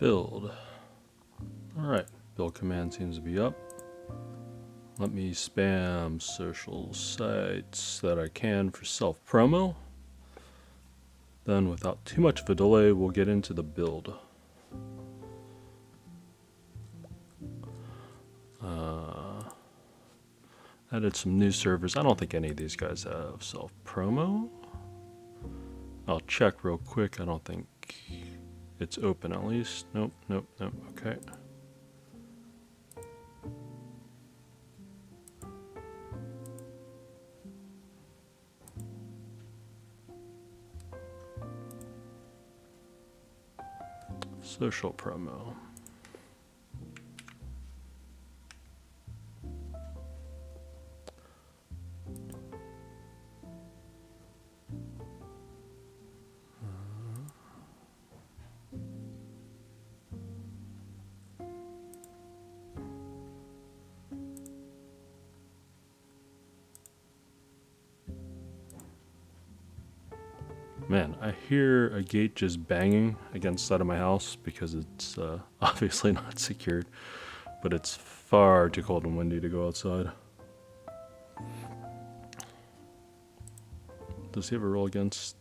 Build. Alright, build command seems to be up. Let me spam social sites that I can for self-promo. Then without too much of a delay, we'll get into the build. Added some new servers. I don't think any of these guys have self-promo. I'll check real quick. I don't think it's open at least. Nope. Okay. Social promo. Man, I hear a gate just banging against the side of my house because it's obviously not secured, but it's far too cold and windy to go outside. Does he have a roll against?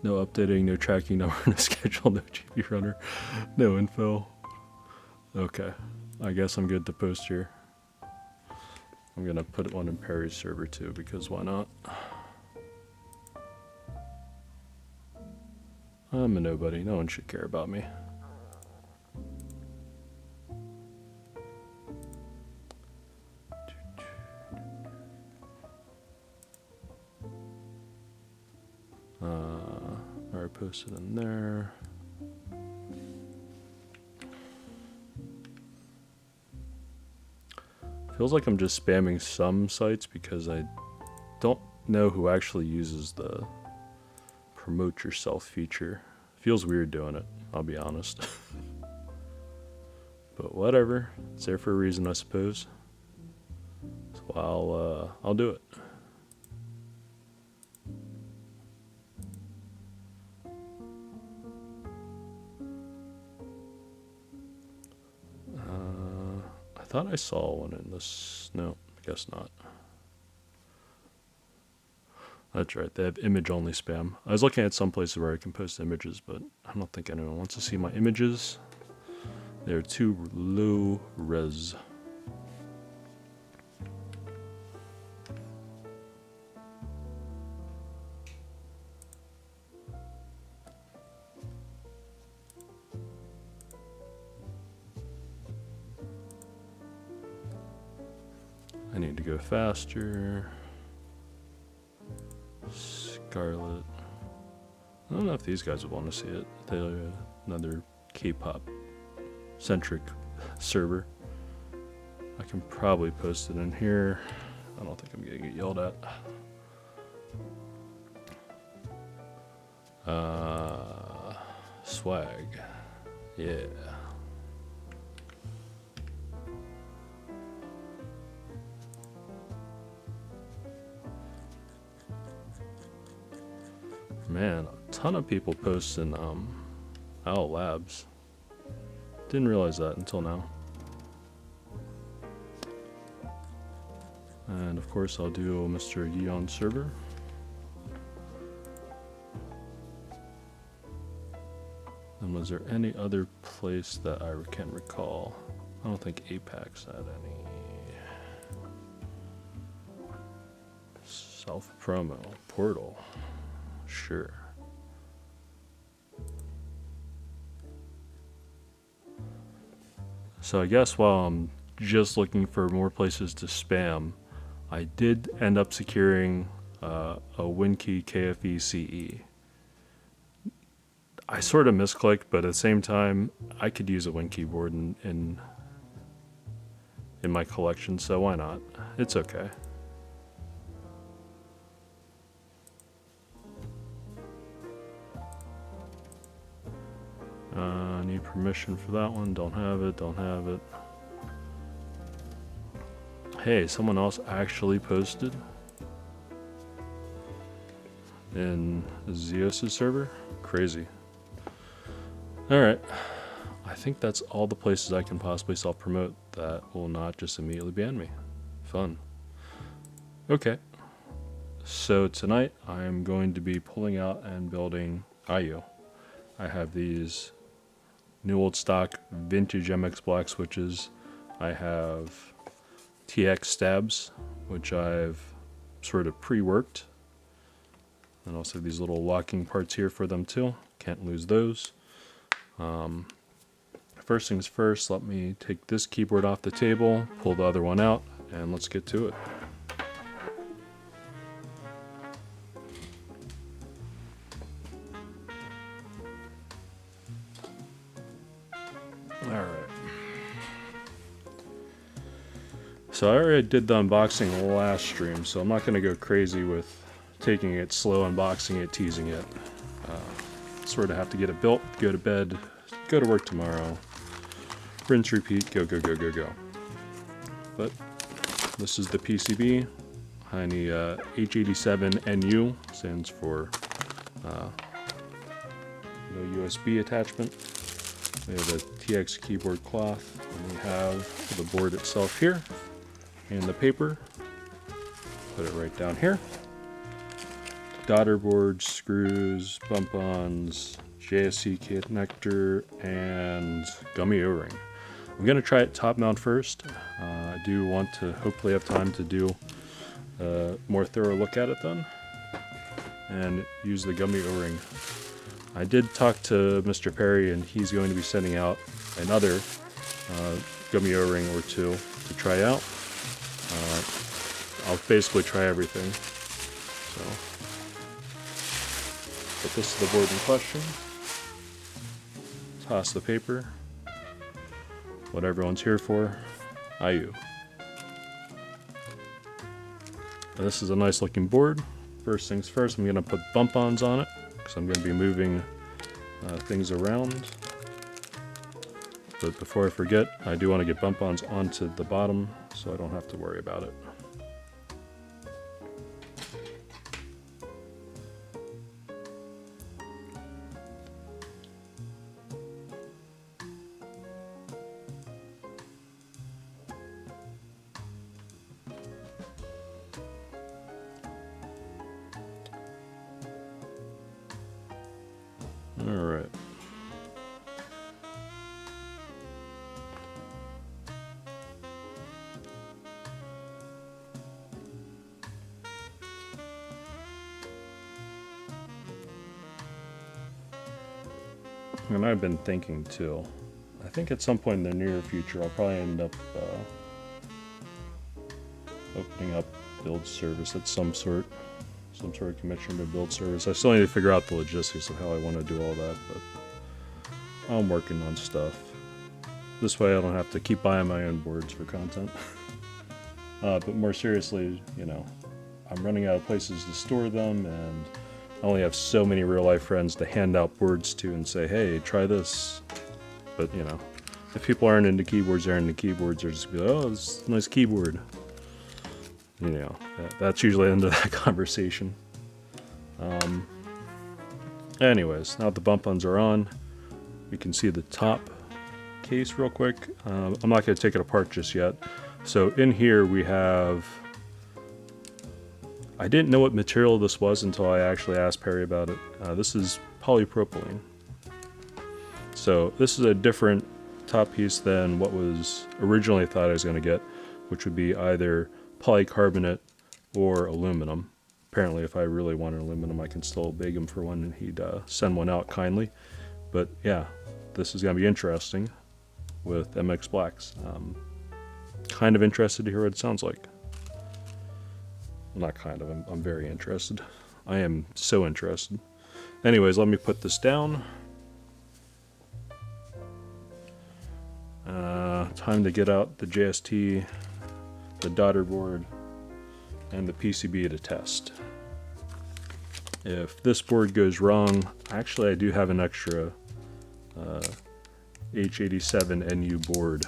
No updating, no tracking number, no schedule, no GB runner, no info. Okay, I guess I'm good to post here. I'm gonna put one in Perry's server too, because why not? I'm a nobody, no one should care about me. Alright, posted in there. Feels like I'm just spamming some sites because I don't know who actually uses the promote yourself feature. Feels weird doing it, I'll be honest. But whatever, it's there for a reason, I suppose. So I'll do it. I thought I saw one in this. No, I guess not. That's right, they have image-only spam. I was looking at some places where I can post images, but I don't think anyone wants to see my images. They're too low res. I need to go faster. Scarlet. I don't know if these guys would want to see it. They're another K-pop centric server. I can probably post it in here. I don't think I'm gonna get yelled at. Swag. Yeah. Man, a ton of people post in Owl Labs. Didn't realize that until now. And of course I'll do Mr. Yeon server. And was there any other place that I can recall? I don't think Apex had any. Self-promo, portal. Sure. So I guess while I'm just looking for more places to spam, I did end up securing a WinKey KFE CE. I sort of misclicked, but at the same time, I could use a Win keyboard in my collection, so why not? It's okay. Need permission for that one. Don't have it. Hey, someone else actually posted in Zeus' server? Crazy. Alright, I think that's all the places I can possibly self-promote that will not just immediately ban me. Fun. Okay, so tonight I'm going to be pulling out and building IU. I have these new old stock vintage MX Black switches. I have TX stabs, which I've sort of pre-worked. And also these little locking parts here for them too. Can't lose those. First things first, let me take this keyboard off the table, pull the other one out, and let's get to it. Alright. So I already did the unboxing last stream, so I'm not going to go crazy with taking it slow, unboxing it, teasing it. Sort of have to get it built, go to bed, go to work tomorrow, rinse, repeat, go, go, go, go, go. But this is the PCB. Tiny H87NU stands for no USB attachment. We have a TX keyboard cloth, and we have the board itself here, and the paper. Put it right down here. Daughter board, screws, bump-ons, JSC connector, and gummy O-ring. I'm going to try it top mount first. I do want to hopefully have time to do a more thorough look at it then, and use the gummy O-ring. I did talk to Mr. Perry, and he's going to be sending out another gummy O-ring or two to try out. I'll basically try everything. So, but this is the board in question. Toss the paper. What everyone's here for, IU. Now, this is a nice looking board. First things first, I'm going to put bump-ons on it, because I'm going to be moving things around. But before I forget, I do want to get bump-ons onto the bottom, so I don't have to worry about it. Alright. And I've been thinking too, I think at some point in the near future I'll probably end up opening up build service at some sort of commission to build service. I still need to figure out the logistics of how I want to do all that, but I'm working on stuff. This way I don't have to keep buying my own boards for content. But more seriously, you know, I'm running out of places to store them, and I only have so many real life friends to hand out boards to and say, hey, try this. But, you know, if people aren't into keyboards, they're into keyboards, they're just be like, oh, this is a nice keyboard. You know, that's usually the end of that conversation. Anyways, now the bump-ons are on, we can see the top case real quick. I'm not going to take it apart just yet. So in here we have, I didn't know what material this was until I actually asked Perry about it. This is polypropylene. So this is a different top piece than what was originally thought I was going to get, which would be either polycarbonate or aluminum. Apparently if I really wanted aluminum, I can still beg him for one and he'd send one out kindly. But yeah, this is going to be interesting with MX Blacks. Kind of interested to hear what it sounds like. Well, not kind of, I'm very interested. I am so interested. Anyways, let me put this down. Time to get out the JST, the daughter board, and the PCB to test. If this board goes wrong, actually I do have an extra H87NU board,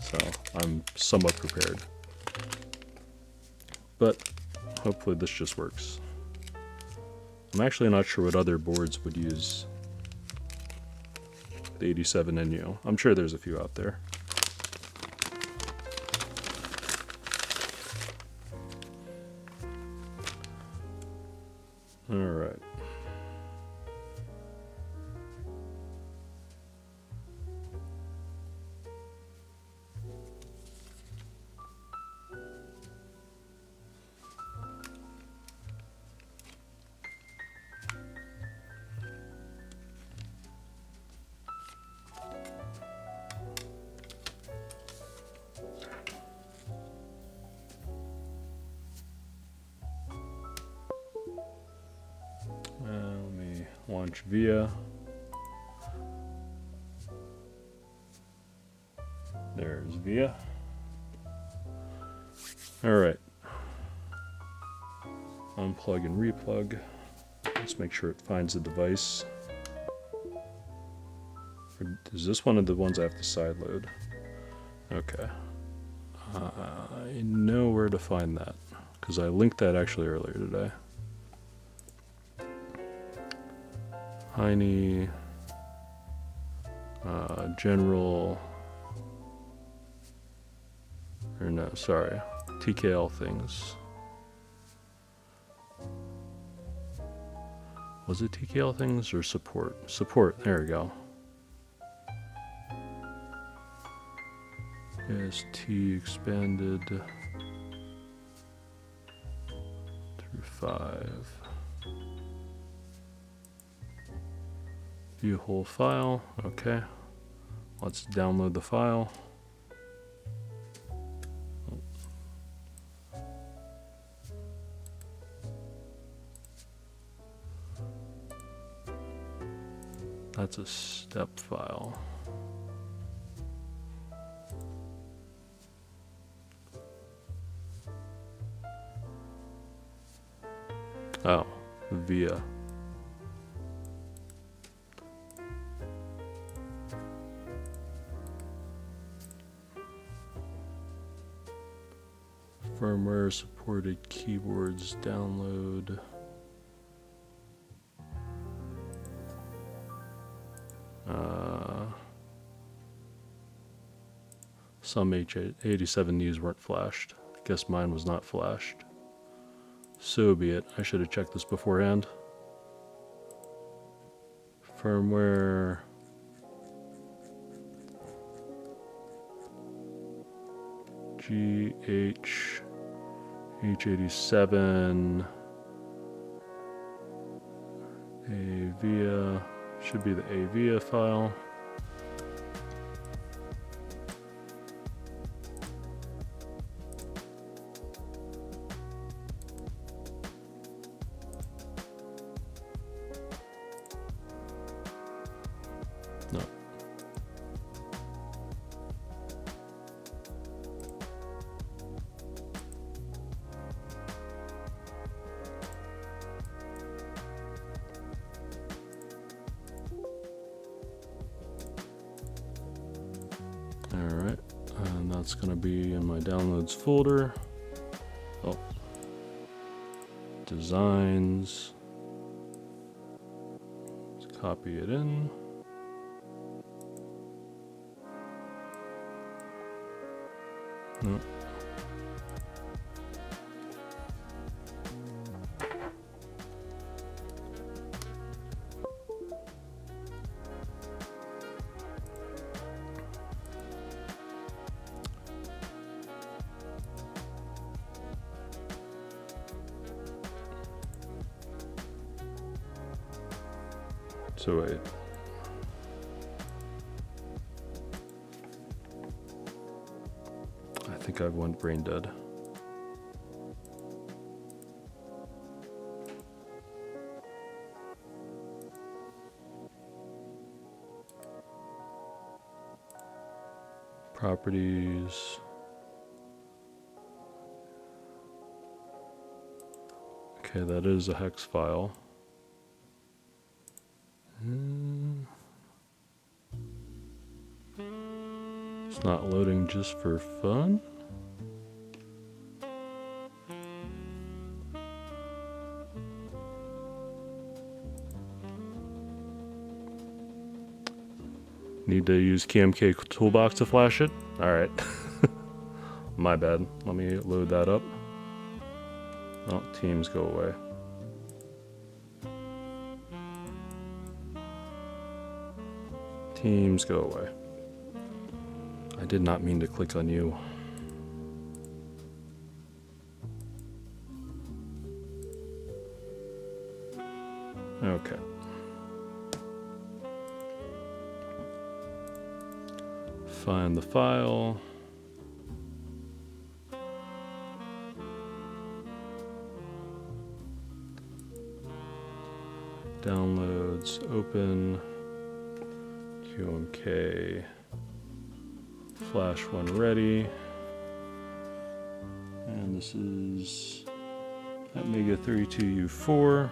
so I'm somewhat prepared. But hopefully this just works. I'm actually not sure what other boards would use with 87 NU. I'm sure there's a few out there. All right. Let me launch VIA. There's VIA. All right. Unplug and replug. Let's make sure it finds the device. Is this one of the ones I have to sideload? Okay. I know where to find that because I linked that actually earlier today. Heine, general, or no, sorry, TKL things. Was it TKL things or support? Support, there we go. AST expanded through 5. View whole file, okay. Let's download the file. That's a step file. Oh, VIA. Firmware supported keyboards download. Some H87Us weren't flashed. I guess mine was not flashed. So be it. I should have checked this beforehand. Firmware. H87 AVIA should be the AVIA file. No. Alright, and that's going to be in my downloads folder. Oh, designs. Let's copy it in. No. So wait. I think I went brain dead. Properties. Okay, that is a hex file. It's not loading just for fun. Need to use KMK Toolbox to flash it? Alright. My bad. Let me load that up. Oh, teams go away. Teams go away. I did not mean to click on you. Okay. Find the file. Downloads, open, QMK, flash one ready. And this is Amiga 32U4.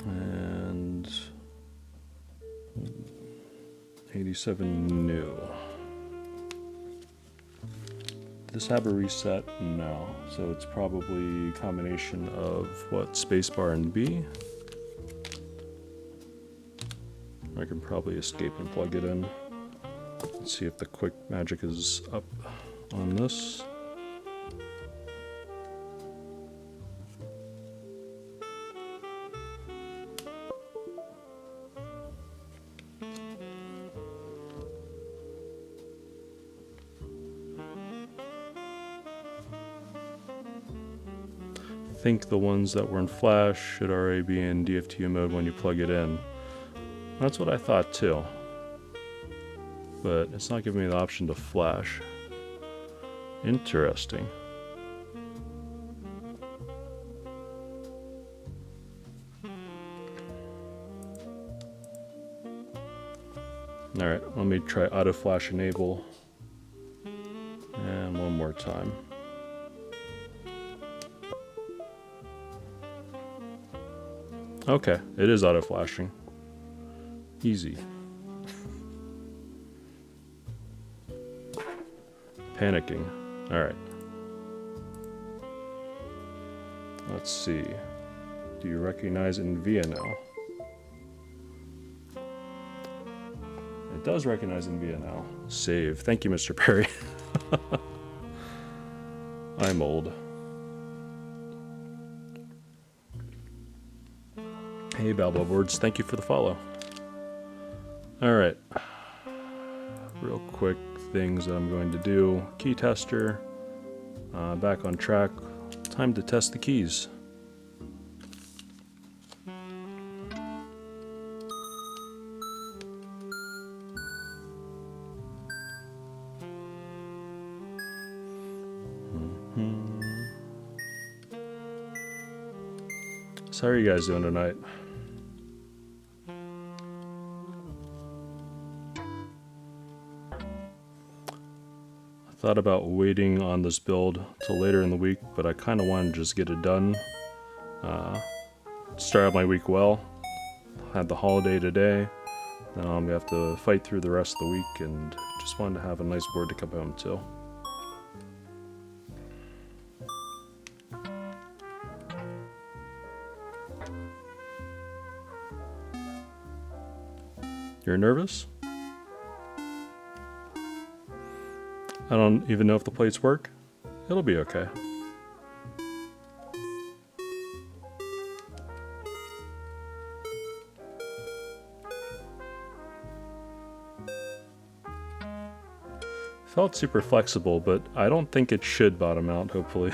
And 87 new. Does this have a reset? No. So it's probably a combination of what, spacebar and B. I can probably escape and plug it in. Let's see if the quick magic is up on this. I think the ones that were in flash should already be in DFTU mode when you plug it in. That's what I thought too. But it's not giving me the option to flash. Interesting. Alright, let me try auto flash enable. And one more time. Okay, it is auto flashing. Easy. Panicking. Alright. Let's see. Do you recognize NVIDIA now? It does recognize NVIDIA now. Save. Thank you, Mr. Perry. I'm old. Hey, Balbo Boards. Thank you for the follow. Alright. Real quick things that I'm going to do. Key tester. Back on track. Time to test the keys. So how are you guys doing tonight? Thought about waiting on this build till later in the week, but I kind of want to just get it done. Start out my week well. Had the holiday today. Then I'm gonna have to fight through the rest of the week, and just wanted to have a nice board to come home to. You're nervous? I don't even know if the plates work. It'll be okay. Felt super flexible, but I don't think it should bottom out, hopefully.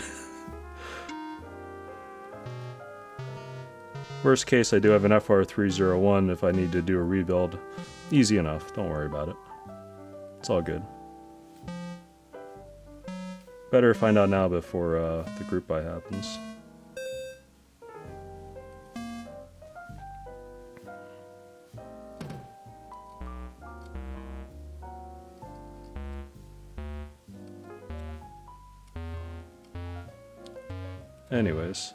Worst case, I do have an FR301 if I need to do a rebuild. Easy enough, don't worry about it. It's all good. Better find out now before the group buy happens. Anyways,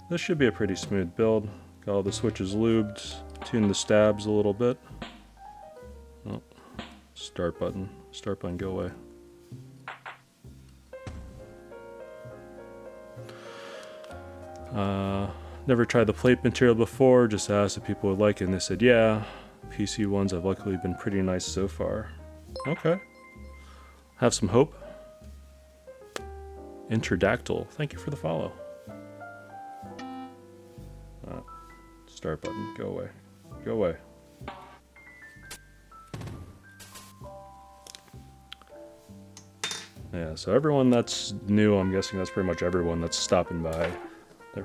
this should be a pretty smooth build. Got all the switches lubed, tuned the stabs a little bit. Oh, start button, go away. Never tried the plate material before, just asked if people would like it, and they said yeah. PC ones have luckily been pretty nice so far. Okay. Have some hope. Interdactyl, thank you for the follow. Start button, go away. Go away. Yeah, so everyone that's new, I'm guessing that's pretty much everyone that's stopping by.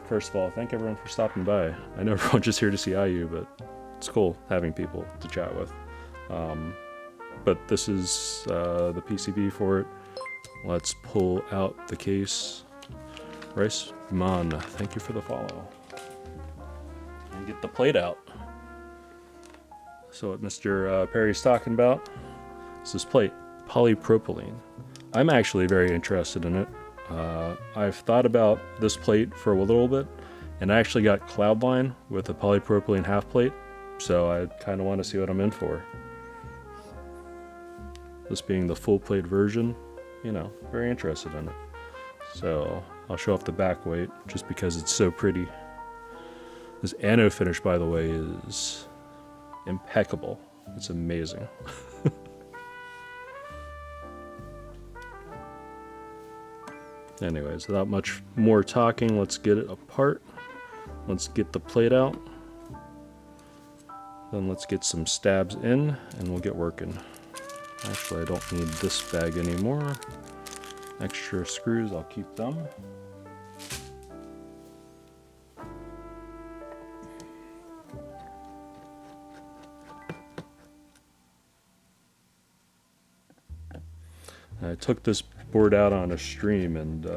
First of all, thank everyone for stopping by. I know everyone's just here to see IU, but it's cool having people to chat with. But this is the PCB for it. Let's pull out the case. Rice Man, thank you for the follow. And get the plate out. So what Mr. Perry's talking about is this plate, polypropylene. I'm actually very interested in it. I've thought about this plate for a little bit, and I actually got Cloudline with a polypropylene half plate, so I kind of want to see what I'm in for. This being the full plate version, you know, very interested in it. So I'll show off the back weight just because it's so pretty. This anode finish, by the way, is impeccable. It's amazing. Anyways, without much more talking, let's get it apart. Let's get the plate out. Then let's get some stabs in and we'll get working. Actually, I don't need this bag anymore. Extra screws, I'll keep them. I took this board out on a stream and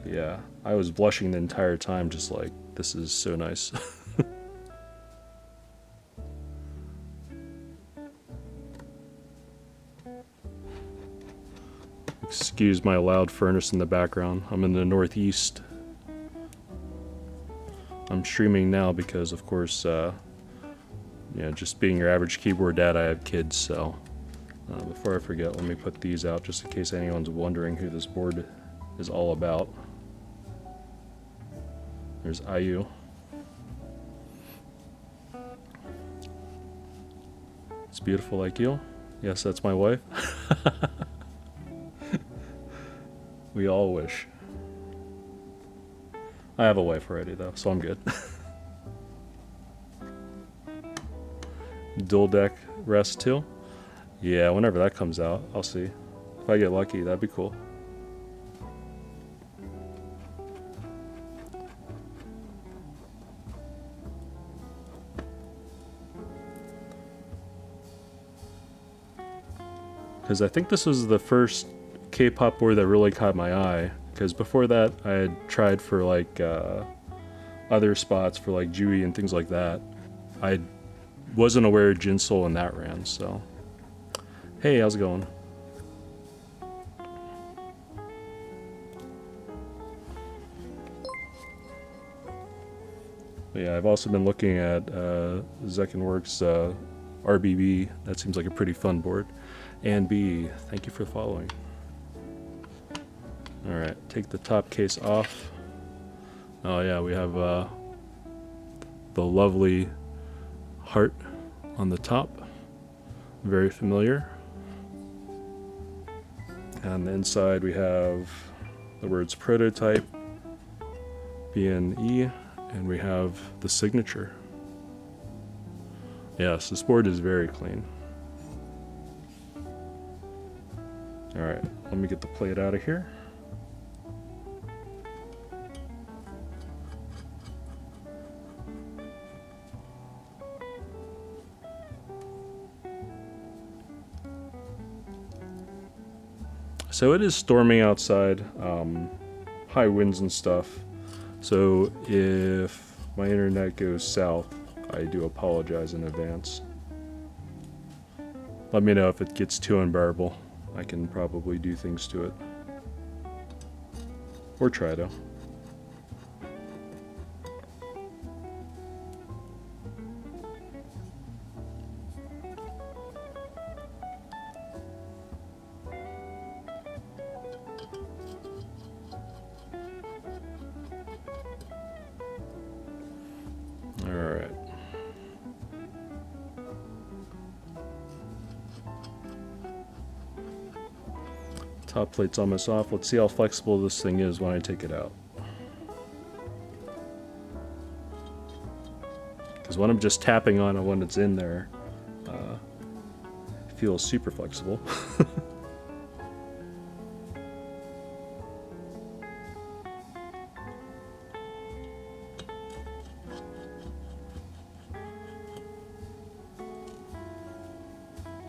yeah, I was blushing the entire time, just like, this is so nice. Excuse my loud furnace in the background. I'm in the Northeast. I'm streaming now because, of course, just being your average keyboard dad, I have kids, so before I forget, let me put these out just in case anyone's wondering who this board is all about. There's IU. It's beautiful like you. Yes, that's my wife. We all wish. I have a wife already though, so I'm good. Dual deck rest too? Yeah, whenever that comes out, I'll see. If I get lucky, that'd be cool. Because I think this was the first K-pop board that really caught my eye. Because before that, I had tried for like other spots for like Jui and things like that. I wasn't aware of Jinsol and that ran, so. Hey, how's it going? But yeah, I've also been looking at Perry.Works RBB. That seems like a pretty fun board. And B, thank you for following. Alright, take the top case off. Oh yeah, we have the lovely heart on the top. Very familiar. And on the inside we have the words prototype, BNE, and we have the signature. Yes, this board is very clean. Alright, let me get the plate out of here. So it is storming outside, high winds and stuff. So if my internet goes south, I do apologize in advance. Let me know if it gets too unbearable. I can probably do things to it. Or try to. Top plate's almost off. Let's see how flexible this thing is when I take it out. Because when I'm just tapping on it when it's in there, it feels super flexible.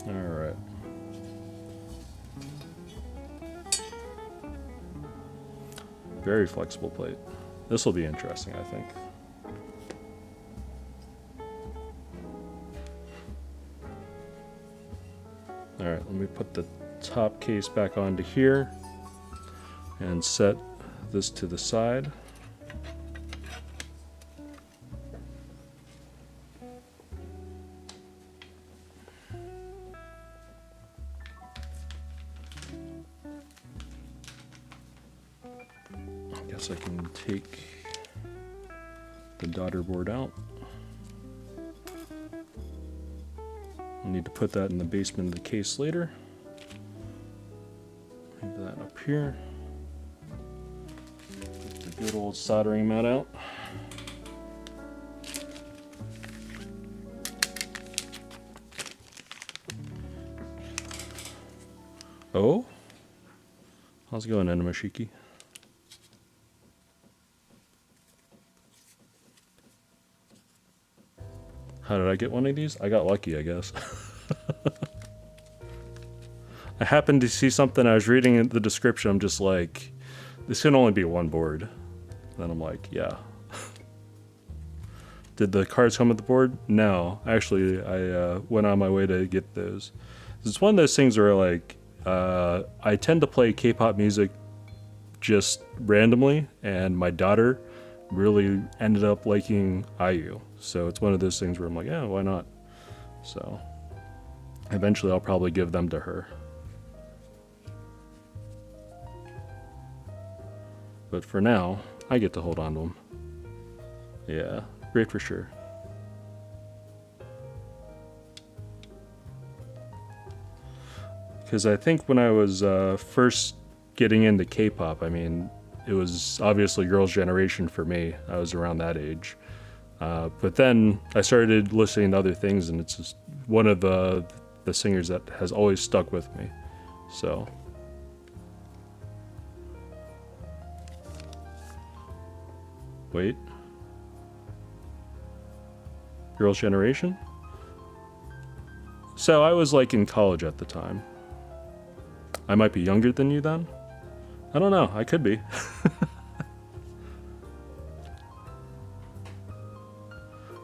Alright. Very flexible plate. This will be interesting, I think. Alright, let me put the top case back onto here and set this to the side. I guess I can take the daughter board out. I need to put that in the basement of the case later. Leave that up here. Get the good old soldering mat out. Oh? How's it going, Enamashiki? How did I get one of these? I got lucky, I guess. I happened to see something, I was reading in the description, I'm just like, this can only be one board. Then I'm like, yeah. Did the cards come with the board? No. Actually, I went on my way to get those. It's one of those things where like, I tend to play K-pop music just randomly, and my daughter really ended up liking IU. So it's one of those things where I'm like, yeah, why not? So eventually I'll probably give them to her. But for now, I get to hold on to them. Yeah, great for sure. Because I think when I was first getting into K-pop, I mean, it was obviously Girls' Generation for me. I was around that age. But then I started listening to other things, and it's just one of the singers that has always stuck with me. So. Wait. Girls' Generation? So I was like in college at the time. I might be younger than you then? I don't know, I could be.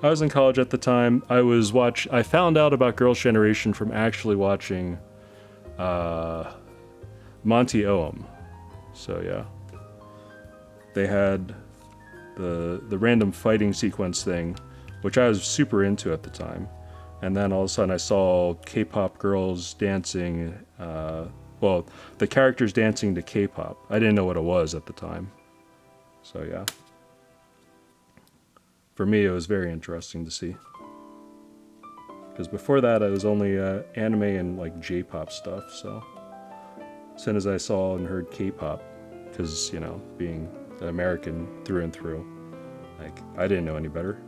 I was in college at the time. I found out about Girls' Generation from actually watching Monty Oum. So yeah. They had the random fighting sequence thing, which I was super into at the time. And then all of a sudden I saw K-pop girls dancing, well, the characters dancing to K-pop. I didn't know what it was at the time. So yeah. For me, it was very interesting to see. Because before that, I was only anime and like J-pop stuff, so. As soon as I saw and heard K-pop, because, you know, being an American through and through, like, I didn't know any better.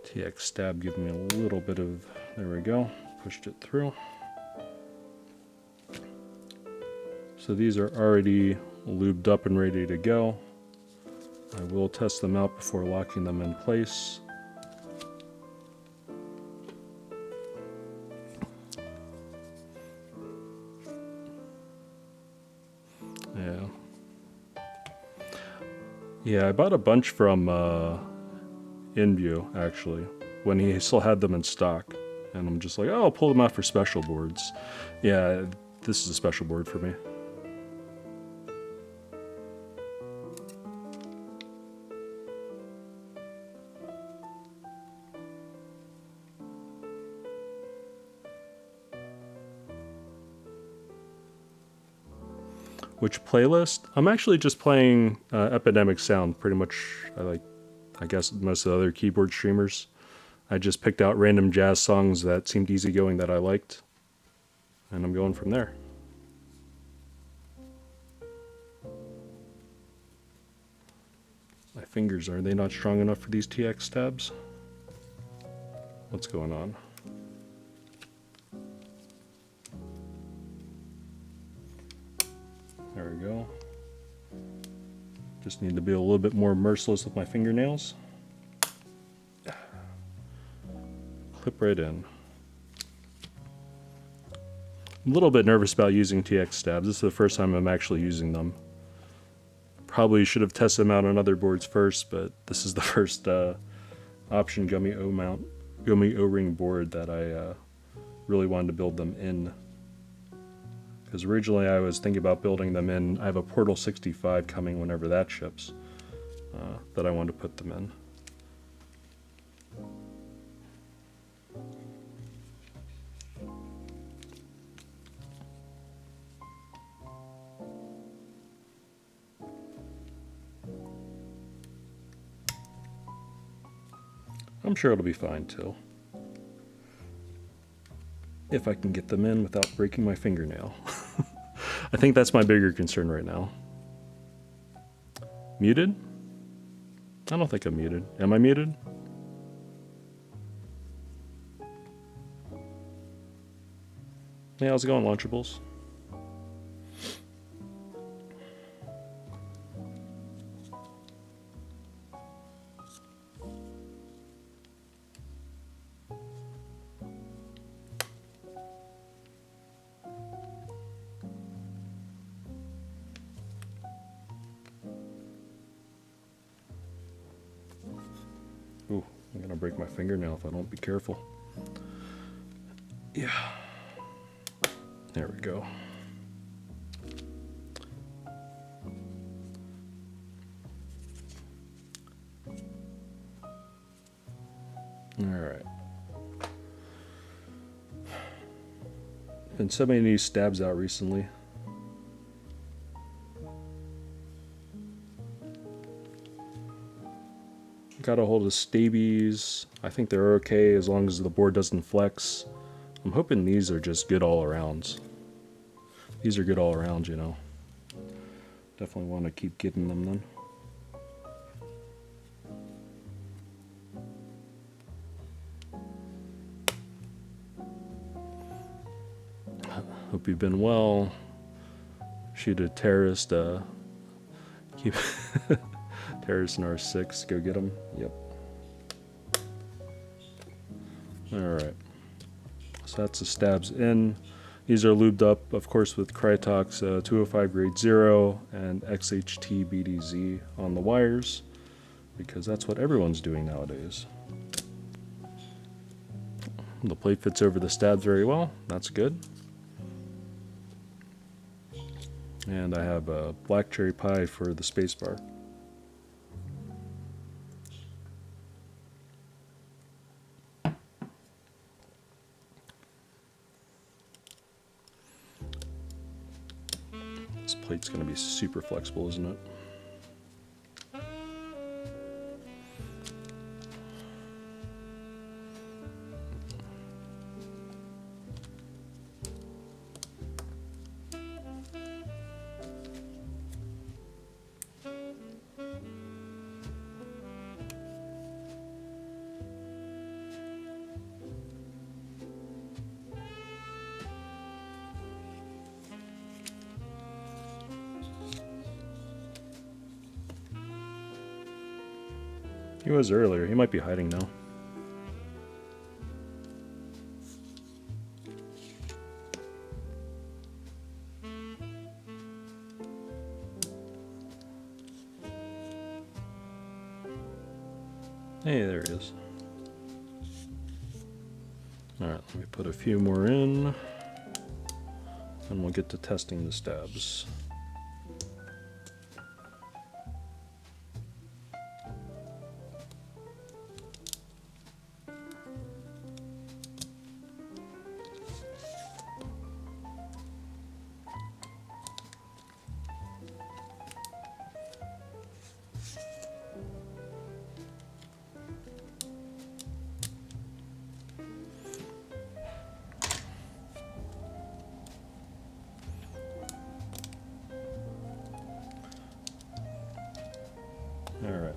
TX stab gave me a little bit of, there we go, pushed it through. So these are already lubed up and ready to go. I will test them out before locking them in place. Yeah, I bought a bunch from InView, actually, when he still had them in stock. And I'm just like, oh, I'll pull them out for special boards. Yeah, this is a special board for me. Which playlist? I'm actually just playing Epidemic Sound, pretty much. I guess most of the other keyboard streamers. I just picked out random jazz songs that seemed easygoing that I liked, and I'm going from there. My fingers, are they not strong enough for these TX tabs? What's going on? There we go. Just need to be a little bit more merciless with my fingernails. Clip right in. I'm a little bit nervous about using TX stabs. This is the first time I'm actually using them. Probably should have tested them out on other boards first, but this is the first option gummy O-ring board that I really wanted to build them in. Because originally I was thinking about building them in. I have a Portal 65 coming whenever that ships that I wanted to put them in. I'm sure it'll be fine too. If I can get them in without breaking my fingernail. I think that's my bigger concern right now. Muted? I don't think I'm muted. Am I muted? Hey, how's it going, Launchables? Ooh, I'm gonna break my fingernail if I don't be careful. Yeah. There we go. Alright. Been so many of these stabs out recently. Got a hold of stabies. I think they're okay as long as the board doesn't flex. I'm hoping these are just good all arounds. These are good all around, you know. Definitely want to keep getting them then. Hope you've been well. Shoot a terrorist. Keep terrorist in R6. Go get them. Yep. Alright. So that's the stabs in. These are lubed up, of course, with Krytox 205 grade 0 and XHT BDZ on the wires, because that's what everyone's doing nowadays. The plate fits over the stabs very well. That's good. And I have a black cherry pie for the spacebar. This plate's going to be super flexible, isn't it? He was earlier. He might be hiding now. Hey, there he is. Alright, let me put a few more in, and we'll get to testing the stabs. Alright.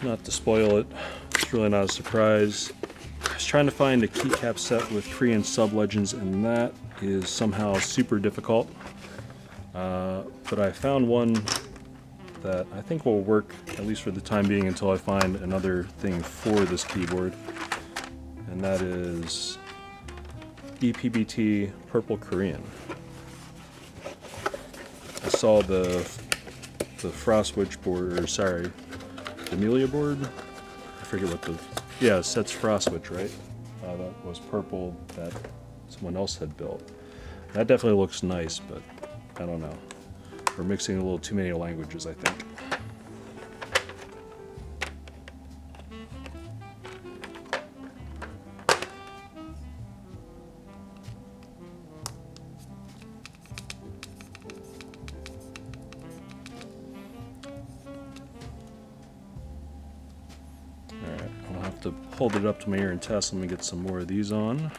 Not to spoil it, it's really not a surprise. I was trying to find a keycap set with Korean sub-legends, and that is somehow super difficult. But I found one that I think will work, at least for the time being, until I find another thing for this keyboard. And that is EPBT Purple Korean. I saw the Frostwitch board, or sorry, the Amelia board? I forget what the... Yeah, Sets Frostwitch, right? That was purple that someone else had built. That definitely looks nice, but I don't know. We're mixing a little too many languages, I think. Alright, I'll have to hold it up to my ear and test. Let me get some more of these on.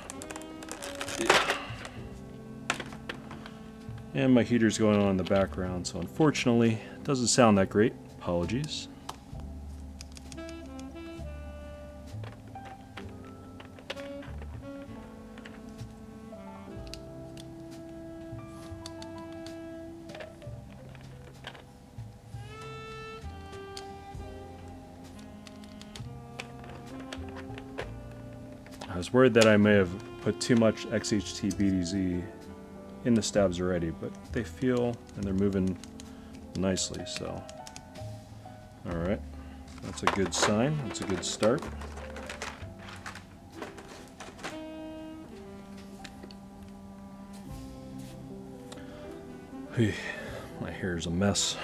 And my heater's going on in the background, so unfortunately, it doesn't sound that great. Apologies. I was worried that I may have put too much XHT BDZ in the stabs already, but they feel and they're moving nicely, so alright, that's a good sign, that's a good start. My hair is a mess.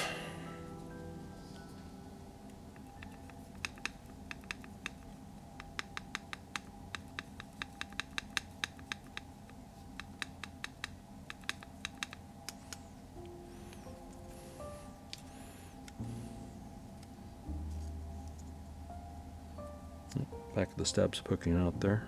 Back of the stab's poking out there.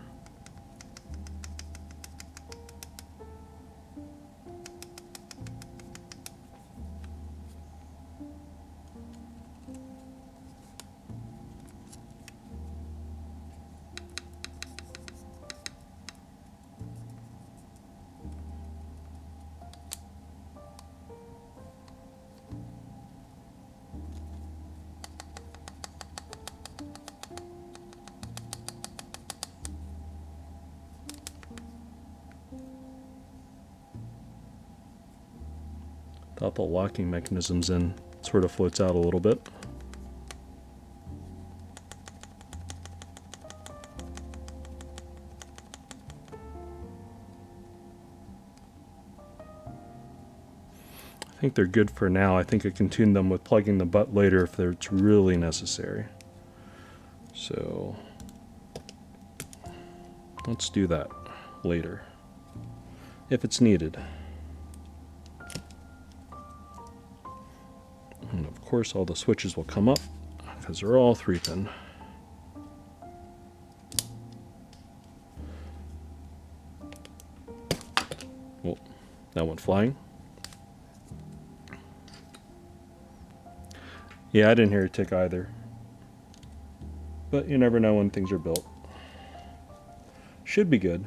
Without the locking mechanisms in, it sort of floats out a little bit. I think they're good for now. I think I can tune them with plugging the butt later if it's really necessary. So let's do that later, if it's needed. And of course all the switches will come up because they're all 3-pin. Well, that went flying. Yeah, I didn't hear it tick either. But you never know when things are built. Should be good.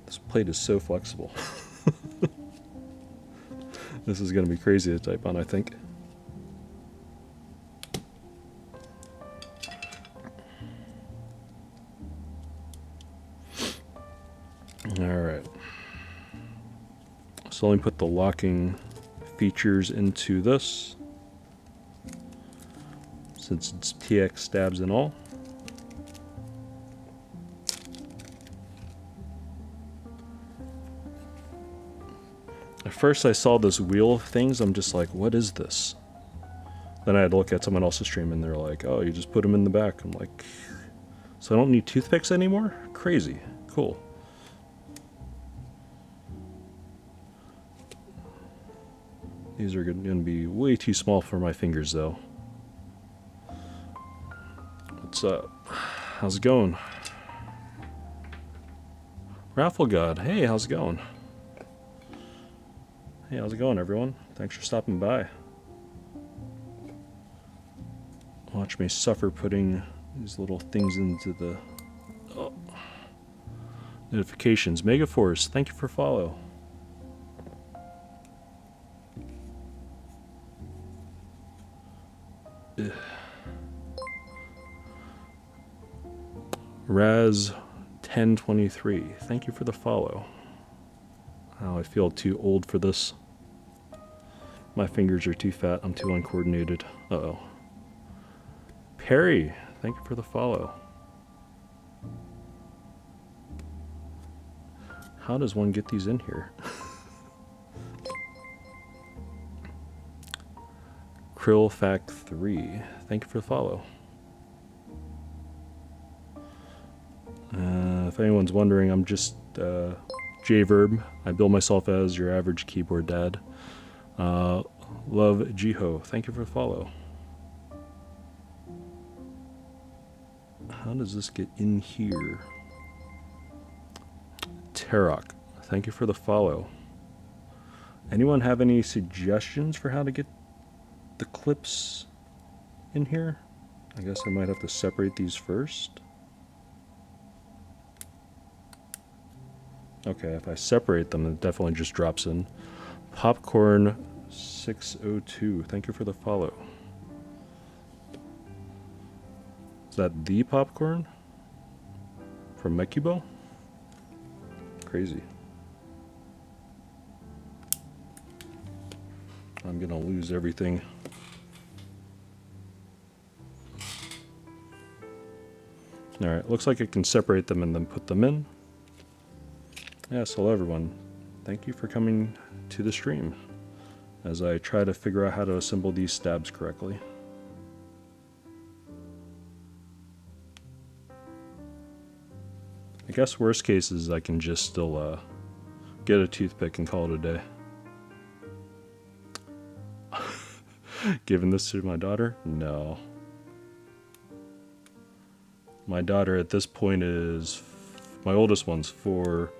This plate is so flexible. This is going to be crazy to type on, I think. Alright. So let me put the locking features into this, since it's TX stabs and all. At first I saw those wheel things, I'm just like, what is this? Then I had to look at someone else's stream and they're like, oh, you just put them in the back. I'm like, So I don't need toothpicks anymore? Crazy. Cool. These are going to be way too small for my fingers, though. What's up? How's it going? Raffle God. Hey, how's it going? Hey, how's it going, everyone? Thanks for stopping by. Watch me suffer putting these little things into the notifications. Megaforce, thank you for follow. Ugh. Raz 1023, thank you for the follow. Oh, I feel too old for this. My fingers are too fat. I'm too uncoordinated. Uh-oh. Perry, thank you for the follow. How does one get these in here? Krillfac3, thank you for the follow. If anyone's wondering, I'm just J-Verb. I bill myself as your average keyboard dad. Love Jiho, thank you for the follow. How does this get in here? Tarok, thank you for the follow. Anyone have any suggestions for how to get the clips in here? I guess I might have to separate these first. Okay, if I separate them, it definitely just drops in. Popcorn 602, thank you for the follow. Is that the popcorn? From Mekibo? Crazy. I'm gonna lose everything. Alright, looks like I can separate them and then put them in. Yes, hello everyone. Thank you for coming to the stream as I try to figure out how to assemble these stabs correctly. I guess worst case is I can just still get a toothpick and call it a day. Giving this to my daughter? No. My daughter at this point is, my oldest one's 4,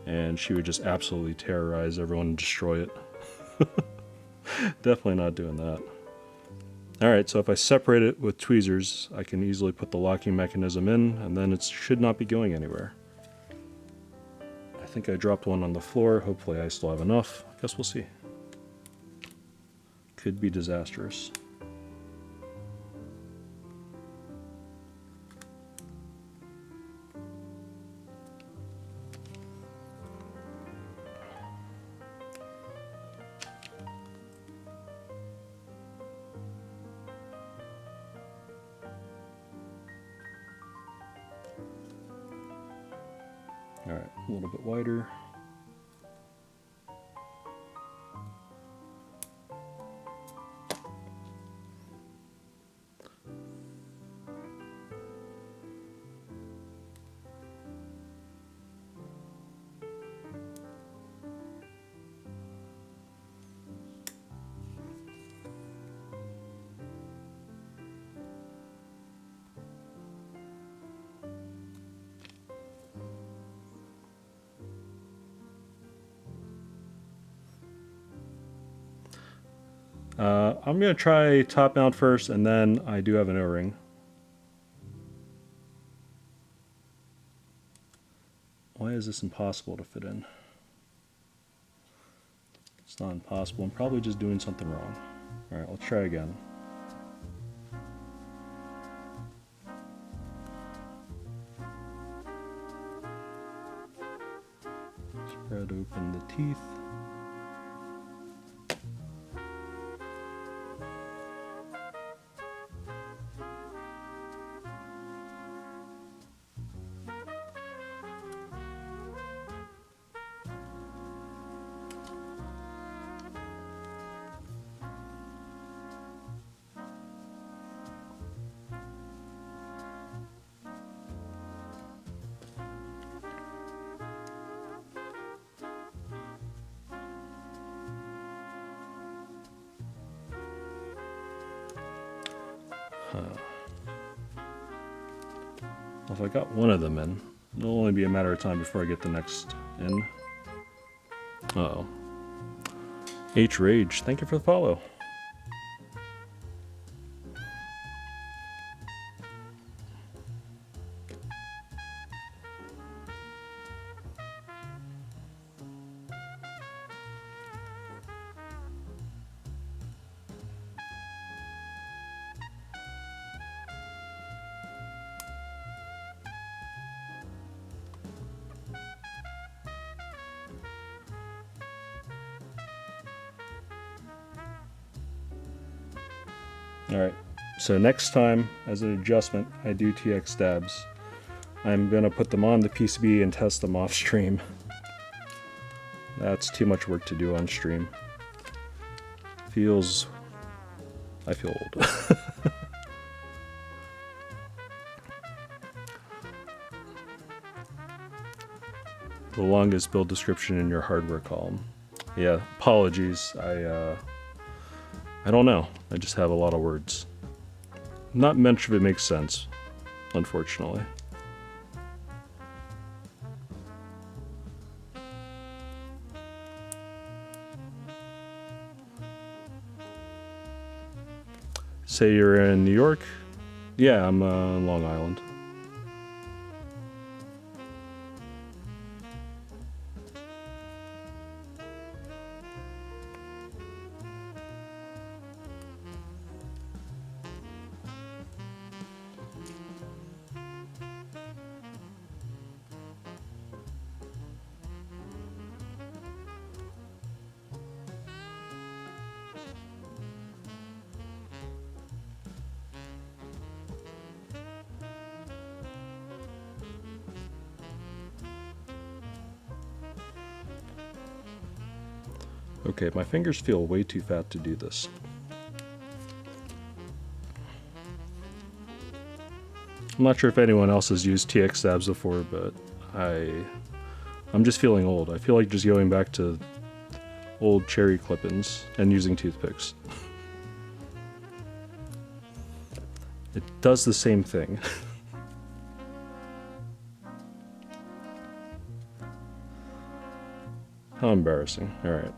and she would just absolutely terrorize everyone and destroy it. Definitely not doing that. Alright, so if I separate it with tweezers, I can easily put the locking mechanism in, and then it should not be going anywhere. I think I dropped one on the floor. Hopefully I still have enough. I guess we'll see. Could be disastrous. Alright, a little bit wider. I'm going to try top mount first, and then I do have an O-ring. Why is this impossible to fit in? It's not impossible. I'm probably just doing something wrong. Alright, let's try again. Spread open the teeth. If I got one of them in, it'll only be a matter of time before I get the next in. Uh-oh. H-Rage, thank you for the follow. Alright, so next time, as an adjustment, I do TX stabs. I'm going to put them on the PCB and test them off stream. That's too much work to do on stream. I feel old. The longest build description in your hardware column. Yeah, apologies. I don't know. I just have a lot of words. Not much of it makes sense, unfortunately. Say you're in New York? Yeah, I'm on Long Island. Okay, my fingers feel way too fat to do this. I'm not sure if anyone else has used TX stabs before, but I'm just feeling old. I feel like just going back to old cherry clip-ins and using toothpicks. It does the same thing. How embarrassing. Alright.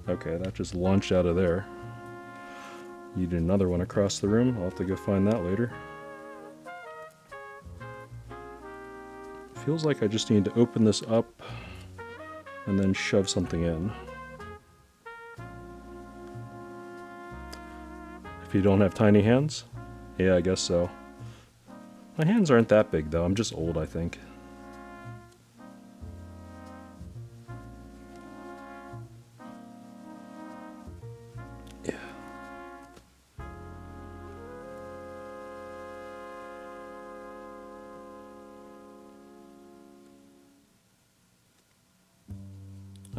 Okay, that just launched out of there. Need another one across the room. I'll have to go find that later. Feels like I just need to open this up and then shove something in. If you don't have tiny hands? Yeah, I guess so. My hands aren't that big though, I'm just old, I think.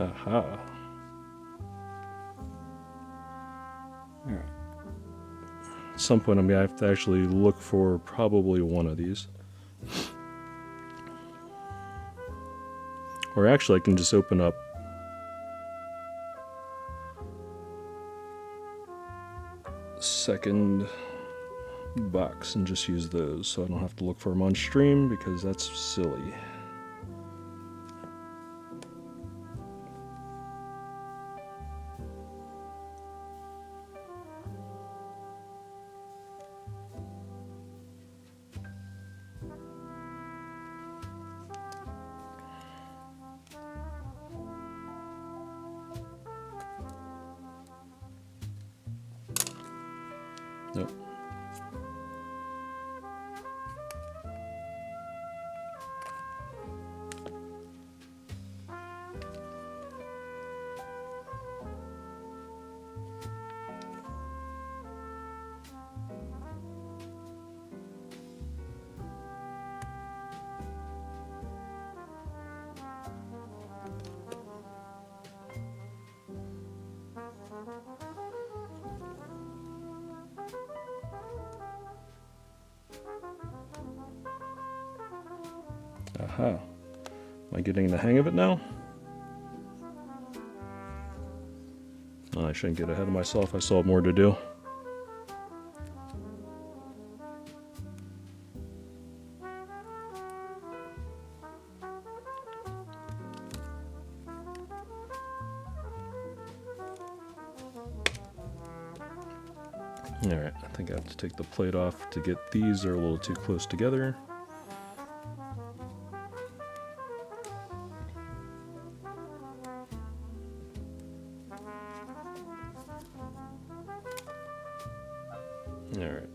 Aha. Alright. At some point I'm going to have to actually look for probably one of these. Or actually I can just open up second box and just use those so I don't have to look for them on stream because that's silly. Nope. Aha. Am I getting the hang of it now? I shouldn't get ahead of myself. I still have more to do. Alright, I think I have to take the plate off to get these. They're a little too close together. Alright.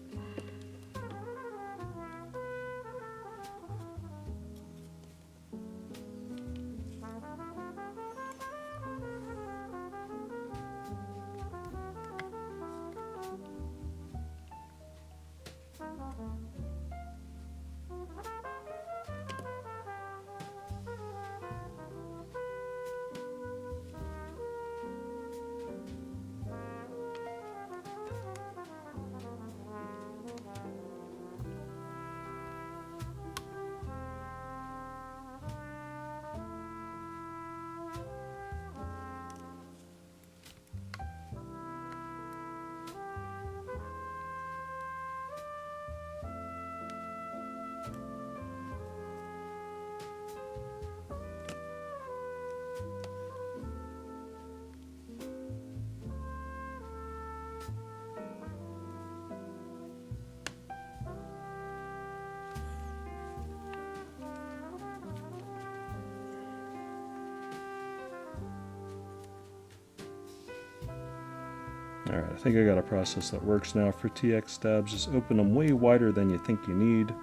Alright, I think I got a process that works now for TX stabs. Just open them way wider than you think you need.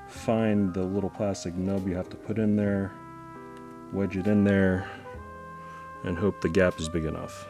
Find the little plastic nub you have to put in there, wedge it in there, and hope the gap is big enough.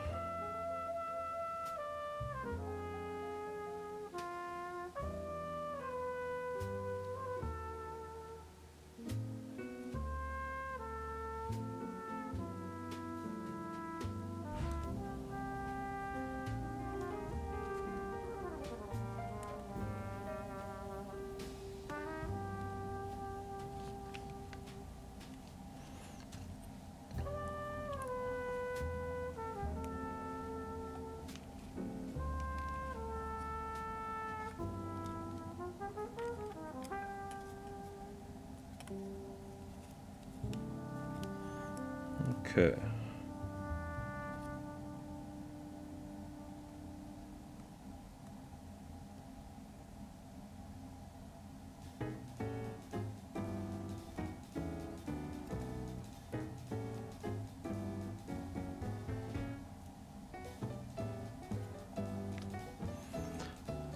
Okay.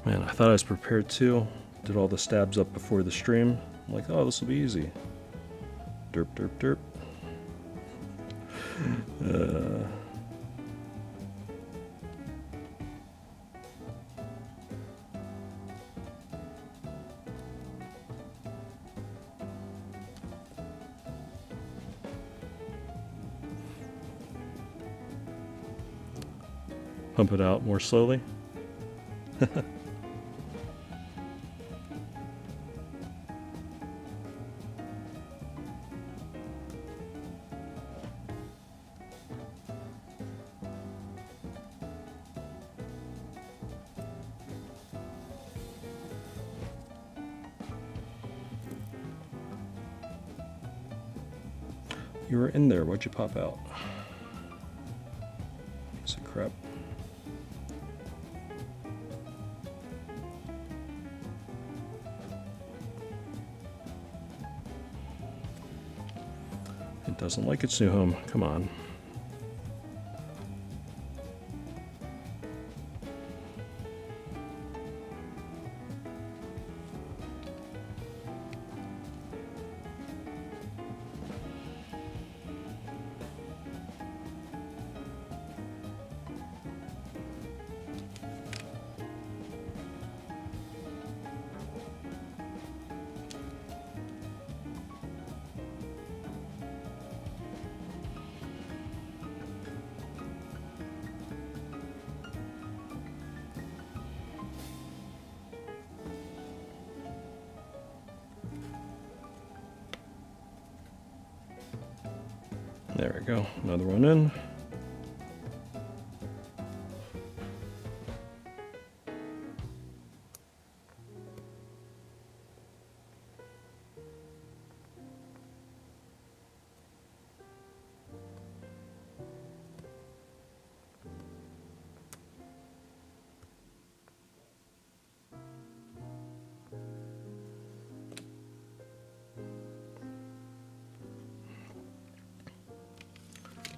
Man, I thought I was prepared too. Did all the stabs up before the stream. I'm like, oh, this will be easy. Derp, derp, derp. Pump it out more slowly. You were in there, why'd you pop out? Piece of crap. It doesn't like its new home, come on. There we go, another one in.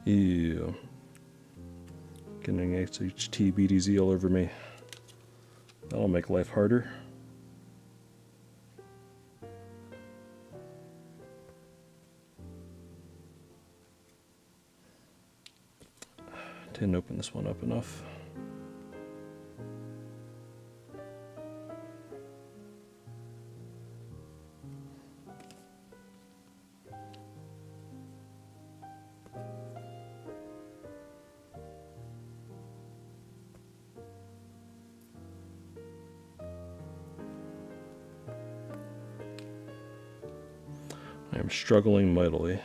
Ew. Getting HT BDZ all over me. That'll make life harder. Didn't open this one up enough. I am struggling mightily.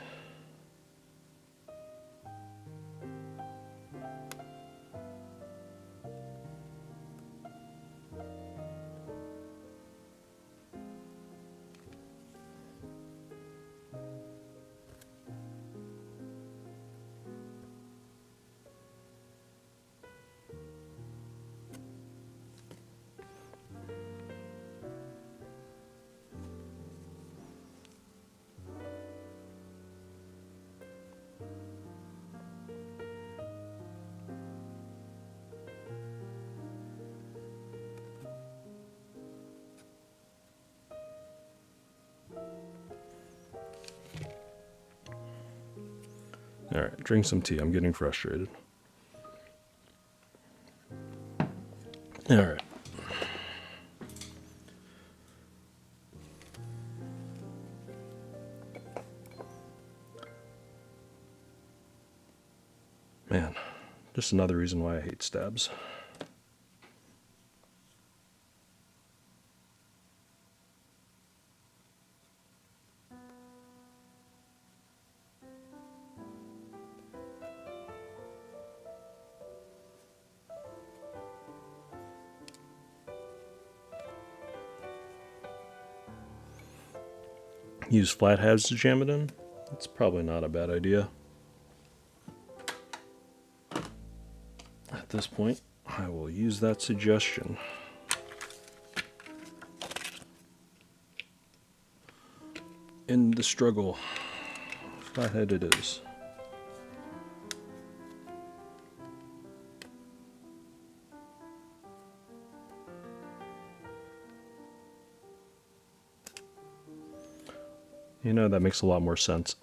Alright, drink some tea. I'm getting frustrated. Alright. Man, just another reason why I hate stabs. Use flatheads to jam it in? That's probably not a bad idea. At this point, I will use that suggestion. In the struggle, flathead it is. You know, that makes a lot more sense.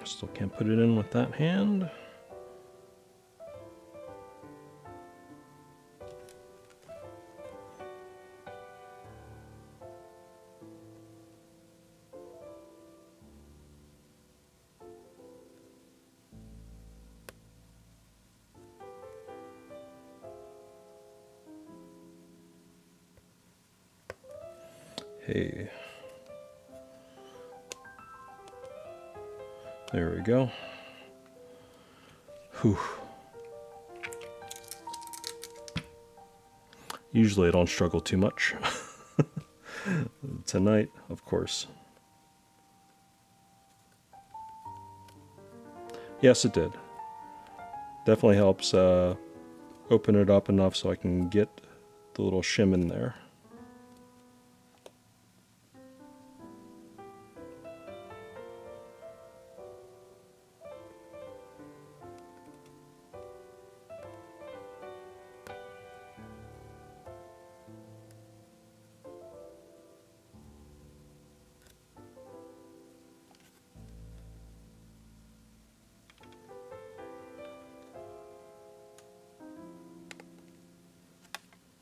Still can't put it in with that hand. Hey. There we go. Whew. Usually I don't struggle too much. Tonight, of course. Yes, it did. Definitely helps open it up enough so I can get the little shim in there.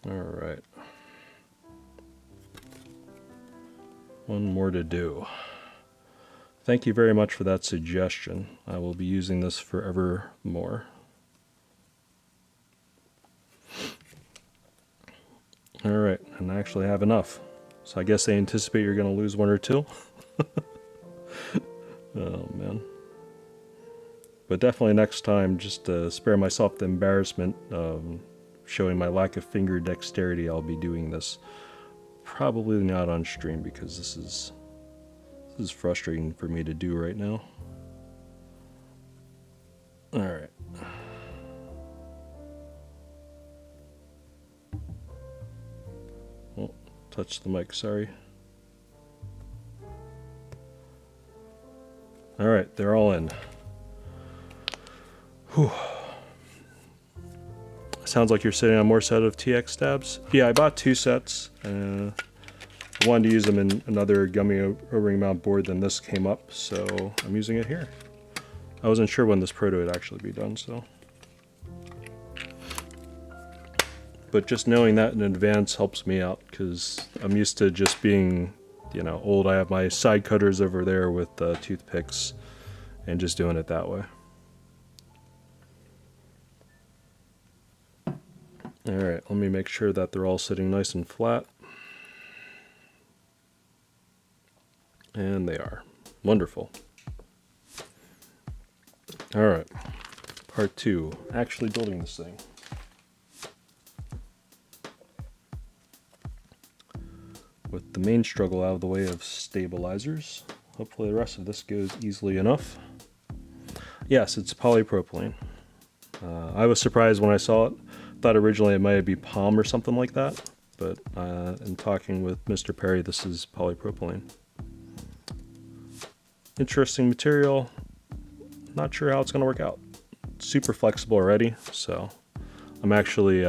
All right. One more to do. Thank you very much for that suggestion. I will be using this forevermore. All right, and I actually have enough. So I guess they anticipate you're going to lose one or two. Oh, man. But definitely next time, just to spare myself the embarrassment of showing my lack of finger dexterity, I'll be doing this. Probably not on stream because this is frustrating for me to do right now. All right. Oh, touch the mic, sorry. All right, they're all in. Whew. Sounds like you're sitting on more set of TX tabs. Yeah, I bought 2 sets. I wanted to use them in another gummy O-ring mount board, then this came up, so I'm using it here. I wasn't sure when this proto would actually be done, so. But just knowing that in advance helps me out, because I'm used to just being, you know, old. I have my side cutters over there with toothpicks, and just doing it that way. Alright, let me make sure that they're all sitting nice and flat. And they are. Wonderful. Alright, part 2, actually building this thing. With the main struggle out of the way of stabilizers, hopefully the rest of this goes easily enough. Yes, it's polypropylene. I was surprised when I saw it. Thought originally it might be palm or something like that, but in talking with Mr. Perry, this is polypropylene. Interesting material. Not sure how it's going to work out. Super flexible already, so I'm actually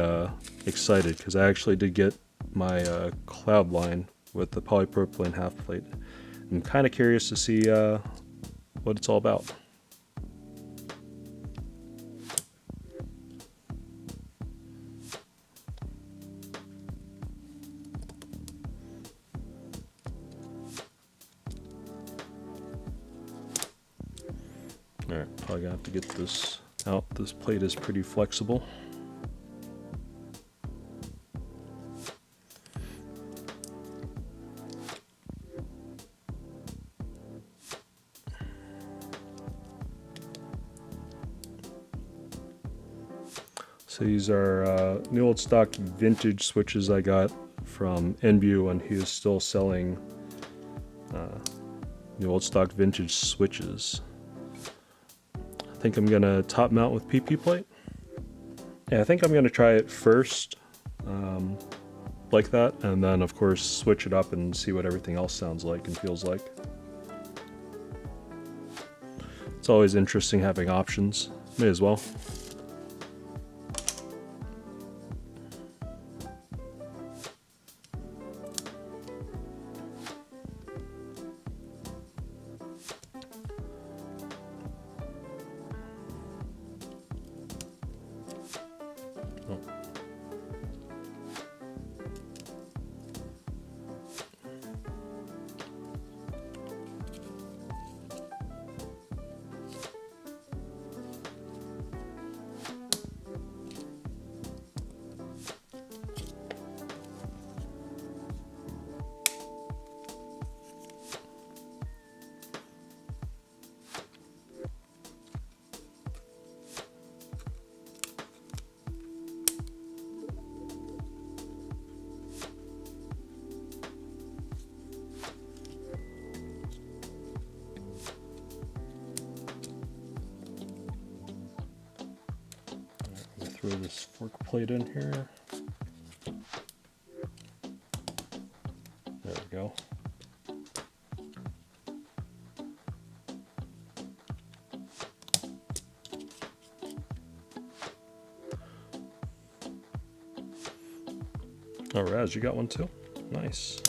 excited because I actually did get my cloud line with the polypropylene half plate. I'm kind of curious to see what it's all about. Alright, probably gonna have to get this out. This plate is pretty flexible. So these are new old stock vintage switches I got from NBU when he was still selling new old stock vintage switches. I think I'm gonna top mount with PP plate. Yeah, I think I'm gonna try it first like that, and then of course switch it up and see what everything else sounds like and feels like. It's always interesting having options. May as well. Throw this fork plate in here. There we go. Oh, Raz, you got one too? Nice.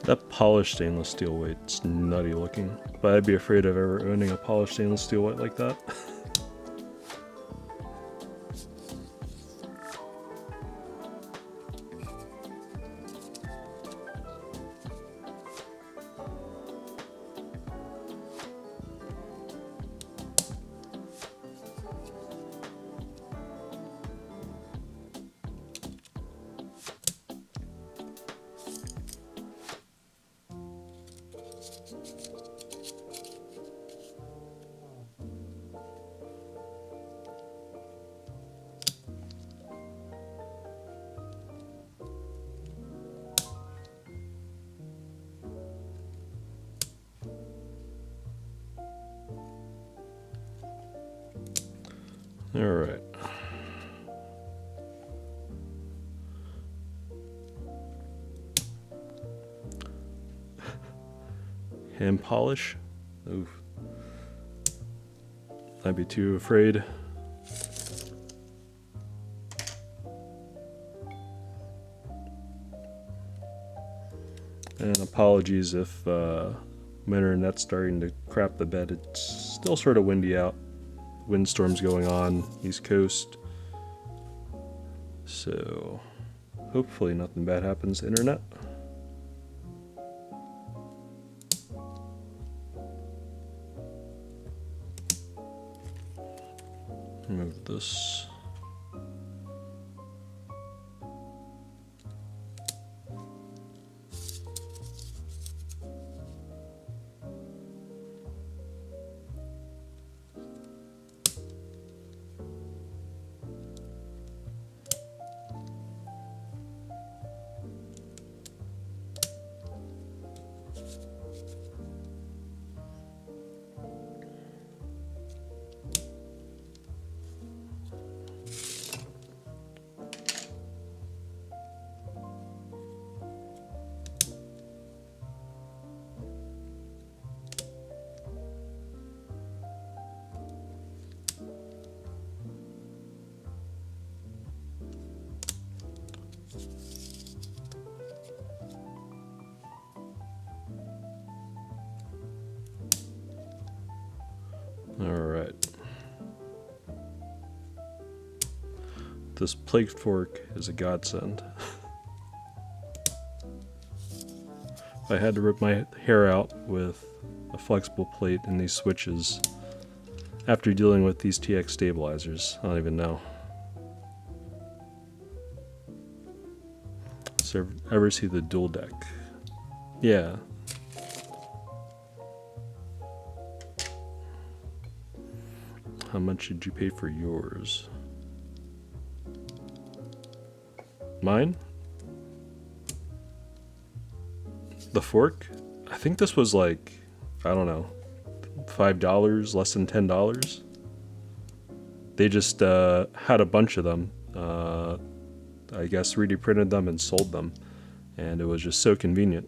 That polished stainless steel weight's nutty looking, but I'd be afraid of ever owning a polished stainless steel weight like that. All right. Hand polish. Oof. I'd be too afraid. And apologies if my internet's starting to crap the bed. It's still sort of windy out. Windstorms going on, East Coast. So hopefully nothing bad happens to internet. Move this. Alright. This plate fork is a godsend. If I had to rip my hair out with a flexible plate and these switches after dealing with these TX stabilizers, I don't even know. So ever see the dual deck? Yeah. How much did you pay for yours? Mine? The fork? I think this was like, I don't know, $5, less than $10. They just had a bunch of them. I guess 3D printed them and sold them. And it was just so convenient.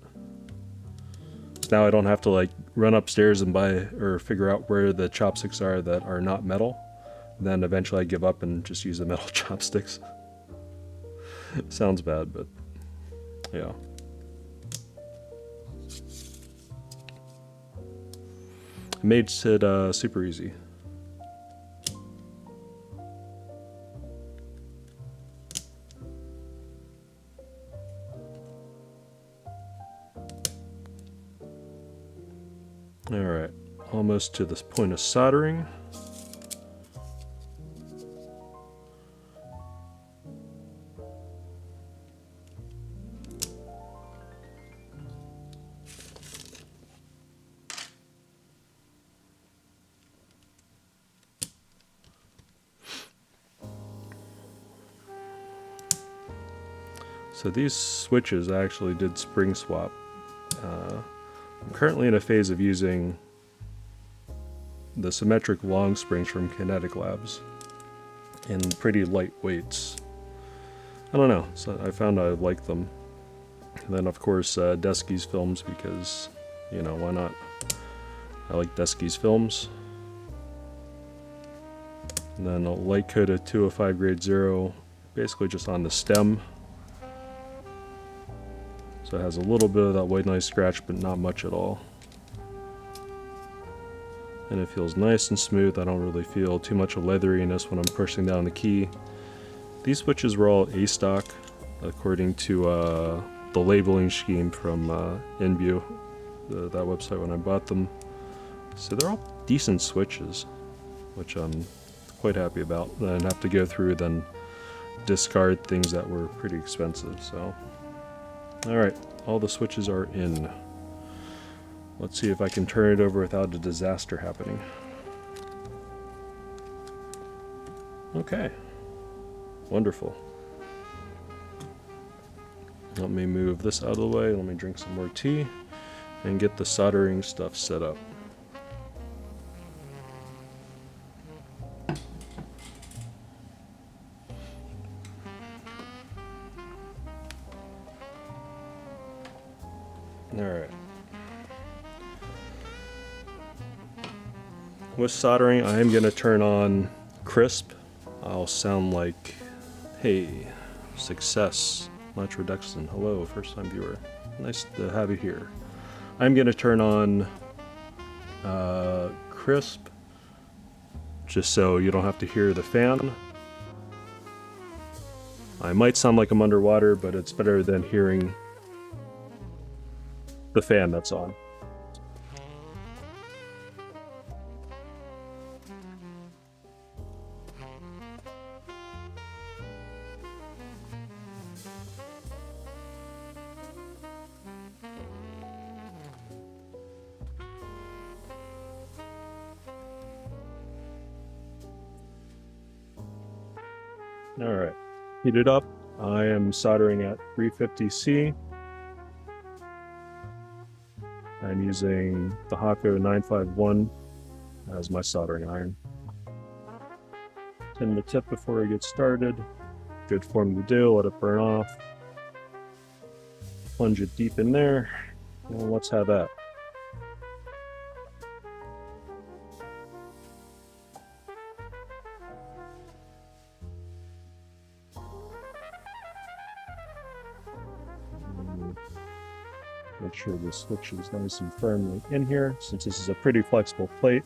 So now I don't have to like run upstairs and buy or figure out where the chopsticks are that are not metal. Then eventually I give up and just use the metal chopsticks. Sounds bad, but yeah. It makes it super easy. Alright, almost to this point of soldering. So these switches I actually did spring swap. I'm currently in a phase of using the symmetric long springs from Kinetic Labs in pretty light weights. I don't know, so I found I like them. And then of course Deskey's films, because, you know, why not? I like Deskey's films. And then a light coated 205 grade 0, basically just on the stem. So it has a little bit of that white noise scratch, but not much at all. And it feels nice and smooth. I don't really feel too much of leatheriness when I'm pushing down the key. These switches were all A-stock, according to the labeling scheme from InView, that website when I bought them. So they're all decent switches, which I'm quite happy about. I didn't have to go through then discard things that were pretty expensive. So, all right, all the switches are in. Let's see if I can turn it over without a disaster happening. Okay, wonderful. Let me move this out of the way. Let me drink some more tea and get the soldering stuff set up. Alright. With soldering, I am going to turn on crisp. I'll sound like, hey, success. Metro Dexton, hello, first time viewer. Nice to have you here. I'm going to turn on crisp, just so you don't have to hear the fan. I might sound like I'm underwater, but it's better than hearing the fan that's on. Alright, heat it up. I am soldering at 350C. I'm using the Hakko 951 as my soldering iron. Tin the tip before I get started. Good form to do, let it burn off. Plunge it deep in there, and let's have that. Make sure the switch is nice and firmly in here, since this is a pretty flexible plate.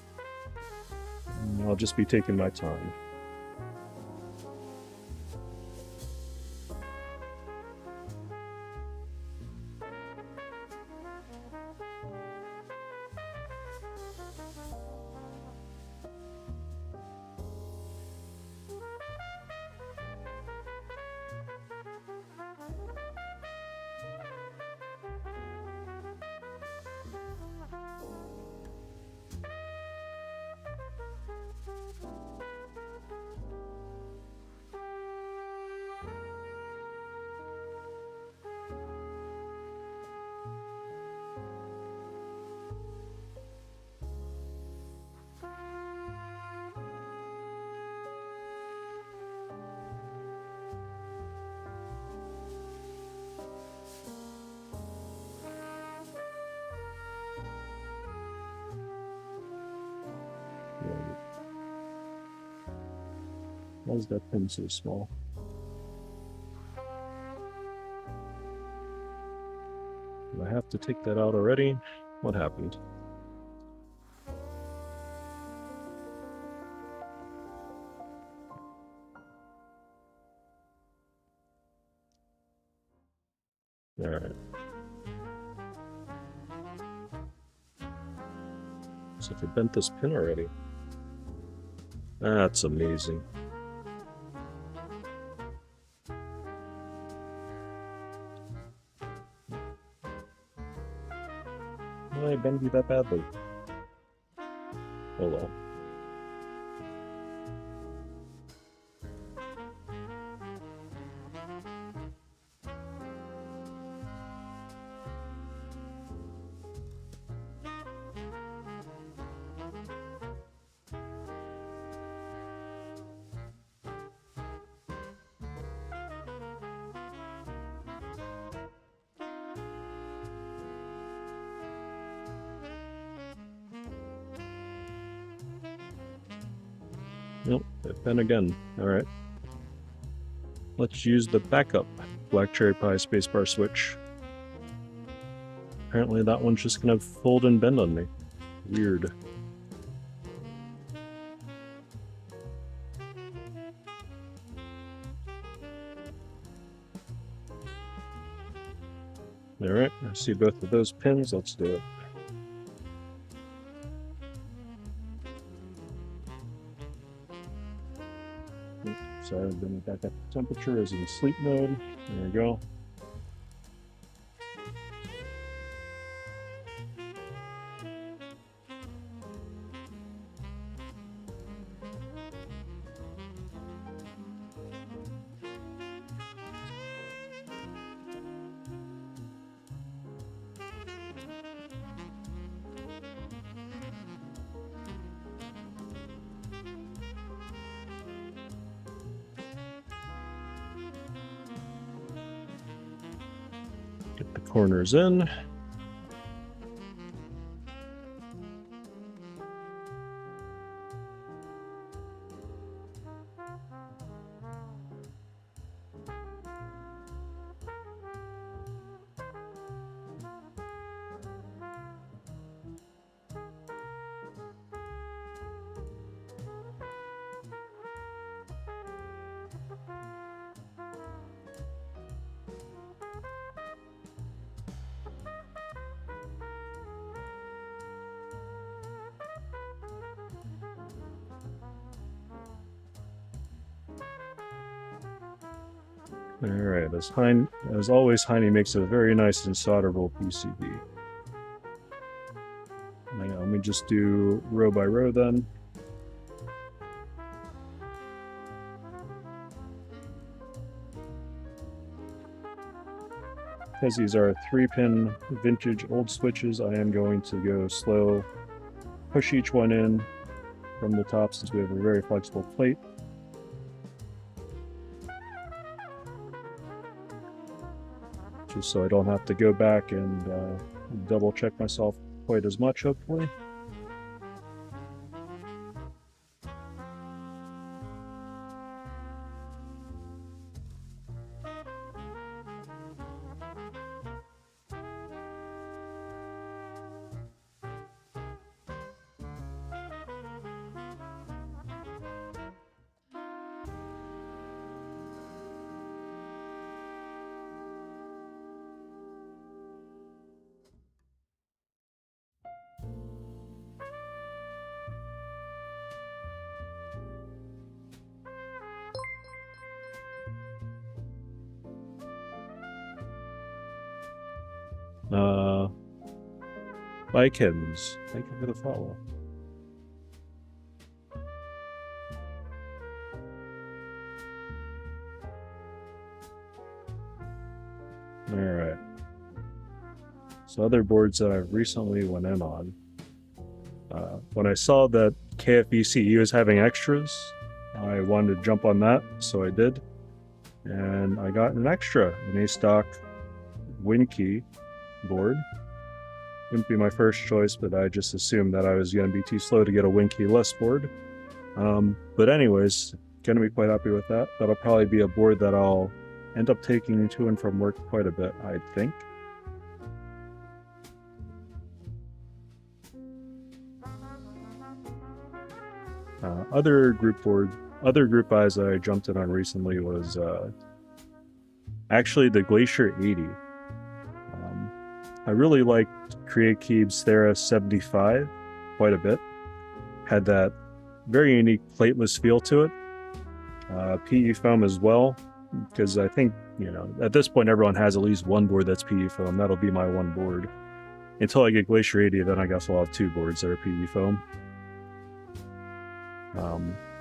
And I'll just be taking my time. Why is that pin so small? Do I have to take that out already? What happened? Alright. So if I bent this pin already. That's amazing. Why I bend you that badly? Hold on. Nope, it bent again. Alright. Let's use the backup Black Cherry Pie spacebar switch. apparently that one's just gonna fold and bend on me. Weird. Alright, I see both of those pins, let's do it. So I've been back at the temperature is in sleep mode. There we go. Get the corners in. Alright, as always, Heine makes a very nice and solderable PCB. Let me just do row by row then. Because these are 3-pin vintage old switches, I am going to go slow, push each one in from the top since we have a very flexible plate. Just so I don't have to go back and double check myself quite as much, hopefully. Bye, kittens. Thank you for the follow. Alright. So other boards that I've recently went in on. When I saw that KFVCE was having extras, I wanted to jump on that, so I did. And I got an extra, an A-stock WinKey board. Wouldn't be my first choice, but I just assumed that I was going to be too slow to get a WinKey-less board. But anyways, going to be quite happy with that. That'll probably be a board that I'll end up taking to and from work quite a bit, I think. Other group buys that I jumped in on recently was actually the Glacier 80. I really liked Creakeeb's Thera 75 quite a bit. Had that very unique plateless feel to it. PE foam as well, because I think, you know, at this point everyone has at least one board that's PE foam. That'll be my one board. Until I get Glacier 80, then I guess I'll have two boards that are PE foam.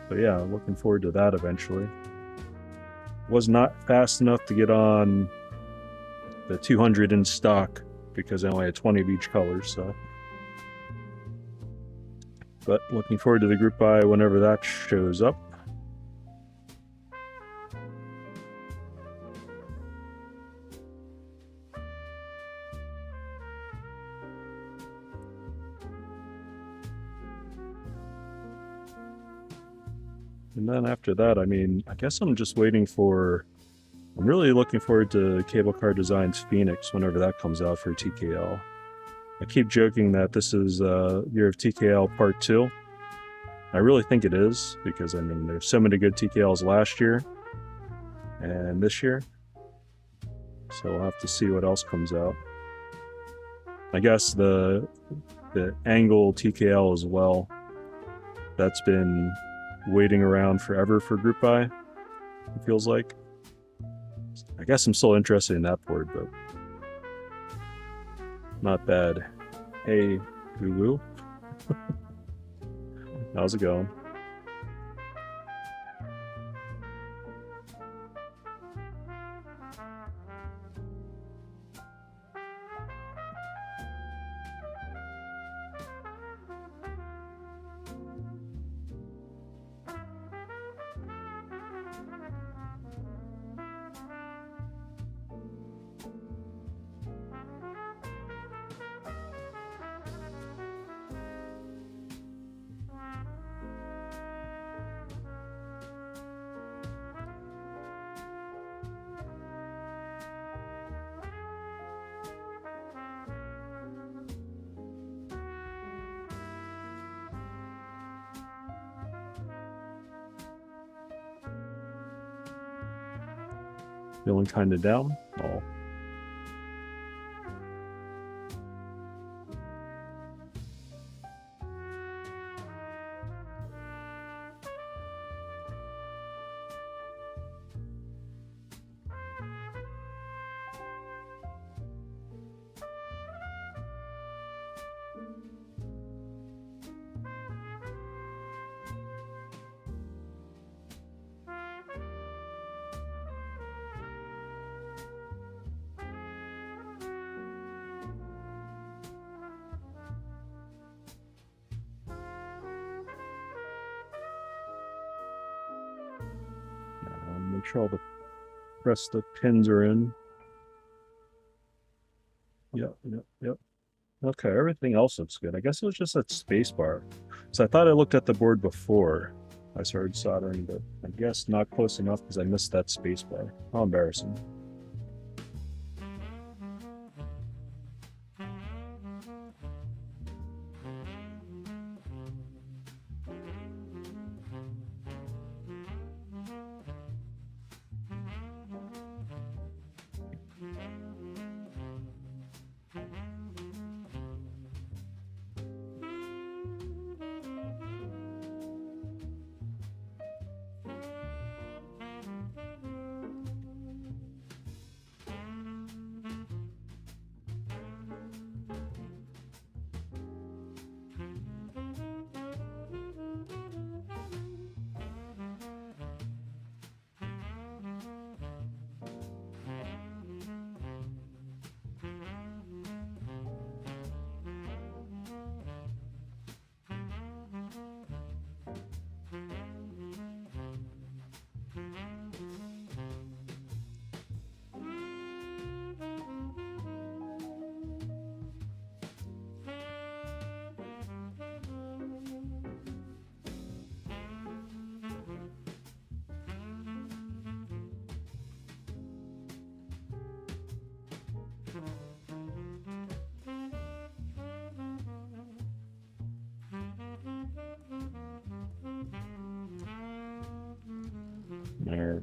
But yeah, looking forward to that eventually. Was not fast enough to get on the 200 in stock because I only had 20 of each color, so. But looking forward to the group buy whenever that shows up. And then after that, I mean, I guess I'm just waiting for... I'm really looking forward to Cable Car Designs Phoenix whenever that comes out for TKL. I keep joking that this is Year of TKL Part 2. I really think it is, because I mean, there's so many good TKLs last year and this year. So we'll have to see what else comes out. I guess the angle TKL as well. That's been waiting around forever for Group I, it feels like. I guess I'm still interested in that board, but not bad. Hey, Gulu. How's it going? Feeling kind of down? Oh. Make sure all the rest of the pins are in. Yep. Okay, everything else looks good. I guess it was just that space bar. So I thought I looked at the board before I started soldering, but I guess not close enough because I missed that space bar. How embarrassing. There.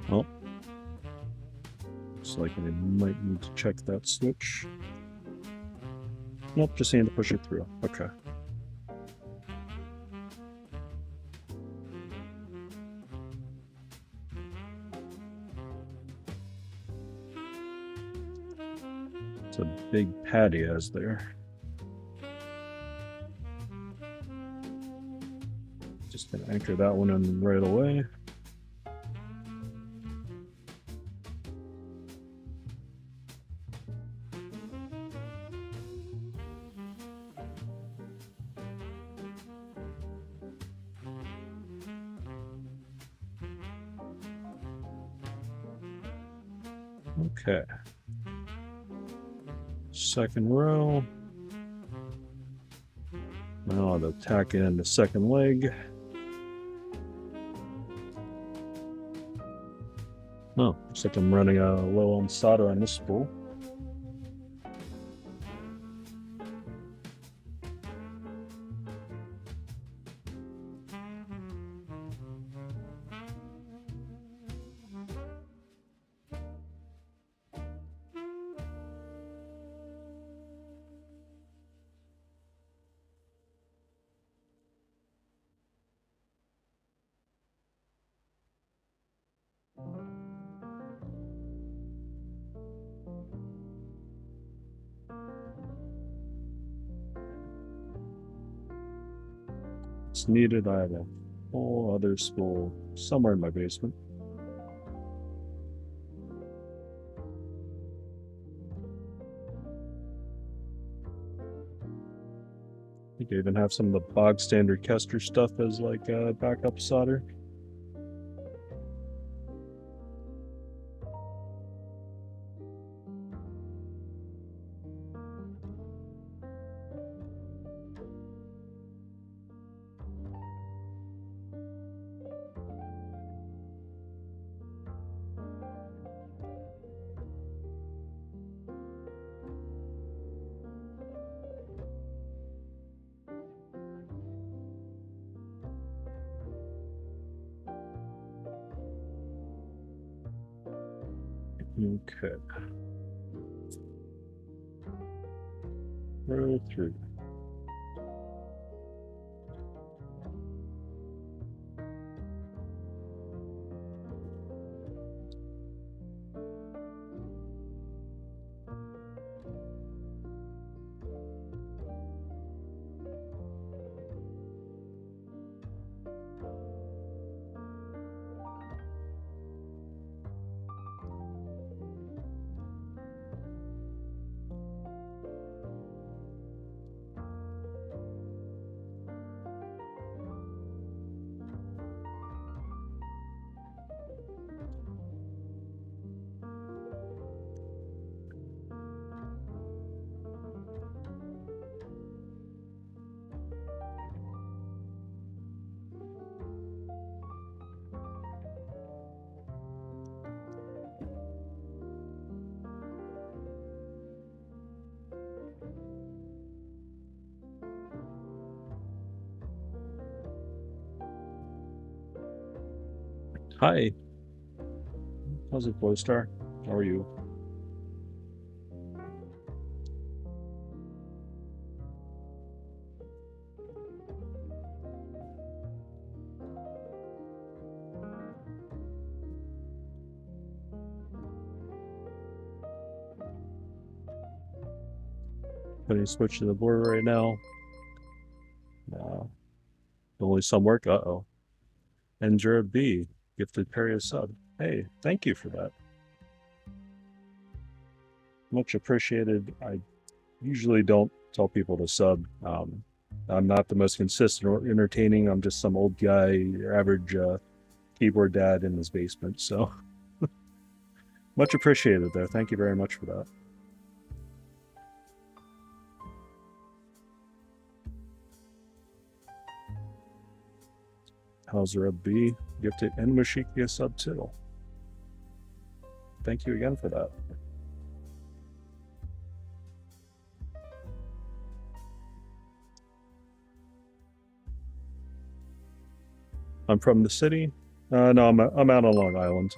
Well, looks like I might need to check that switch. Nope, just need to push it through. Okay. It's a big pad he has there. Just gonna anchor that one in right away. Okay. Second row. Now I'll tack in the second leg. Oh, looks like I'm running low on solder on this spool. It's needed. I have a whole other spool somewhere in my basement. I think I even have some of the bog standard Kester stuff as like backup solder. Okay. Row 3. Hi. How's it, Boystar? How are you? Putting a switch to the board right now. Only some work. Uh-oh. Endura B gifted Perry a sub. Hey, thank you for that. Much appreciated. I usually don't tell people to sub. I'm not the most consistent or entertaining. I'm just some old guy, your average keyboard dad in his basement. So much appreciated, though. Thank you very much for that. Hauser of B gifted and Mashiki a sub too. Thank you again for that. I'm from the city. No, I'm out on Long Island.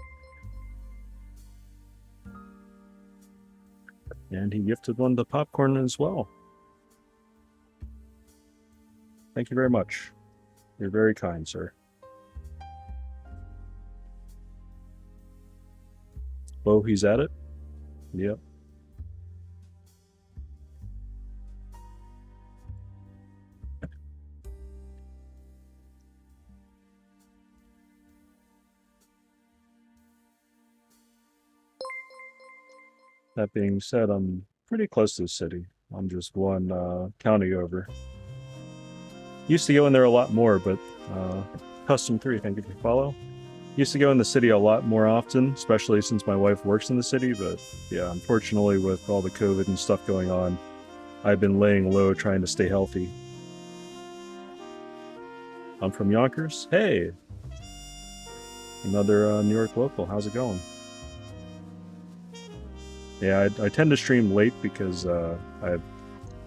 And he gifted one to Popcorn as well. Thank you very much. You're very kind, sir. Oh, he's at it? Yep. That being said, I'm pretty close to the city. I'm just one county over. Used to go in there a lot more, but Custom 3, thank you for follow. Used to go in the city a lot more often, especially since my wife works in the city, but yeah, unfortunately with all the COVID and stuff going on, I've been laying low trying to stay healthy. I'm from Yonkers. Hey! Another New York local. How's it going? Yeah, I tend to stream late because I have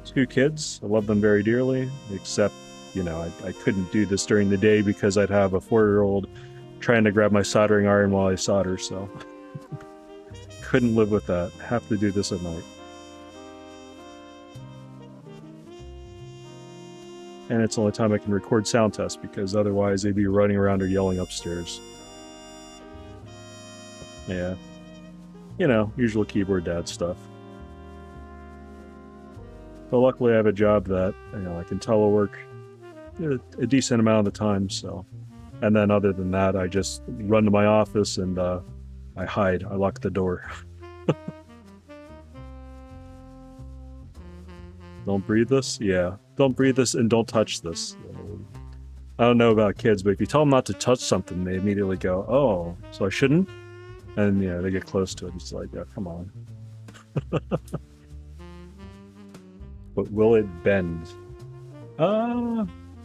2 kids. I love them very dearly, except, you know, I couldn't do this during the day because I'd have a 4-year-old trying to grab my soldering iron while I solder, so couldn't live with that. Have to do this at night. And it's the only time I can record sound tests because otherwise they'd be running around or yelling upstairs. Yeah. You know, usual keyboard dad stuff. But luckily I have a job that, you know, I can telework a decent amount of the time, so. And then other than that, I just run to my office and I hide. I lock the door. Don't breathe this? Yeah. Don't breathe this and don't touch this. I don't know about kids, but if you tell them not to touch something, they immediately go, oh, so I shouldn't? And, yeah, they get close to it. It's like, yeah, come on. But will it bend?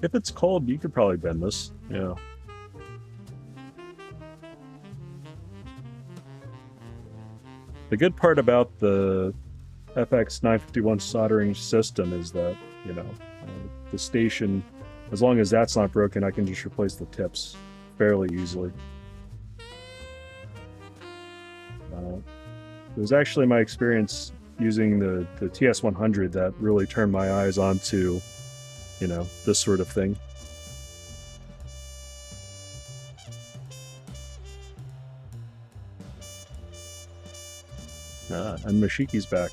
If it's cold, you could probably bend this. Yeah. The good part about the FX951 soldering system is that, you know, the station, as long as that's not broken, I can just replace the tips fairly easily. It was actually my experience using the TS100 that really turned my eyes onto, you know, this sort of thing. And Mashiki's back.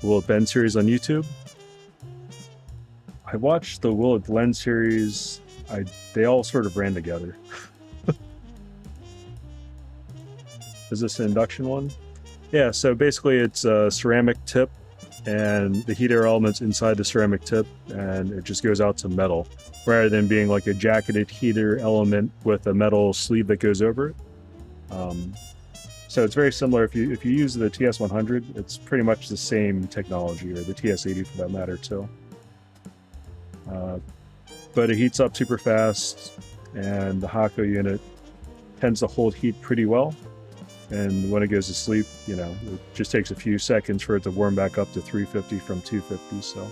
Will It Bend series on YouTube? I watched the Will It Blend series. They all sort of ran together. Is this an induction one? Yeah, so basically it's a ceramic tip and the heat air element's inside the ceramic tip and it just goes out to metal rather than being like a jacketed heater element with a metal sleeve that goes over it. So it's very similar. If you use the TS100, it's pretty much the same technology, or the TS80 for that matter too. But it heats up super fast, and the Hako unit tends to hold heat pretty well. And when it goes to sleep, you know, it just takes a few seconds for it to warm back up to 350 from 250. So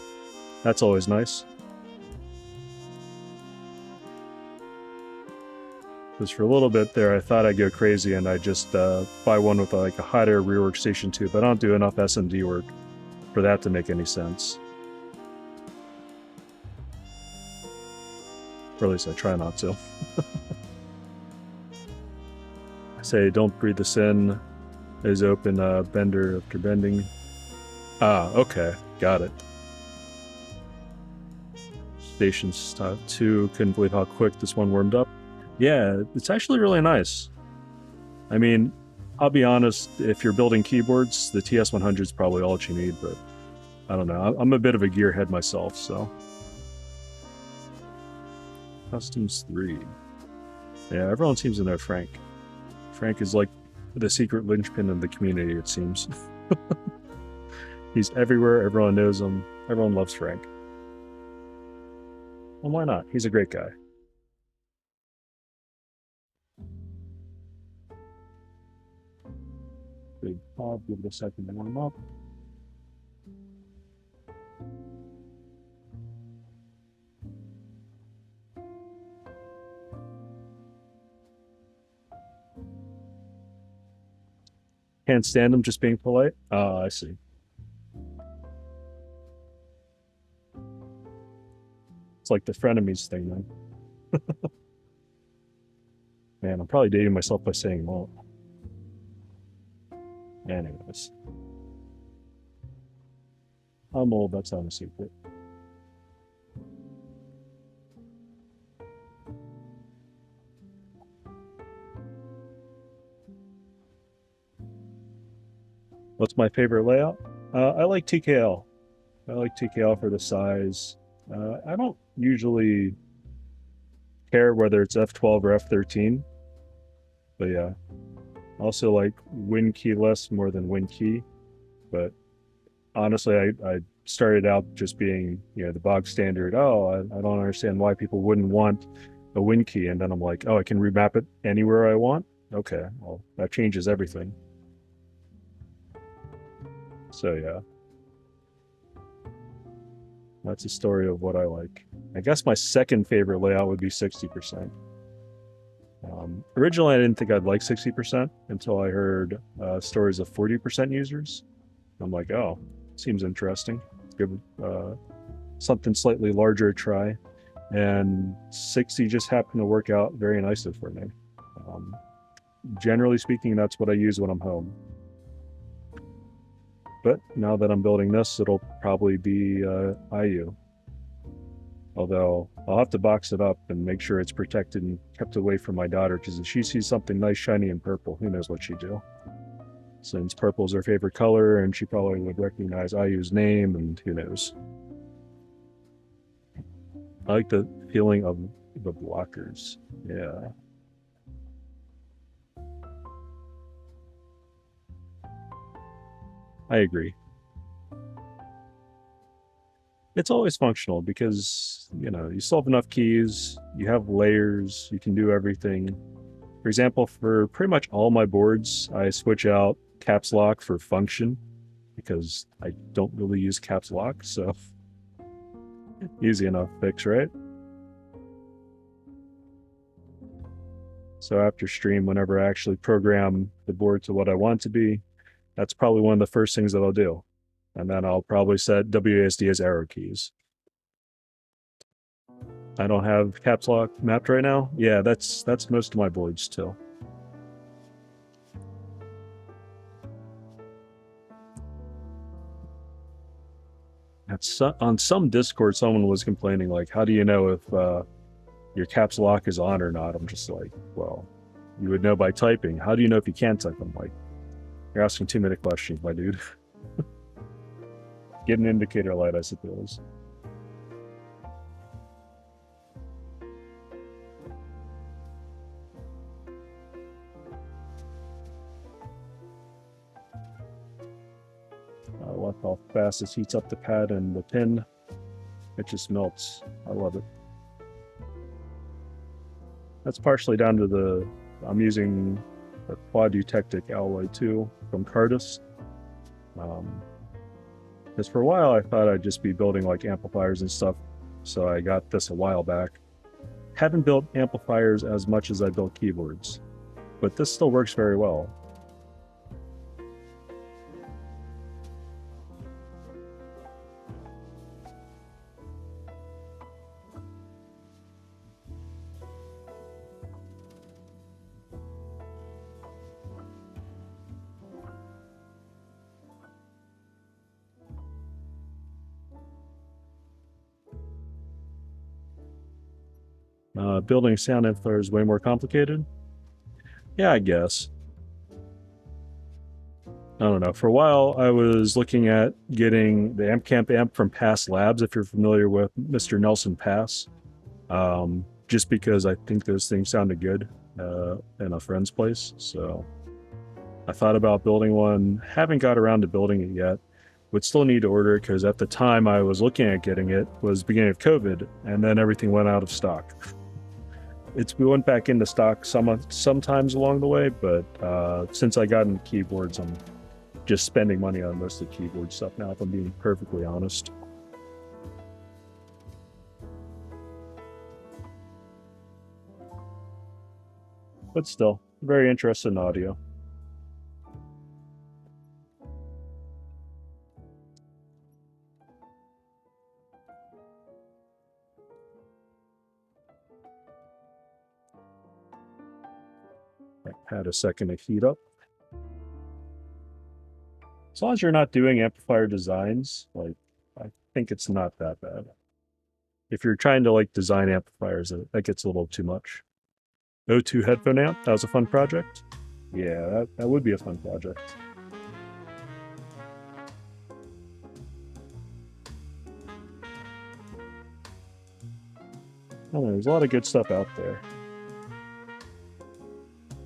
that's always nice. Because for a little bit there, I thought I'd go crazy and I'd just buy one with like a hot air rework station too, but I don't do enough SMD work for that to make any sense. Or at least I try not to. I say don't breathe this in. Is open bender after bending. Ah, okay, got it. Station 2, couldn't believe how quick this one warmed up. Yeah, it's actually really nice. I mean, I'll be honest, if you're building keyboards, the TS100 is probably all that you need, but I don't know. I'm a bit of a gearhead myself, so. Customs 3. Yeah, everyone seems to know Frank. Frank is like the secret linchpin of the community, it seems. He's everywhere, everyone knows him, everyone loves Frank. Well, why not? He's a great guy. Big pop, give it a second to warm up. Can't stand them just being polite? Oh, I see. It's like the frenemies thing, then. Man, I'm probably dating myself by saying won't. Anyways. I'm old, that's not a secret. What's my favorite layout? I like TKL. I like TKL for the size. I don't usually care whether it's F12 or F13, but yeah. I also like Win keyless more than Win key, but honestly, I started out just being, the bog standard. Oh, I don't understand why people wouldn't want a Win key, and then I'm like, oh, I can remap it anywhere I want. Okay, well, that changes everything. So yeah, that's the story of what I like. I guess my second favorite layout would be 60%. Originally, I didn't think I'd like 60% until I heard stories of 40% users. I'm like, oh, seems interesting. Give something slightly larger a try. And 60 just happened to work out very nicely for me. Um, Generally speaking, that's what I use when I'm home. But now that I'm building this, it'll probably be IU. Although I'll have to box it up and make sure it's protected and kept away from my daughter, because if she sees something nice, shiny, and purple, who knows what she'd do. Since purple's her favorite color, and she probably would recognize IU's name, and who knows. I like the feeling of the blockers. Yeah. I agree. It's always functional because, you still have enough keys, you have layers, you can do everything. For example, for pretty much all my boards, I switch out caps lock for function because I don't really use caps lock, so easy enough fix, right? So after stream, whenever I actually program the board to what I want it to be, that's probably one of the first things that I'll do. And then I'll probably set WASD as arrow keys. I don't have caps lock mapped right now. Yeah, that's most of my boards too. On some Discord, someone was complaining, like, how do you know if your caps lock is on or not? I'm just like, well, you would know by typing. How do you know if you can't type? I'm like, you're asking too many questions, my dude. Get an indicator light, I suppose. I like how fast it heats up the pad and the pin. It just melts. I love it. That's partially down to I'm using a quad eutectic alloy too from Cardus. Because for a while I thought I'd just be building like amplifiers and stuff, so I got this a while back. Haven't built amplifiers as much as I built keyboards, but this still works very well. Building sound amplifier is way more complicated. Yeah, I guess. I don't know. For a while, I was looking at getting the AmpCamp amp from Pass Labs, if you're familiar with Mr. Nelson Pass, just because I think those things sounded good in a friend's place. So I thought about building one. Haven't got around to building it yet. Would still need to order it because at the time I was looking at getting it was beginning of COVID, and then everything went out of stock. We went back into stock sometimes along the way, but since I got into keyboards, I'm just spending money on most of the keyboard stuff now, if I'm being perfectly honest. But still, very interested in audio. had a second to heat up. As long as you're not doing amplifier designs, like, I think it's not that bad. If you're trying to like design amplifiers, that gets a little too much. O2 headphone amp, that was a fun project. Yeah, that would be a fun project. I don't know, there's a lot of good stuff out there.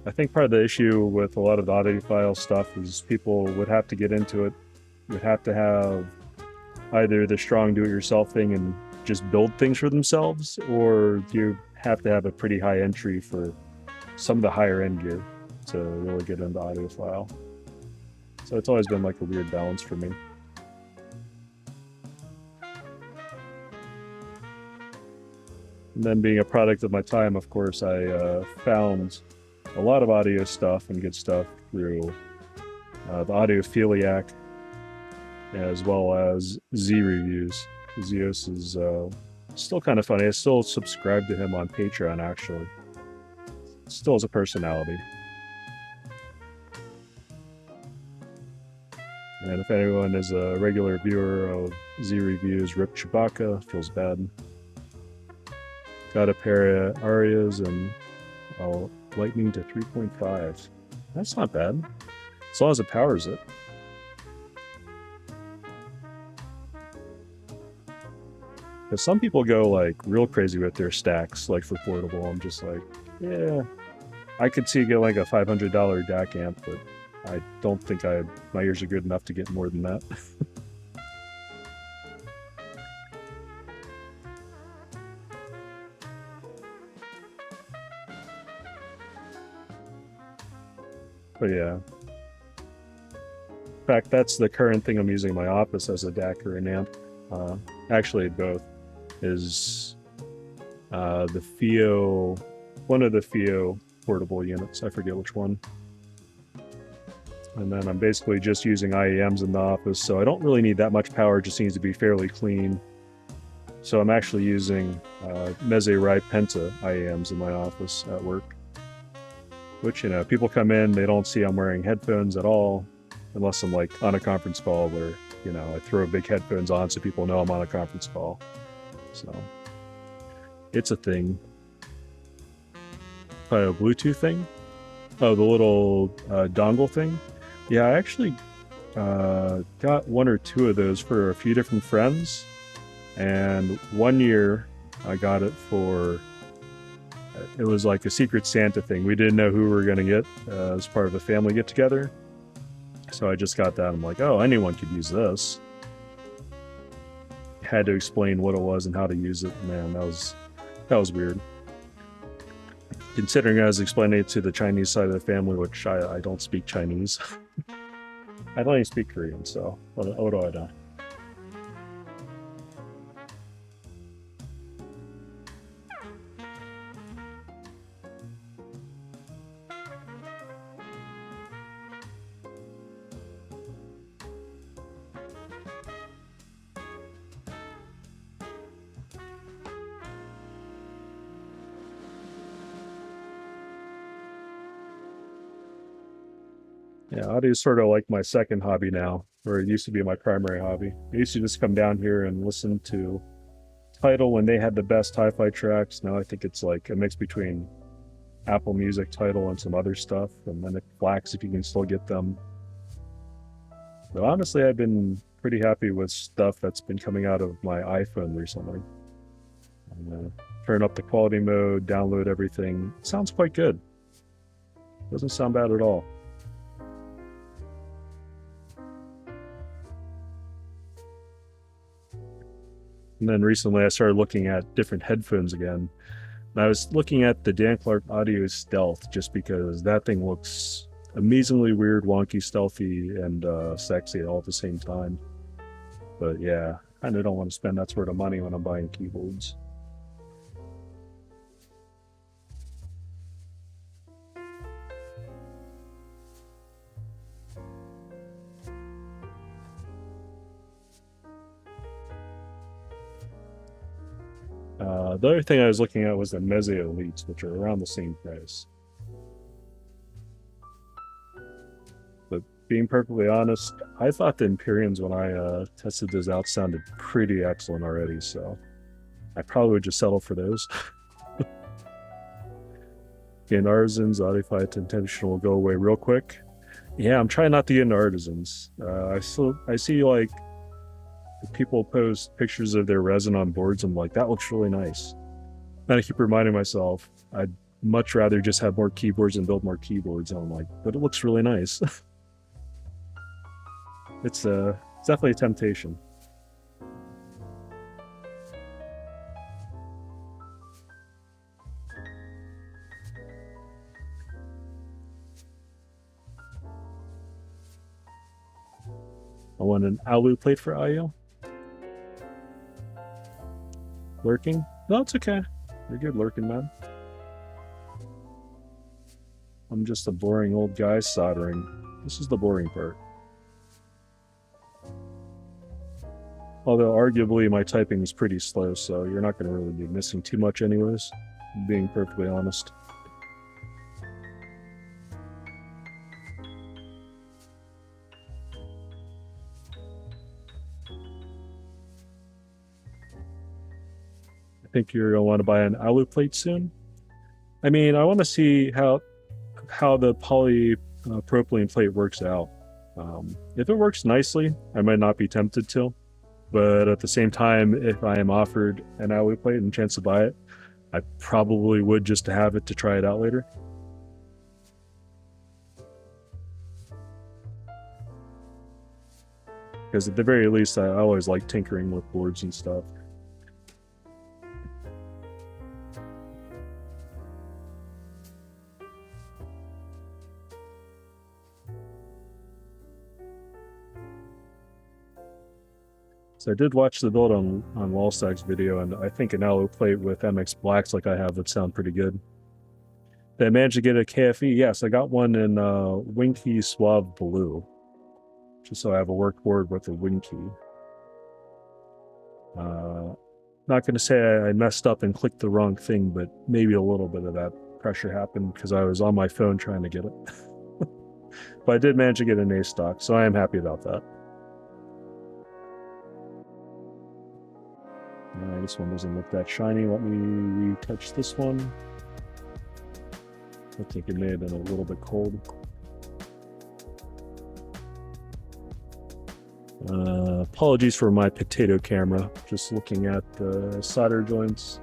I think part of the issue with a lot of the audiophile stuff is people would have to get into it, would have to have either the strong do-it-yourself thing and just build things for themselves, or you have to have a pretty high entry for some of the higher end gear to really get into audiophile. So it's always been like a weird balance for me. And then being a product of my time, of course, I found a lot of audio stuff and good stuff through the Audiophiliac, as well as Z Reviews. Zeus is still kind of funny. I still subscribe to him on Patreon, actually. Still has a personality. And if anyone is a regular viewer of Z Reviews, Rip Chewbacca, feels bad. Got a pair of Arias and lightning to 3.5. That's not bad, as long as it powers it. Because some people go like real crazy with their stacks, like for portable. I'm just like, yeah, I could see get like a $500 DAC amp, but I don't think my ears are good enough to get more than that. But yeah. In fact, that's the current thing I'm using in my office as a DAC or an amp. Actually, both. Is the FIO, one of the FIO portable units. I forget which one. And then I'm basically just using IEMs in the office, so I don't really need that much power. It just needs to be fairly clean. So I'm actually using Meze Rai Penta IEMs in my office at work. Which, you know, people come in, they don't see I'm wearing headphones at all, unless I'm like on a conference call where, you know, I throw big headphones on so people know I'm on a conference call. So it's a thing. Probably a Bluetooth thing. Oh, the little dongle thing. Yeah, I actually got one or two of those for a few different friends. And one year I got it for, it was like a Secret Santa thing. We didn't know who we were going to get as part of a family get together. So I just got that. I'm like, oh, anyone could use this. Had to explain what it was and how to use it. Man, that was weird. Considering I was explaining it to the Chinese side of the family, which I don't speak Chinese. I don't even speak Korean, so what do I know? Yeah, audio is sort of like my second hobby now, or it used to be my primary hobby. I used to just come down here and listen to Tidal when they had the best hi-fi tracks. Now I think it's like a mix between Apple Music, Tidal, and some other stuff, and then it Flax if you can still get them. But honestly, I've been pretty happy with stuff that's been coming out of my iPhone recently. Turn up the quality mode, download everything. It sounds quite good. Doesn't sound bad at all. And then recently I started looking at different headphones again. And I was looking at the Dan Clark Audio Stealth just because that thing looks amazingly weird, wonky, stealthy, and sexy all at the same time. But yeah, I kind of don't want to spend that sort of money when I'm buying keyboards. The other thing I was looking at was the Meze Elites, which are around the same price. Being perfectly honest, I thought the Imperiums when I tested those out sounded pretty excellent already, so I probably would just settle for those. In artisans, Audify to intentional will go away real quick. Yeah, I'm trying not to get into artisans. I see like people post pictures of their resin on boards. I'm like, that looks really nice. And I keep reminding myself, I'd much rather just have more keyboards and build more keyboards. And I'm like, but it looks really nice. It's definitely a temptation. I want an alu plate for IO. Lurking? No, it's okay. You're good lurking, man. I'm just a boring old guy soldering. This is the boring part. Although arguably my typing is pretty slow, so you're not going to really be missing too much anyways, being perfectly honest. I think you're going to want to buy an alu plate soon. I mean, I want to see how the polypropylene plate works out. If it works nicely, I might not be tempted to. But at the same time, if I am offered an alu plate and a chance to buy it, I probably would just to have it to try it out later. Because at the very least, I always like tinkering with boards and stuff. So I did watch the build on Wallstack's video, and I think an alloy plate with MX Blacks like I have would sound pretty good. Did I manage to get a KFE? Yes, I got one in Winky Suave Blue, just so I have a work board with a Winky. Not going to say I messed up and clicked the wrong thing, but maybe a little bit of that pressure happened because I was on my phone trying to get it. But I did manage to get an A stock, so I am happy about that. This one doesn't look that shiny. Let me retouch this one. I think it may have been a little bit cold. Apologies for my potato camera. Just looking at the solder joints.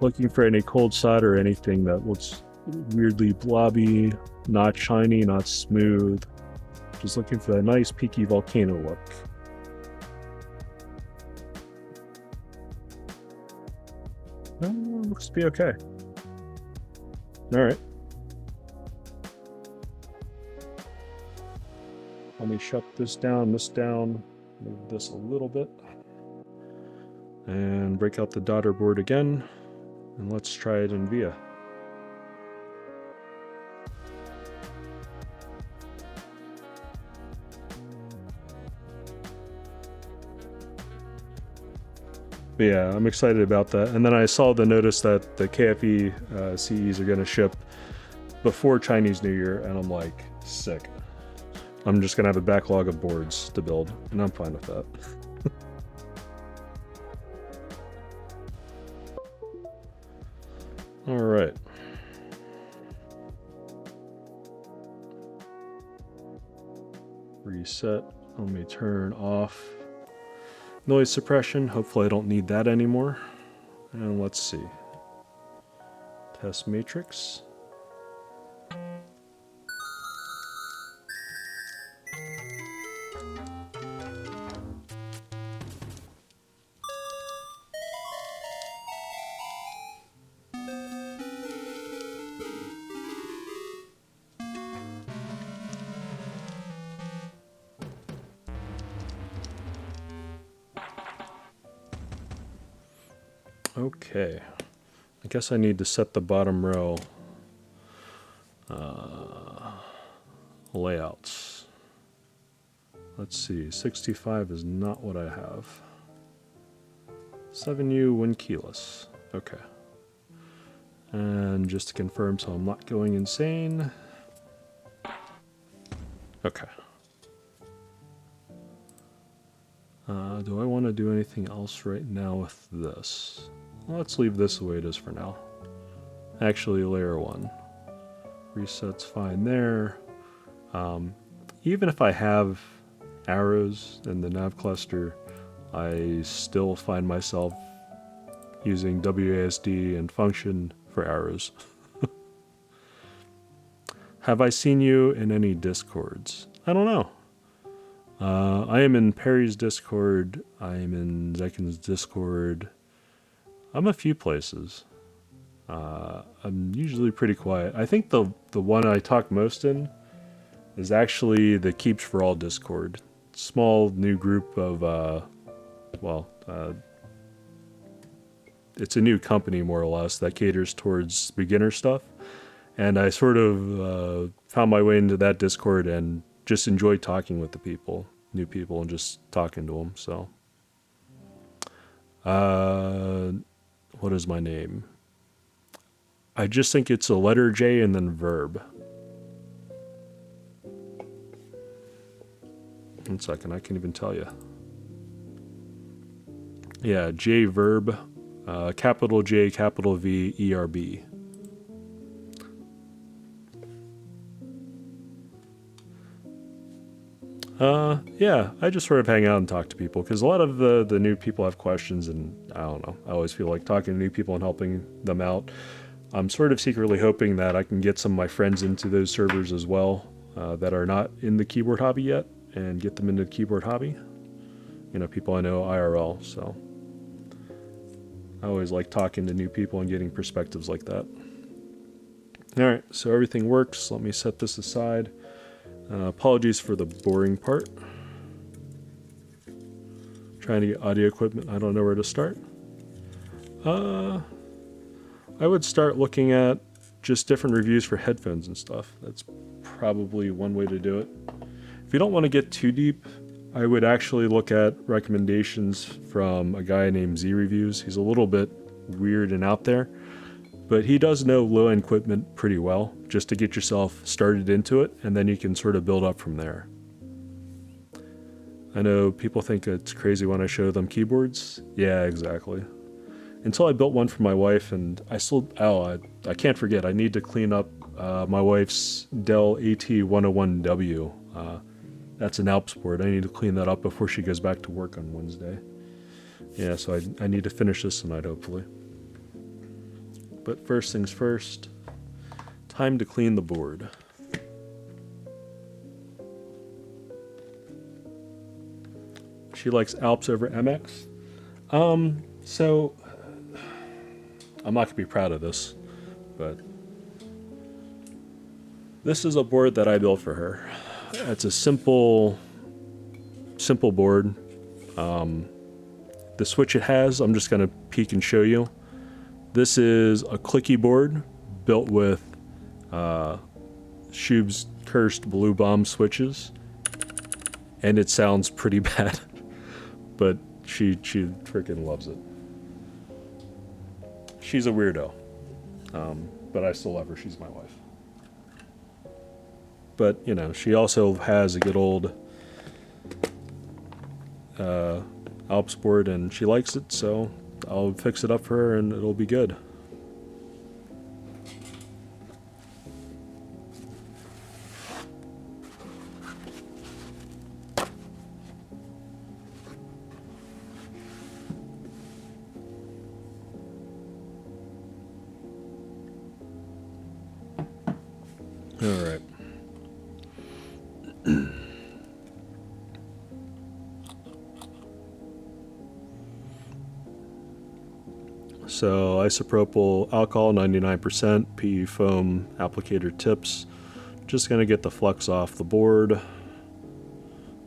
Looking for any cold solder or anything that looks weirdly blobby, not shiny, not smooth. Just looking for that nice peaky volcano look. Looks to be okay. All right. Let me shut this down, move this a little bit, and break out the daughter board again, and let's try it in VIA. But yeah, I'm excited about that. And then I saw the notice that the KFE CEs are going to ship before Chinese New Year, and I'm like, sick. I'm just going to have a backlog of boards to build, and I'm fine with that. All right. Reset. Let me turn off noise suppression. Hopefully I don't need that anymore. And let's see. Test matrix. Okay, I guess I need to set the bottom row layouts. Let's see, 65 is not what I have. 7U win keyless. Okay. And just to confirm so I'm not going insane, Okay. Do I want to do anything else right now with this? Well, let's leave this the way it is for now. Actually, layer 1. Reset's fine there. Even if I have arrows in the nav cluster, I still find myself using WASD and function for arrows. Have I seen you in any discords? I don't know. I am in Perry's Discord. I am in Zekin's Discord. I'm a few places. I'm usually pretty quiet. I think the one I talk most in is actually the Keeps for All Discord. Small new group of, it's a new company more or less that caters towards beginner stuff. And I sort of found my way into that Discord and just enjoy talking with the people, new people, and just talking to them. So, what is my name? I just think it's a letter J and then verb. 1 second, I can't even tell you. Yeah, J verb, capital J, capital V, ERB. Yeah, I just sort of hang out and talk to people because a lot of the new people have questions, and I don't know. I always feel like talking to new people and helping them out. I'm sort of secretly hoping that I can get some of my friends into those servers as well that are not in the keyboard hobby yet and get them into the keyboard hobby. You know, people I know IRL, so I always like talking to new people and getting perspectives like that. All right, so everything works. Let me set this aside. Apologies for the boring part. Trying to get audio equipment. I don't know where to start. I would start looking at just different reviews for headphones and stuff. That's probably one way to do it. If you don't want to get too deep, I would actually look at recommendations from a guy named Z Reviews. He's a little bit weird and out there, but he does know low-end equipment pretty well, just to get yourself started into it, and then you can sort of build up from there. I know people think it's crazy when I show them keyboards. Yeah, exactly. Until I built one for my wife, and I can't forget, I need to clean up my wife's Dell AT101W. That's an Alps board. I need to clean that up before she goes back to work on Wednesday. Yeah, so I need to finish this tonight, hopefully. But first things first, time to clean the board. She likes Alps over MX. So I'm not gonna be proud of this, but this is a board that I built for her. It's a simple board. The switch it has, I'm just gonna peek and show you. This is a clicky board built with Shub's cursed blue bomb switches, and it sounds pretty bad, but she freaking loves it. She's a weirdo, but I still love her. She's my wife. But, you know, she also has a good old Alps board, and she likes it, so I'll fix it up for her, and it'll be good. All right. So isopropyl alcohol 99%, PE foam applicator tips. Just gonna get the flux off the board.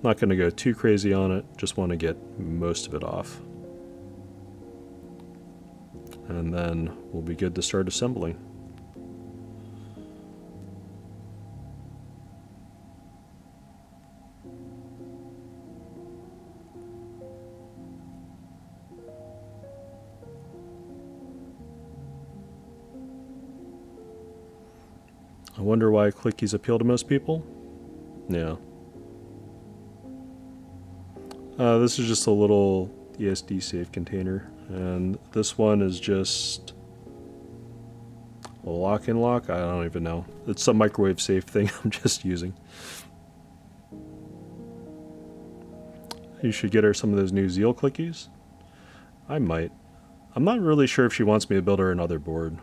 Not gonna go too crazy on it, just want to get most of it off. And then we'll be good to start assembling. I wonder why clickies appeal to most people? Yeah, This is just a little ESD safe container, and this one is just a lock and lock. I don't even know. It's some microwave safe thing I'm just using. You should get her some of those new Zeal clickies. I might. I'm not really sure if she wants me to build her another board.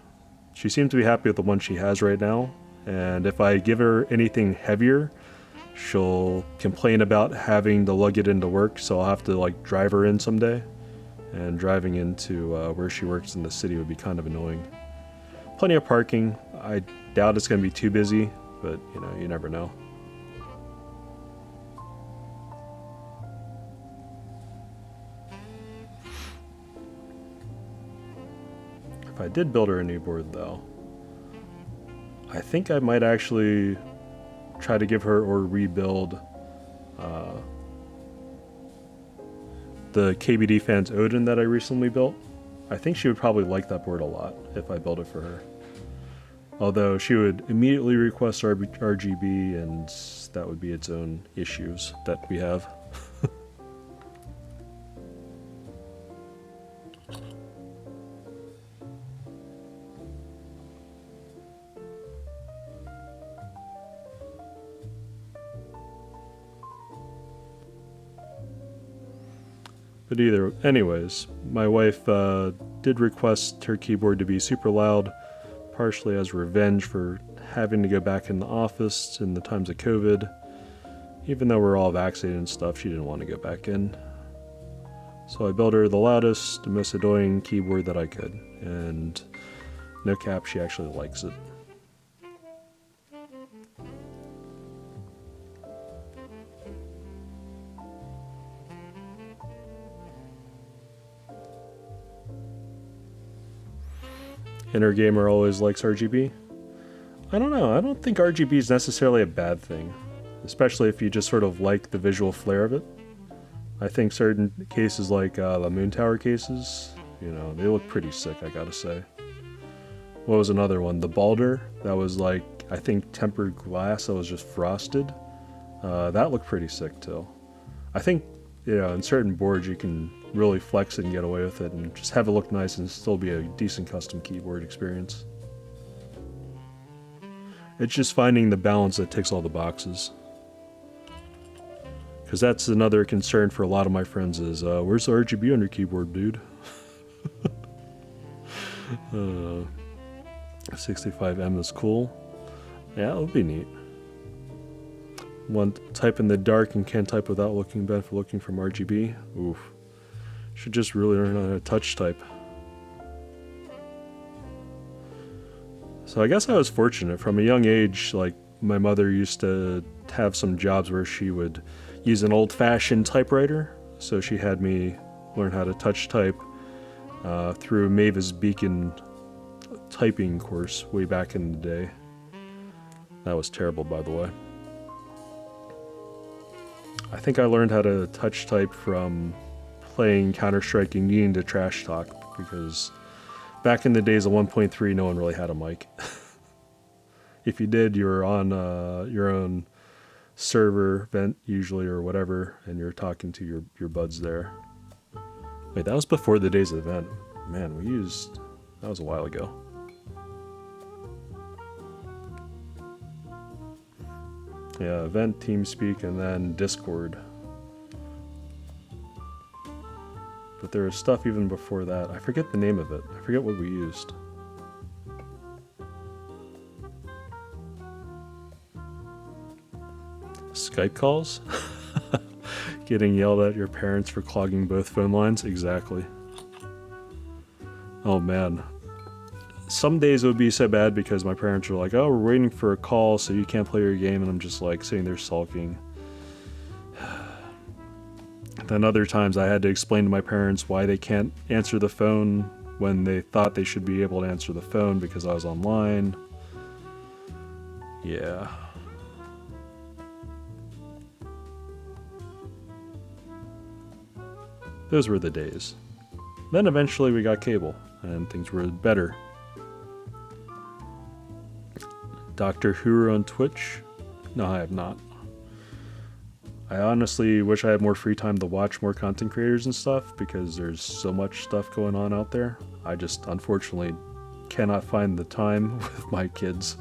She seems to be happy with the one she has right now, and if I give her anything heavier, she'll complain about having to lug it into work, so I'll have to like drive her in someday. And driving into where she works in the city would be kind of annoying. Plenty of parking. I doubt it's going to be too busy, but you know, you never know. If I did build her a new board though, I think I might actually try to give her or rebuild the KBD Fans Odin that I recently built. I think she would probably like that board a lot if I built it for her. Although she would immediately request RGB, and that would be its own issues that we have. But anyways, my wife did request her keyboard to be super loud, partially as revenge for having to go back in the office in the times of COVID. Even though we're all vaccinated and stuff, she didn't want to go back in. So I built her the loudest, most annoying keyboard that I could, and no cap, she actually likes it. Inner gamer always likes RGB. I don't know, I don't think RGB is necessarily a bad thing, especially if you just sort of like the visual flair of it. I think certain cases like the Moon Tower cases, you know, they look pretty sick, I gotta say. What was another one? The Balder, that was like, I think tempered glass that was just frosted. That looked pretty sick too. I think, you know, in certain boards you can really flex it and get away with it and just have it look nice and still be a decent custom keyboard experience. It's just finding the balance that ticks all the boxes. Because that's another concern for a lot of my friends is, where's the RGB on your keyboard, dude? 65M is cool. Yeah, it would be neat. One type in the dark and can't type without looking bad for looking from RGB. Oof. Should just really learn how to touch type. So I guess I was fortunate. From a young age, like, my mother used to have some jobs where she would use an old-fashioned typewriter. So she had me learn how to touch type through Mavis Beacon typing course way back in the day. That was terrible, by the way. I think I learned how to touch type from playing Counter-Strike and needing to trash talk, because back in the days of 1.3, no one really had a mic. If you did, you were on your own server vent usually or whatever, and you're talking to your buds there. Wait, that was before the days of the vent. Man, that was a while ago. Yeah, Vent, TeamSpeak, and then Discord. But there was stuff even before that. I forget the name of it. I forget what we used. Skype calls? Getting yelled at your parents for clogging both phone lines? Exactly. Oh man. Some days it would be so bad because my parents were like, oh, we're waiting for a call so you can't play your game, and I'm just like sitting there sulking. Then other times I had to explain to my parents why they can't answer the phone when they thought they should be able to answer the phone because I was online. Yeah. Those were the days. Then eventually we got cable, and things were better. Dr. Who on Twitch? No, I have not. I honestly wish I had more free time to watch more content creators and stuff because there's so much stuff going on out there. I just unfortunately cannot find the time with my kids.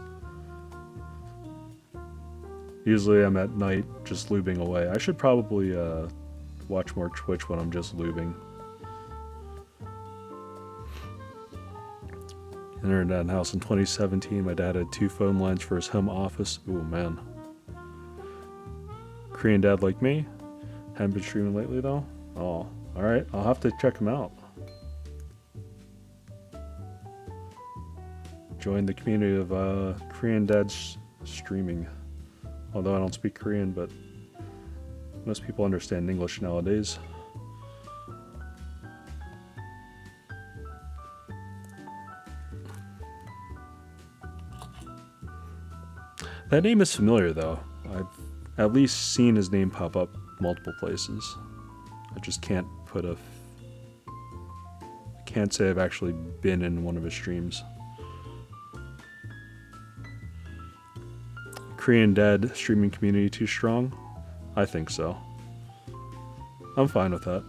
Usually I'm at night just lubing away. I should probably watch more Twitch when I'm just lubing. Internet house in 2017. My dad had 2 phone lines for his home office. Ooh, man. Korean dad like me. Haven't been streaming lately though. Oh, alright. I'll have to check him out. Join the community of Korean dads streaming. Although I don't speak Korean, but most people understand English nowadays. That name is familiar though. I've at least seen his name pop up multiple places. I just can't put a... can't say I've actually been in one of his streams. Korean dad streaming community too strong? I think so. I'm fine with that.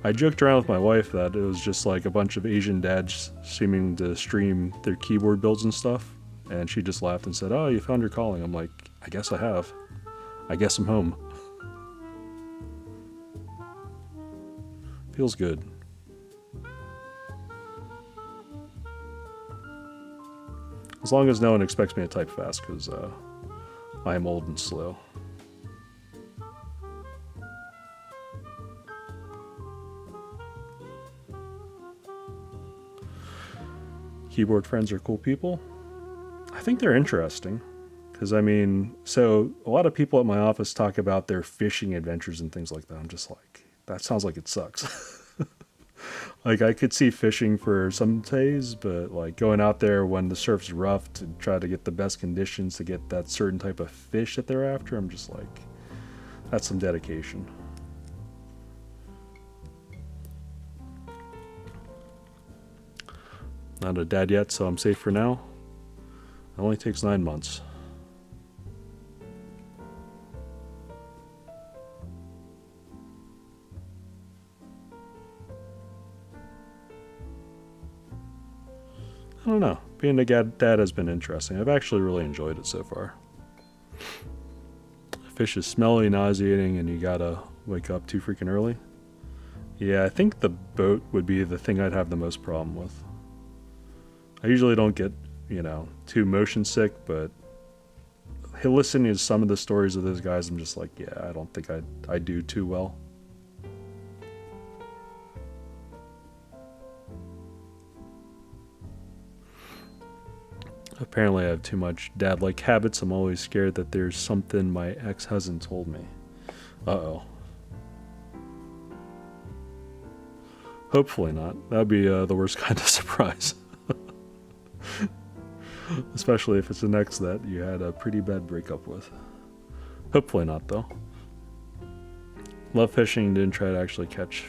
I joked around with my wife that it was just like a bunch of Asian dads seeming to stream their keyboard builds and stuff, and she just laughed and said, "Oh, you found your calling." I'm like, I guess I have. I guess I'm home. Feels good. As long as no one expects me to type fast, because I am old and slow. Keyboard friends are cool people. I think they're interesting. Because, I mean, so a lot of people at my office talk about their fishing adventures and things like that. I'm just like, that sounds like it sucks. Like, I could see fishing for some days, but, like, going out there when the surf's rough to try to get the best conditions to get that certain type of fish that they're after, I'm just like, that's some dedication. Not a dad yet, so I'm safe for now. It only takes 9 months. I don't know. Being a dad has been interesting. I've actually really enjoyed it so far. Fish is smelly, nauseating, and you gotta wake up too freaking early. Yeah, I think the boat would be the thing I'd have the most problem with. I usually don't get, you know, too motion sick, but listening to some of the stories of those guys, I'm just like, yeah, I don't think I do too well. Apparently I have too much dad-like habits. I'm always scared that there's something my ex hasn't told me. Uh-oh. Hopefully not. That would be the worst kind of surprise. Especially if it's an ex that you had a pretty bad breakup with. Hopefully not, though. Love fishing, didn't try to actually catch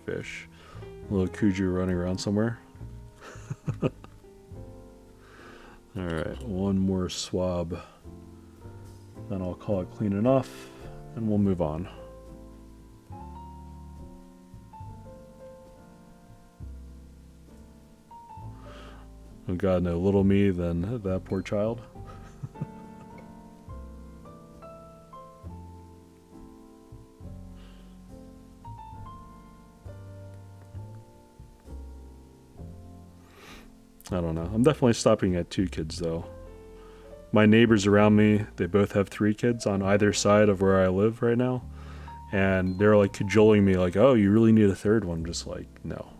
fish. A little Cuju running around somewhere. Alright, one more swab. Then I'll call it clean enough, and we'll move on. Oh god, no, little me than that poor child. I don't know. I'm definitely stopping at 2 kids, though. My neighbors around me, they both have 3 kids on either side of where I live right now. And they're like cajoling me like, oh, you really need a 3rd one. I'm just like, no.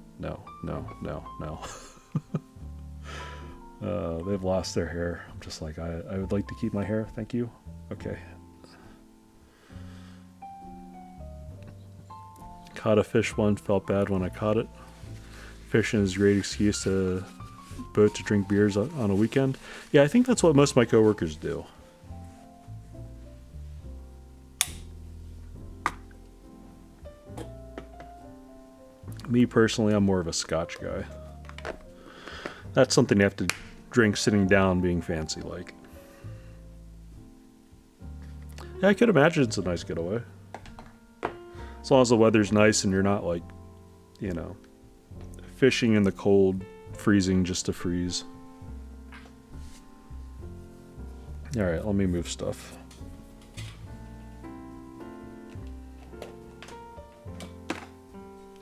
They've lost their hair. I'm just like, I would like to keep my hair. Thank you. Okay. Caught a fish once, felt bad when I caught it. Fishing is a great excuse to boat to drink beers on a weekend. Yeah, I think that's what most of my coworkers do. Me personally, I'm more of a Scotch guy. That's something you have to drink sitting down, being fancy like. Yeah, I could imagine it's a nice getaway. As long as the weather's nice and you're not like, you know, fishing in the cold, freezing just to freeze. Alright, let me move stuff.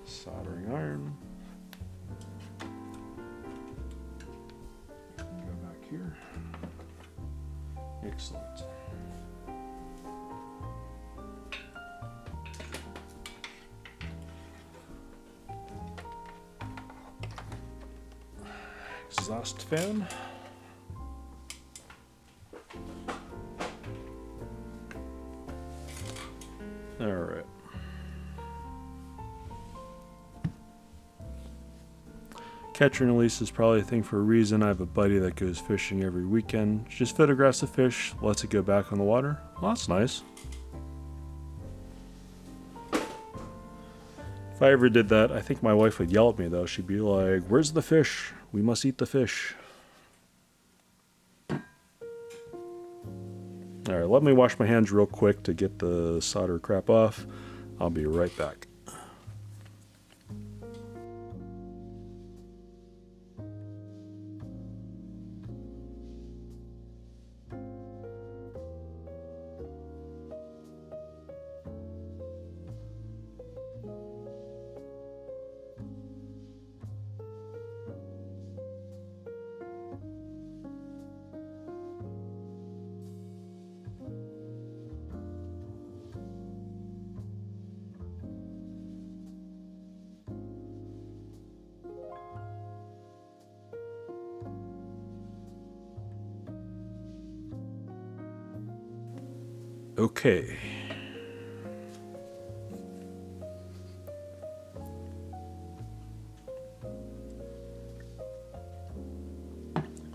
Soldering iron. Go back here. Excellent. Exhaust fan. All right. Catch and release is probably a thing for a reason. I have a buddy that goes fishing every weekend. Just photographs the fish, lets it go back on the water. Well, that's nice. If I ever did that, I think my wife would yell at me though. She'd be like, "Where's the fish? We must eat the fish." Alright, let me wash my hands real quick to get the solder crap off. I'll be right back. Okay.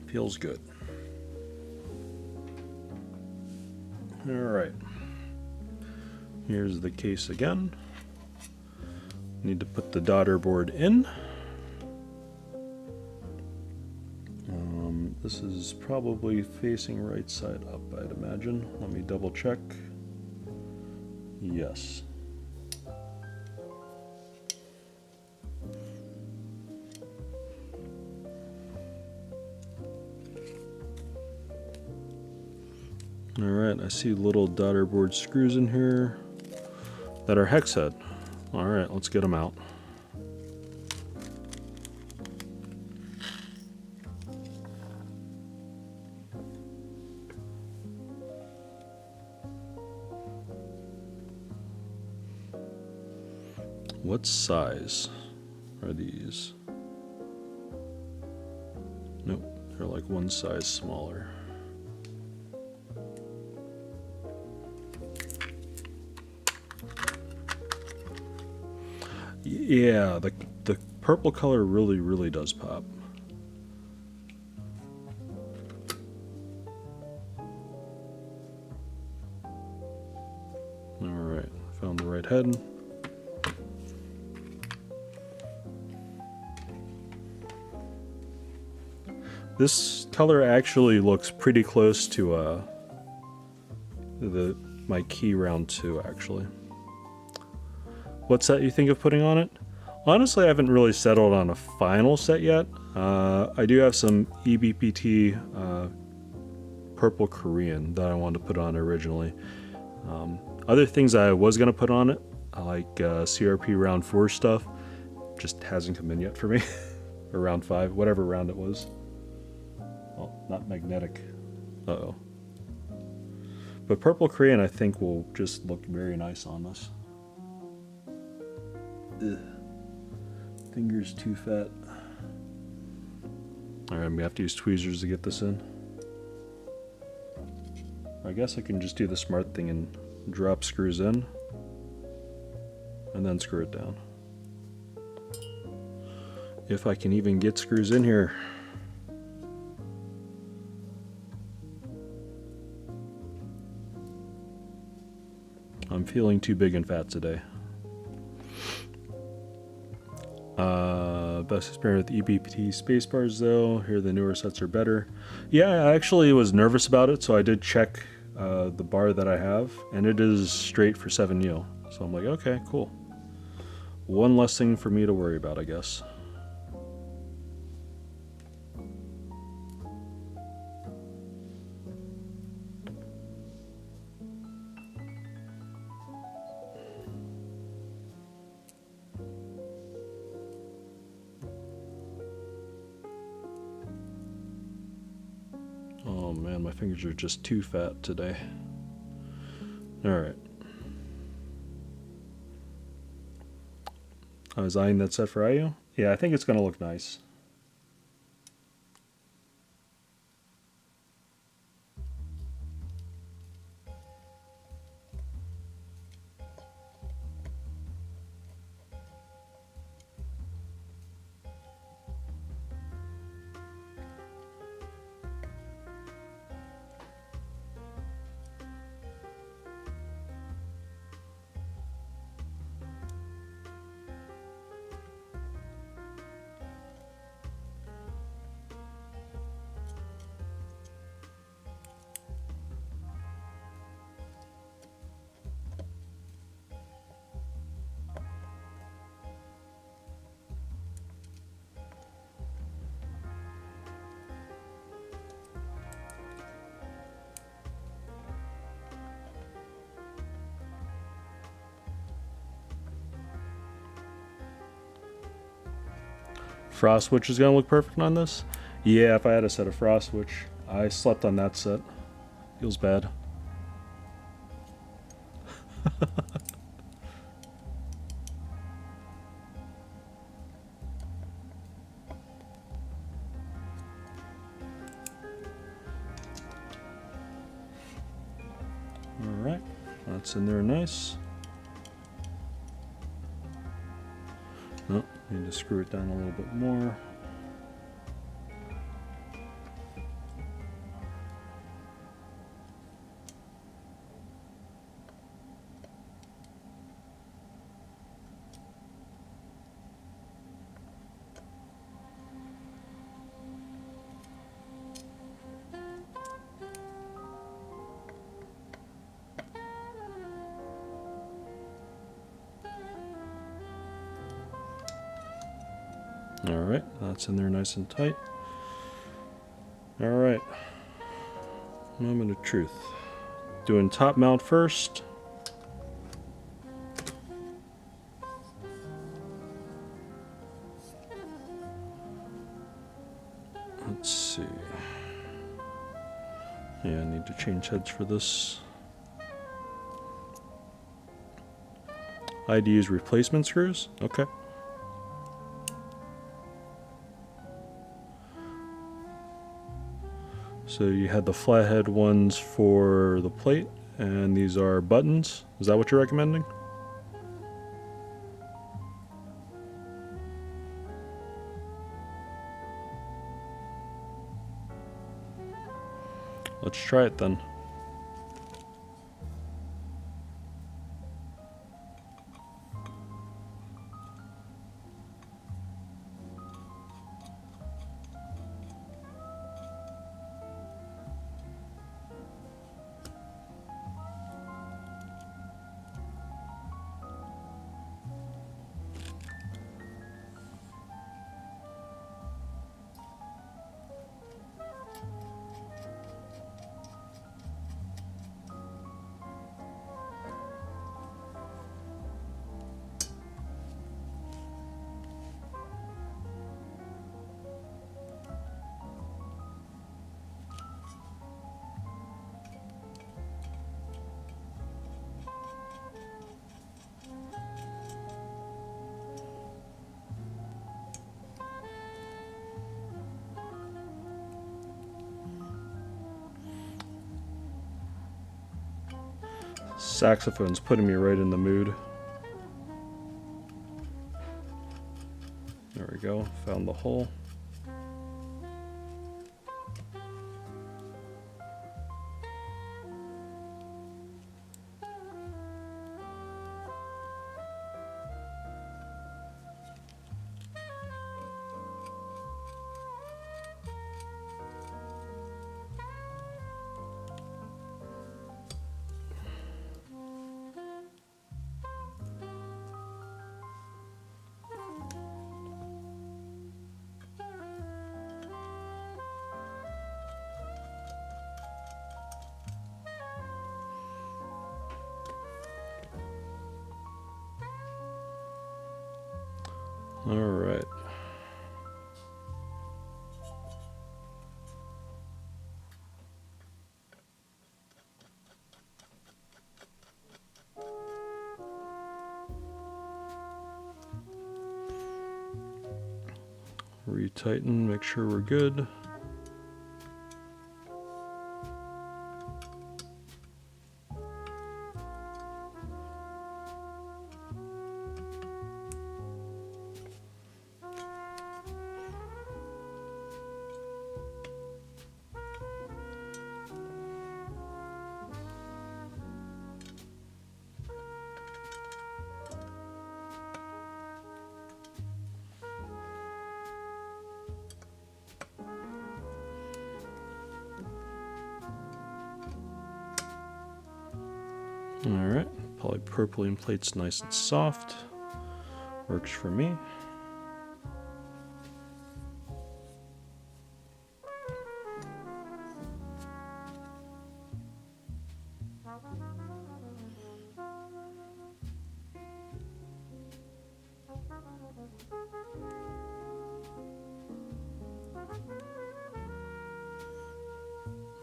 Feels good. All right. Here's the case again. Need to put the daughter board in. This is probably facing right side up, I'd imagine. Let me double check. Yes. Alright, I see little daughter board screws in here that are hex head. Alright, let's get them out. What size are these? Nope, they're like one size smaller. Yeah, the purple color really does pop. Alright, found the right head. This color actually looks pretty close to my key round 2 actually. What set you think of putting on it? Honestly, I haven't really settled on a final set yet. I do have some EBPT purple Korean that I wanted to put on originally. Other things I was going to put on it, like CRP round 4 stuff, just hasn't come in yet for me. Or round 5, whatever round it was. Well, not magnetic. Uh-oh. But purple Korean I think will just look very nice on this. Ugh. Fingers too fat. Alright, we have to use tweezers to get this in. I guess I can just do the smart thing and drop screws in and then screw it down. If I can even get screws in here. I'm feeling too big and fat today. Best experience with EBT spacebars though. Here the newer sets are better. Yeah, I actually was nervous about it, so I did check the bar that I have, and it is straight for 7U. So I'm like, okay, cool. One less thing for me to worry about, I guess. Oh man, my fingers are just too fat today. Alright. I was eyeing that set for IU. Yeah, I think it's going to look nice. Frost switch is going to look perfect on this? Yeah, if I had a set of frost switch. I slept on that set. Feels bad. Alright, that's in there nice. Oh, need to screw it down a little bit more. Alright, that's in there nice and tight. Alright, moment of truth. Doing top mount first. Let's see. Yeah, I need to change heads for this. I had to use replacement screws? Okay. So you had the flathead ones for the plate, and these are buttons. Is that what you're recommending? Let's try it then. Saxophone's putting me right in the mood. There we go, found the hole. All right. Retighten, make sure we're good. Alright, polypropylene plate's nice and soft. Works for me.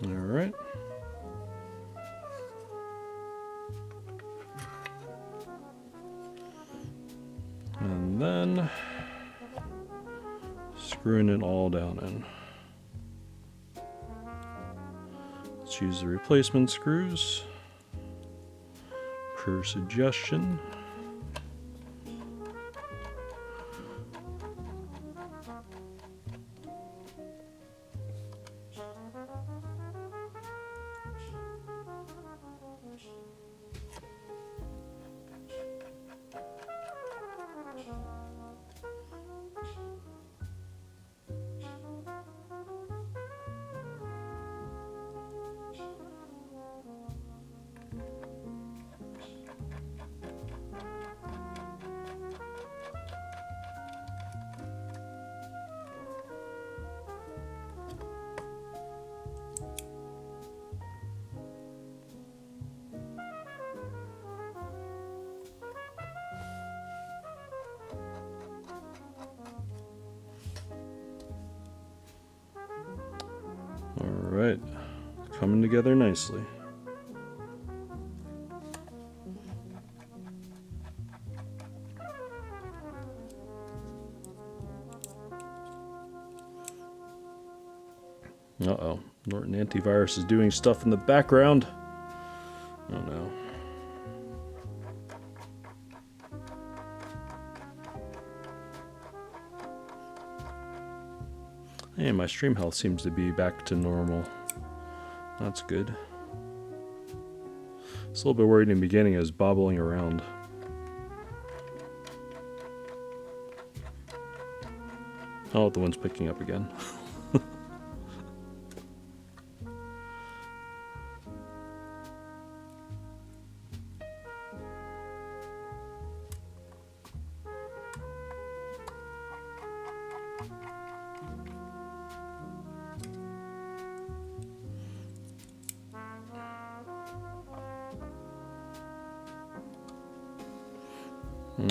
Alright. And then screwing it all down in. Let's use the replacement screws per suggestion. Alright, coming together nicely. Uh-oh, Norton Antivirus is doing stuff in the background. Oh no. Hey, my stream health seems to be back to normal. That's good. It's a little bit worried in the beginning. I was bobbling around. Oh, the one's picking up again.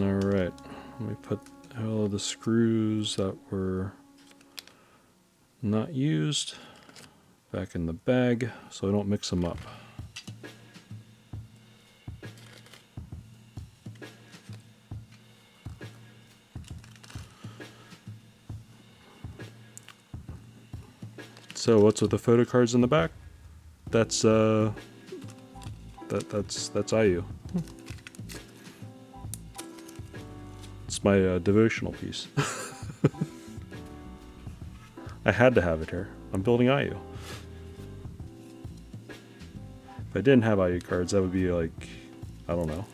Alright, let me put all the screws that were not used back in the bag so I don't mix them up. So what's with the photo cards in the back? That's that's IU. It's my devotional piece. I had to have it here. I'm building IU. If I didn't have IU cards, that would be like, I don't know.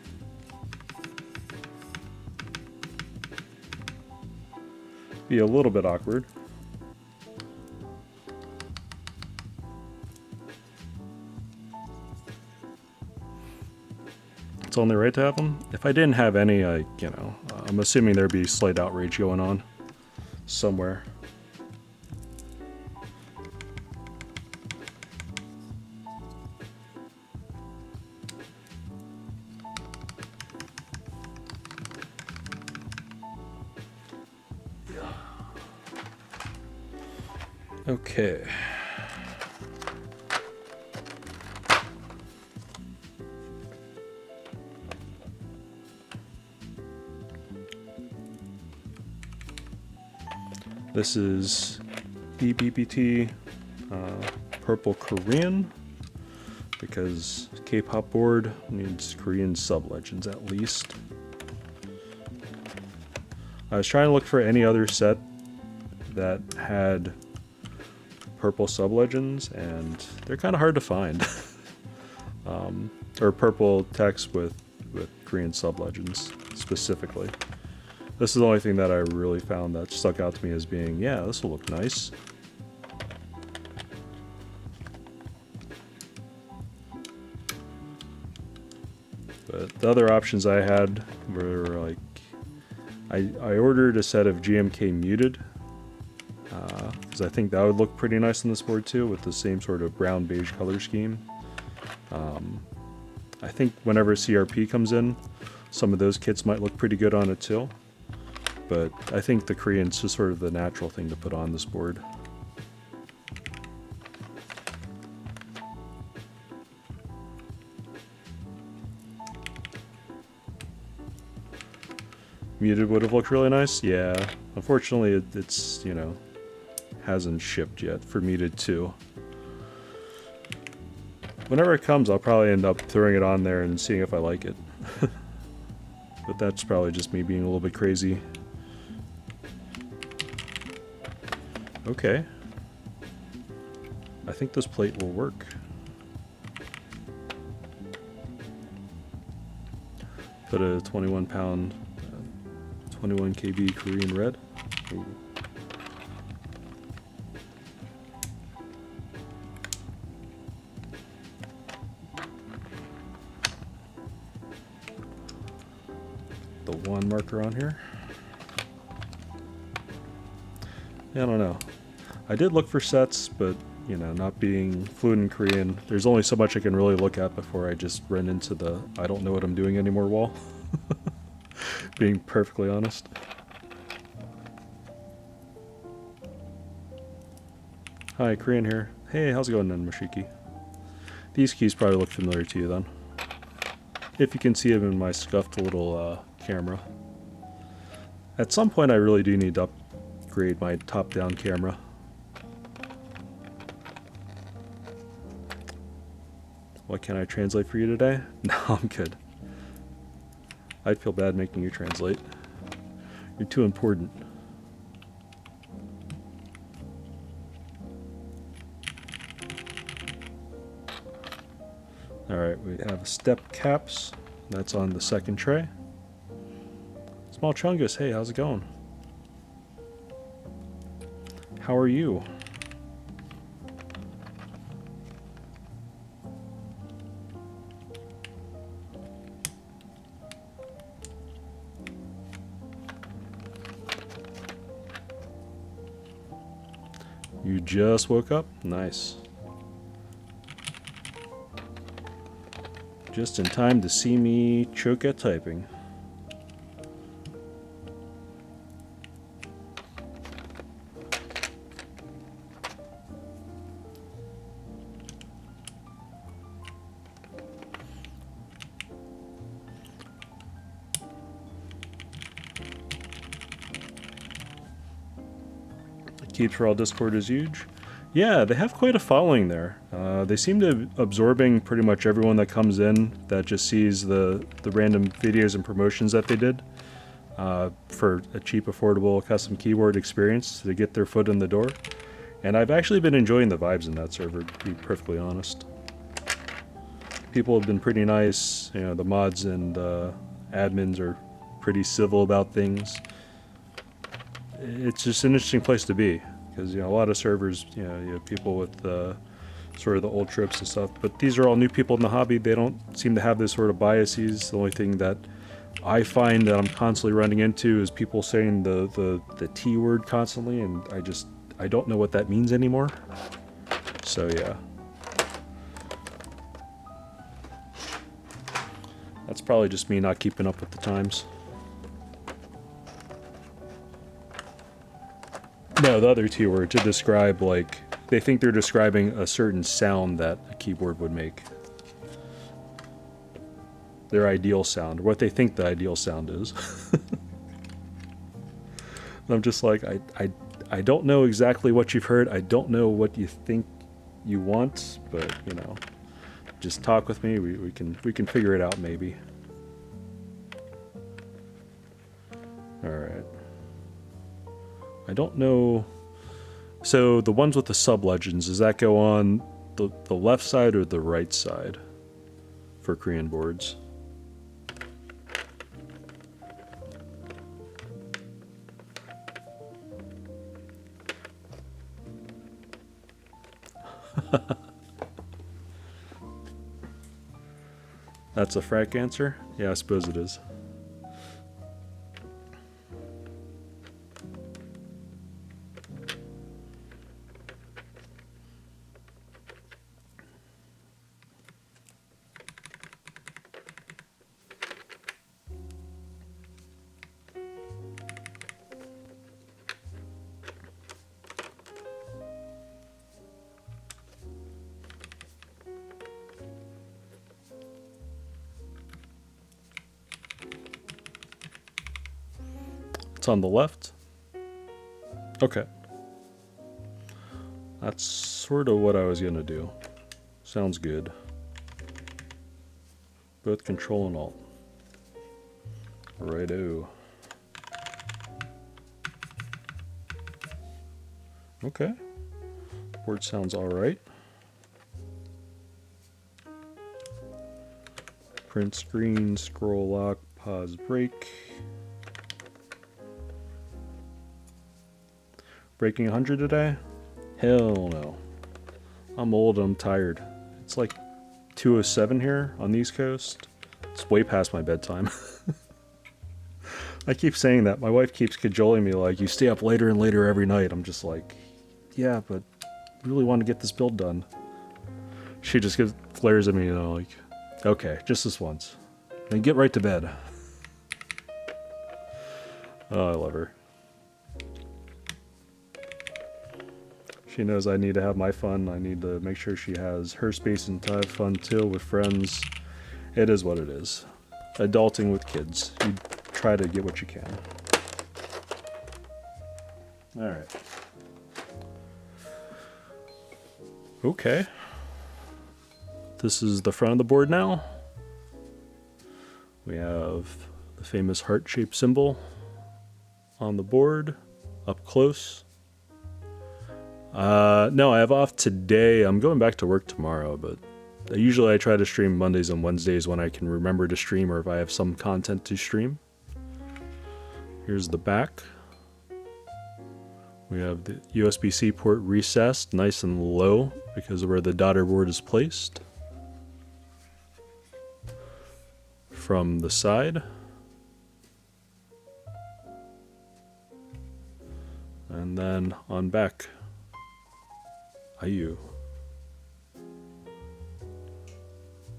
Be a little bit awkward. It's only right to have them. If I didn't have any, I'm assuming there'd be slight outrage going on somewhere. Okay. This is BBPT Purple Korean, because K-pop board needs Korean sub-legends at least. I was trying to look for any other set that had purple sub-legends, and they're kind of hard to find. Or purple text with Korean sub-legends specifically. This is the only thing that I really found that stuck out to me as being, yeah, this will look nice. But the other options I had were like, I ordered a set of GMK muted, because I think that would look pretty nice on this board too, with the same sort of brown beige color scheme. I think whenever CRP comes in, some of those kits might look pretty good on it too. But I think the Korean's just sort of the natural thing to put on this board. Muted would have looked really nice, yeah. Unfortunately, it's, you know, hasn't shipped yet for Muted 2. Whenever it comes, I'll probably end up throwing it on there and seeing if I like it. But that's probably just me being a little bit crazy. Okay. I think this plate will work. Put a 21 pound, 21 kb Korean red. Ooh. The one marker on here. I don't know. I did look for sets, but you know, not being fluent in Korean, there's only so much I can really look at before I just run into the I don't know what I'm doing anymore wall. Being perfectly honest. Hi, Korean here. Hey, how's it going then, Mashiki? These keys probably look familiar to you then. If you can see them in my scuffed little camera. At some point I really do need to upgrade my top-down camera. What can I translate for you today? No, I'm good. I'd feel bad making you translate. You're too important. Alright, we have step caps. That's on the second tray. Small Chungus, hey, how's it going? How are you? You just woke up? Nice. Just in time to see me choke at typing. Keeps for all Discord is huge. Yeah, they have quite a following there. They seem to be absorbing pretty much everyone that comes in that just sees the random videos and promotions that they did for a cheap, affordable custom keyboard experience to get their foot in the door. And I've actually been enjoying the vibes in that server, to be perfectly honest. People have been pretty nice. You know, the mods and admins are pretty civil about things. It's just an interesting place to be, because you know a lot of servers, you have people with sort of the old trips and stuff, but these are all new people in the hobby. They don't seem to have this sort of biases. The only thing that I find that I'm constantly running into is people saying the T word constantly, and I don't know what that means anymore. So yeah, that's probably just me not keeping up with the times. No, the other two were to describe, like, they think they're describing a certain sound that a keyboard would make. Their ideal sound, or what they think the ideal sound is. And I'm just like, I don't know exactly what you've heard. I don't know what you think you want, but, you know, just talk with me. We can figure it out, maybe. Alright. I don't know. So the ones with the sub-legends, does that go on the left side or the right side for Korean boards? That's a frank answer? Yeah, I suppose it is. It's on the left? Okay. That's sort of what I was gonna do. Sounds good. Both Control and Alt. Righto. Okay. Board sounds alright. Print screen, scroll lock, pause break. Breaking 100 today? Hell no. I'm old, I'm tired. It's like 2:07 here on the East Coast. It's way past my bedtime. I keep saying that. My wife keeps cajoling me like, you stay up later and later every night. I'm just like, yeah, but I really want to get this build done. She just flares at me, you know, like, okay, just this once. Then get right to bed. Oh, I love her. She knows I need to have my fun. I need to make sure she has her space and to have fun too with friends. It is what it is. Adulting with kids. You try to get what you can. Alright. Okay. This is the front of the board now. We have the famous heart-shaped symbol on the board, up close. No, I have off today. I'm going back to work tomorrow, but usually I try to stream Mondays and Wednesdays when I can remember to stream or if I have some content to stream. Here's the back. We have the USB-C port recessed, nice and low because of where the daughter board is placed. From the side. And then on back. IU.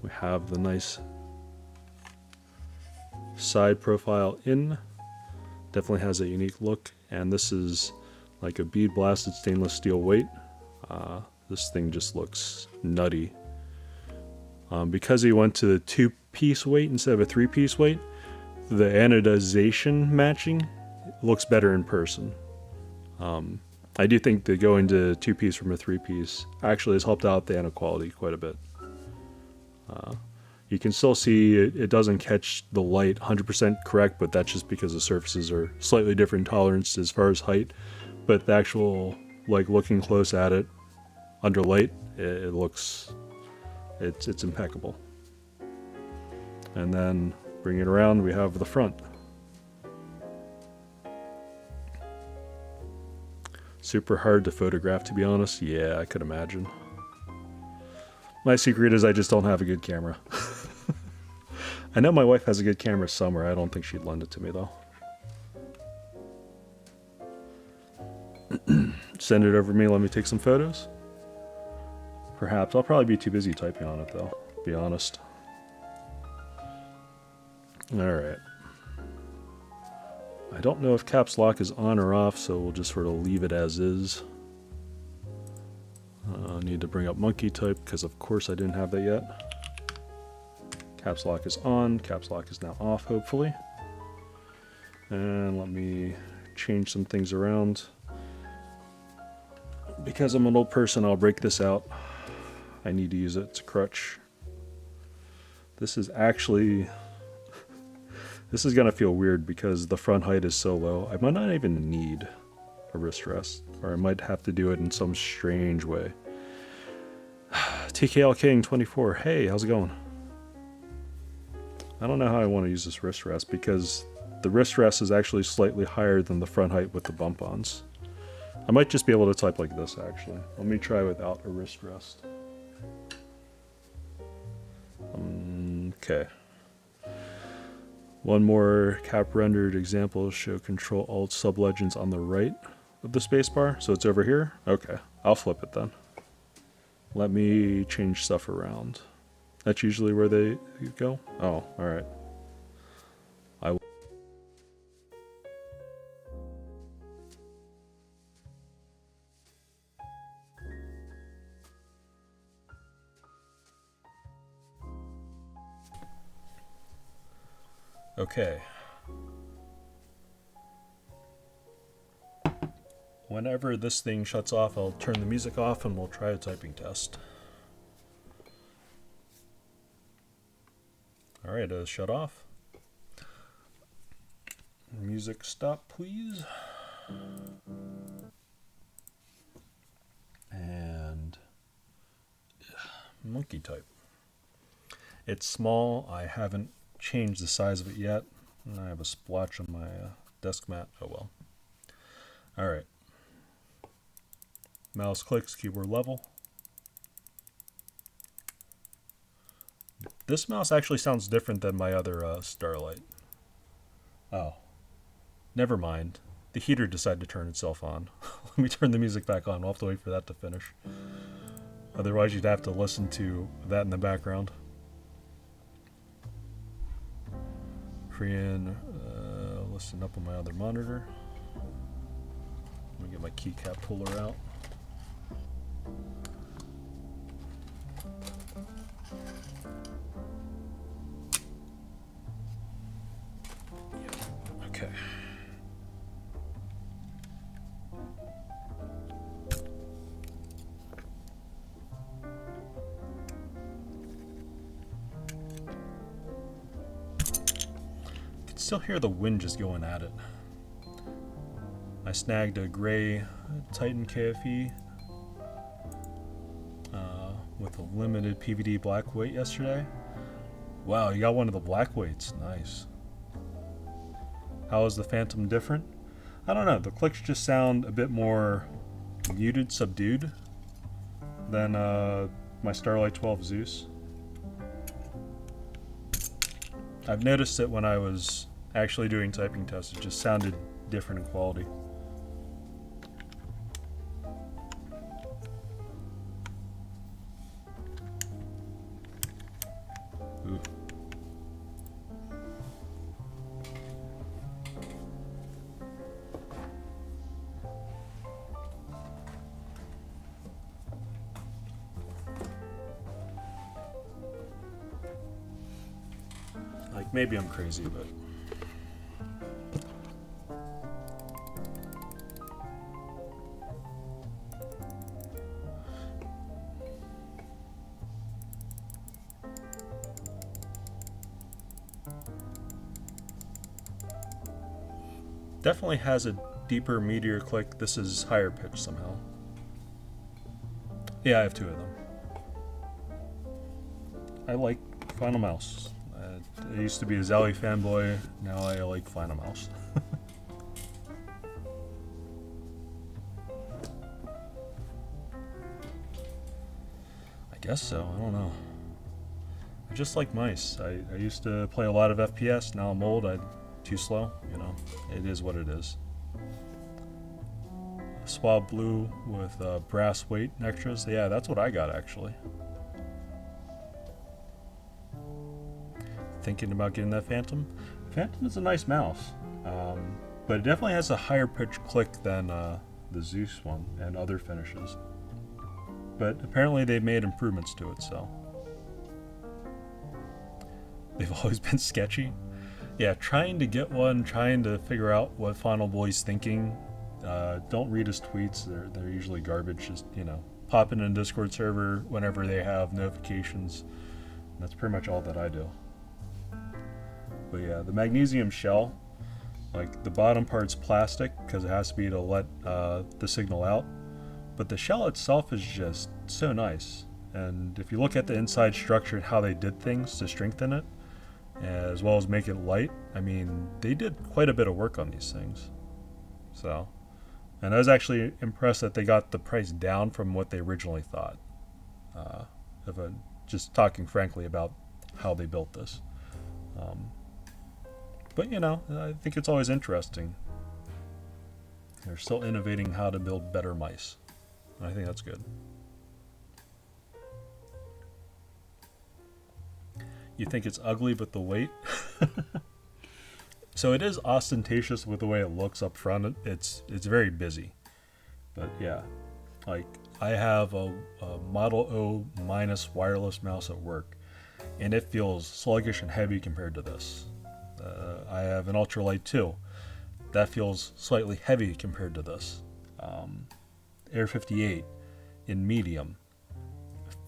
We have the nice side profile in. Definitely has a unique look, and this is like a bead blasted stainless steel weight. This thing just looks nutty. Because he went to the 2-piece weight instead of a 3-piece weight, the anodization matching looks better in person. I do think that going to 2-piece from a 3-piece actually has helped out the anode quality quite a bit. You can still see it doesn't catch the light 100% correct, but that's just because the surfaces are slightly different tolerance as far as height. But the actual, like, looking close at it under light, it looks, it's impeccable. And then bring it around, we have the front. Super hard to photograph, to be honest. Yeah, I could imagine. My secret is I just don't have a good camera. I know my wife has a good camera somewhere. I don't think she'd lend it to me, though. Send it over to me. Let me take some photos. Perhaps. I'll probably be too busy typing on it, though. To be honest. Alright. I don't know if caps lock is on or off, so we'll just sort of leave it as is. I need to bring up monkey type because of course I didn't have that yet. Caps lock is on, caps lock is now off hopefully. And let me change some things around. Because I'm an old person, I'll break this out. I need to use it as a crutch. This is actually... This is going to feel weird because the front height is so low. I might not even need a wrist rest. Or I might have to do it in some strange way. TKL King 24. Hey, how's it going? I don't know how I want to use this wrist rest because the wrist rest is actually slightly higher than the front height with the bump-ons. I might just be able to type like this actually. Let me try without a wrist rest. Okay. One more cap rendered example, show Control Alt sub legends on the right of the spacebar. So it's over here? Okay, I'll flip it then. Let me change stuff around. That's usually where they go? Oh, alright. I will. Okay. Whenever this thing shuts off, I'll turn the music off and we'll try a typing test. Alright, shut off. Music stop, please. And monkey type. It's small. I haven't changed the size of it yet. And I have a splotch on my desk mat. Oh well. Alright. Mouse clicks, keyboard level. This mouse actually sounds different than my other Starlight. Oh. Never mind. The heater decided to turn itself on. Let me turn the music back on. We'll have to wait for that to finish. Otherwise you'd have to listen to that in the background. Korean, listen up on my other monitor. Let me get my keycap puller out. Okay. Still hear the wind just going at it. I snagged a gray Titan KFE with a limited PVD black weight yesterday. Wow, you got one of the black weights. Nice. How is the Phantom different? I don't know. The clicks just sound a bit more muted, subdued than my Starlight 12 Zeus. I've noticed that when I was actually doing typing tests, it just sounded different in quality. Ooh. Like, maybe I'm crazy, but definitely has a deeper, meatier click. This is higher pitch somehow. Yeah, I have two of them. I like Final Mouse. I used to be a Zally fanboy. Now I like Final Mouse. I guess so. I don't know. I just like mice. I used to play a lot of FPS. Now I'm old. Too slow, you know. It is what it is. Swab blue with brass weight extras. Yeah, that's what I got actually. Thinking about getting that Phantom. Phantom is a nice mouse. but it definitely has a higher pitch click than the Zeus one and other finishes. But apparently they made improvements to it, so they've always been sketchy. Yeah, trying to get one, trying to figure out what Final Boy's thinking. Don't read his tweets; they're usually garbage. Just pop in a Discord server whenever they have notifications. That's pretty much all that I do. But yeah, the magnesium shell, like the bottom part's plastic because it has to be to let the signal out. But the shell itself is just so nice. And if you look at the inside structure and how they did things to strengthen it, as well as make it light, I mean, they did quite a bit of work on these things. So, and I was actually impressed that they got the price down from what they originally thought. If I'm just talking frankly about how they built this. But I think it's always interesting. They're still innovating how to build better mice. I think that's good. You think it's ugly with the weight? So it is ostentatious with the way it looks up front. It's very busy. But yeah, like I have a Model O minus wireless mouse at work, and it feels sluggish and heavy compared to this. I have an ultralight too. That feels slightly heavy compared to this. Air 58 in medium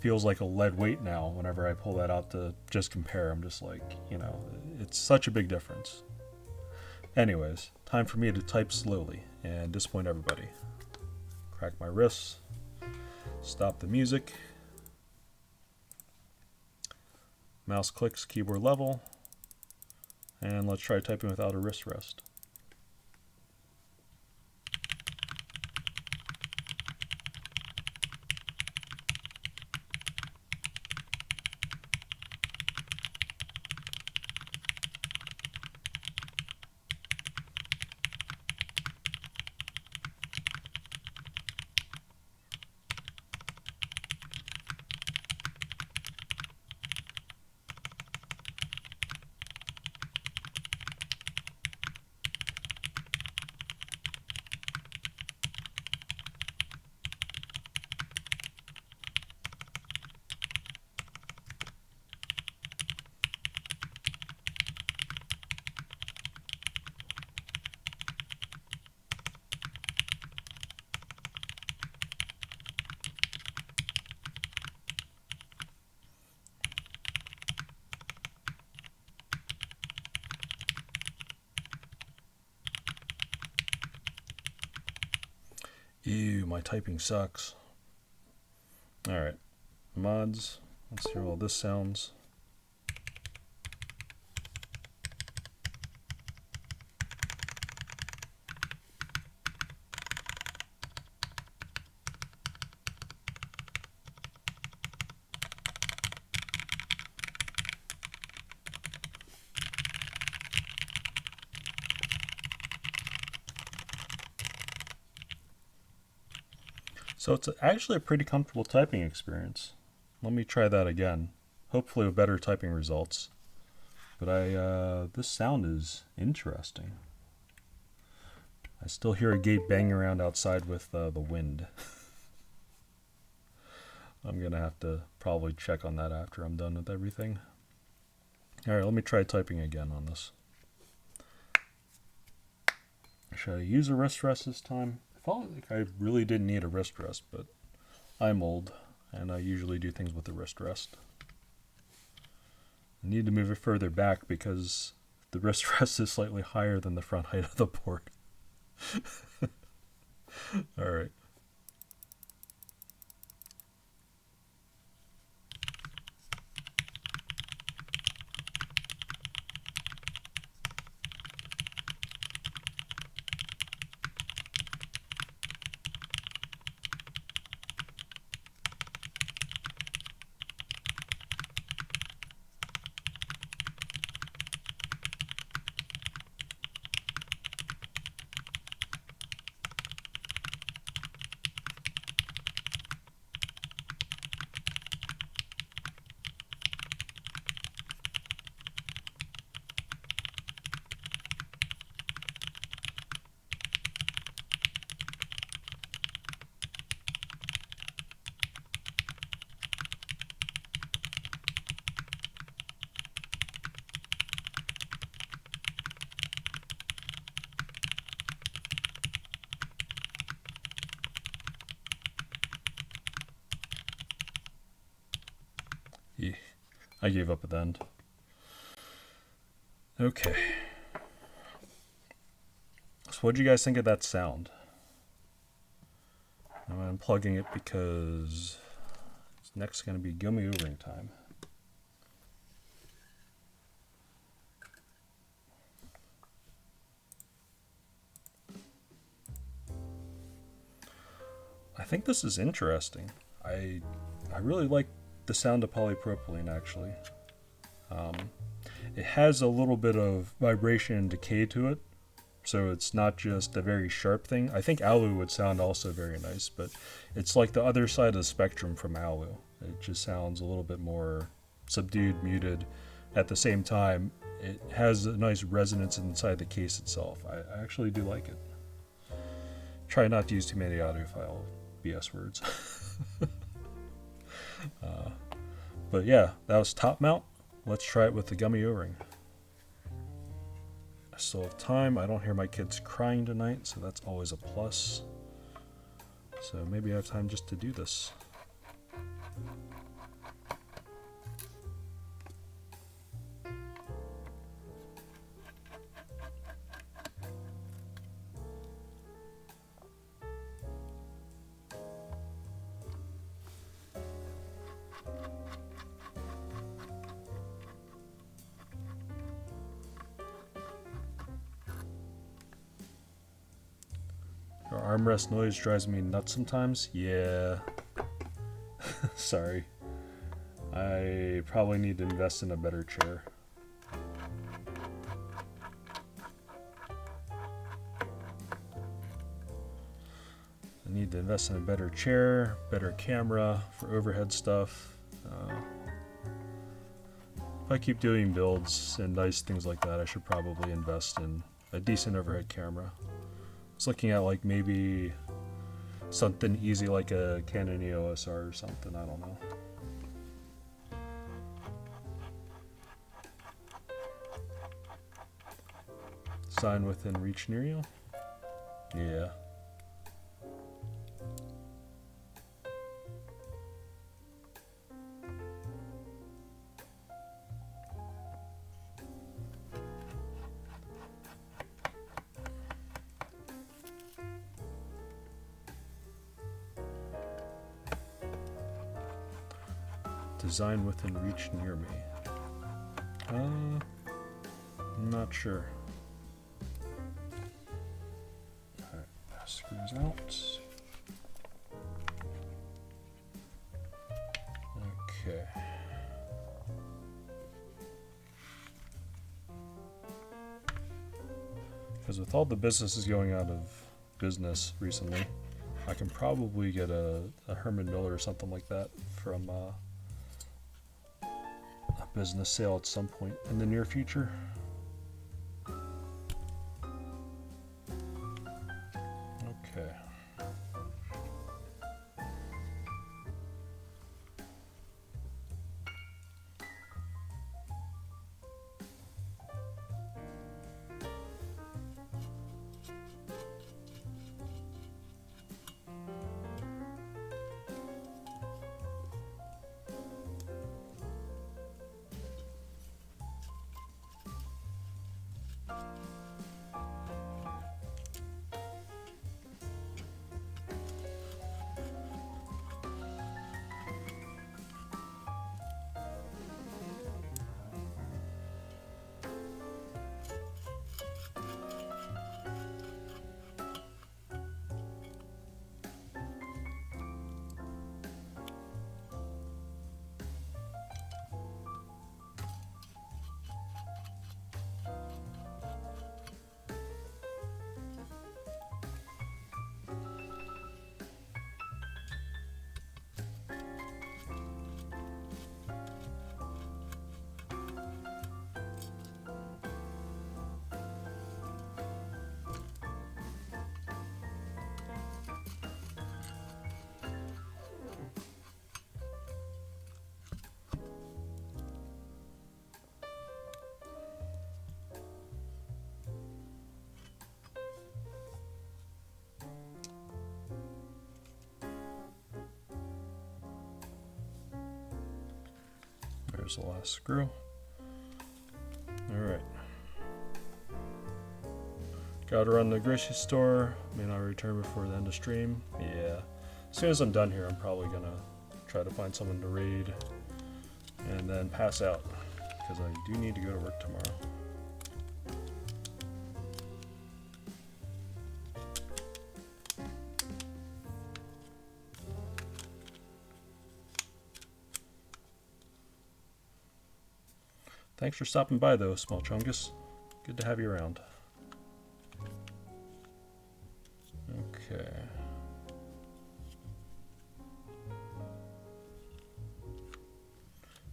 feels like a lead weight now whenever I pull that out to just compare. I'm just like, it's such a big difference. Anyways, time for me to type slowly and disappoint everybody. Crack my wrists, stop the music, mouse clicks, keyboard level, and let's try typing without a wrist rest. Ew, my typing sucks. Alright, mods. Let's hear all this sounds. So it's actually a pretty comfortable typing experience. Let me try that again. Hopefully with better typing results. But this sound is interesting. I still hear a gate banging around outside with the wind. I'm gonna have to probably check on that after I'm done with everything. Alright, let me try typing again on this. Should I use a wrist rest this time? I felt like I really didn't need a wrist rest, but I'm old, and I usually do things with a wrist rest. I need to move it further back because the wrist rest is slightly higher than the front height of the board. Alright. I gave up at the end. Okay. So what do you guys think of that sound? I'm unplugging it because it's next going to be gummy O-ring time. I think this is interesting. I really like the sound of polypropylene, actually. It has a little bit of vibration and decay to it, so it's not just a very sharp thing. I think alu would sound also very nice, but it's like the other side of the spectrum from alu. It just sounds a little bit more subdued, muted. At the same time, it has a nice resonance inside the case itself. I actually do like it. Try not to use too many audiophile BS words. But yeah, that was top mount. Let's try it with the gummy O-ring. I still have time. I don't hear my kids crying tonight, so that's always a plus. So maybe I have time just to do this. Your armrest noise drives me nuts sometimes. Yeah. Sorry. I probably need to invest in a better chair. I need to invest in a better chair, better camera for overhead stuff. If I keep doing builds and nice things like that, I should probably invest in a decent overhead camera. I was looking at like maybe something easy like a Canon EOS R or something, I don't know. Sign within reach near you? Yeah. Design within reach near me. I'm not sure. Alright, screws out. Okay. Because with all the businesses going out of business recently, I can probably get a Herman Miller or something like that from a business sale at some point in the near future. Okay. There's the last screw. Alright. Gotta run to the grocery store. May not return before the end of stream. Yeah. As soon as I'm done here, I'm probably gonna try to find someone to raid and then pass out, because I do need to go to work tomorrow. Thanks for stopping by though, Small Chungus. Good to have you around. Okay.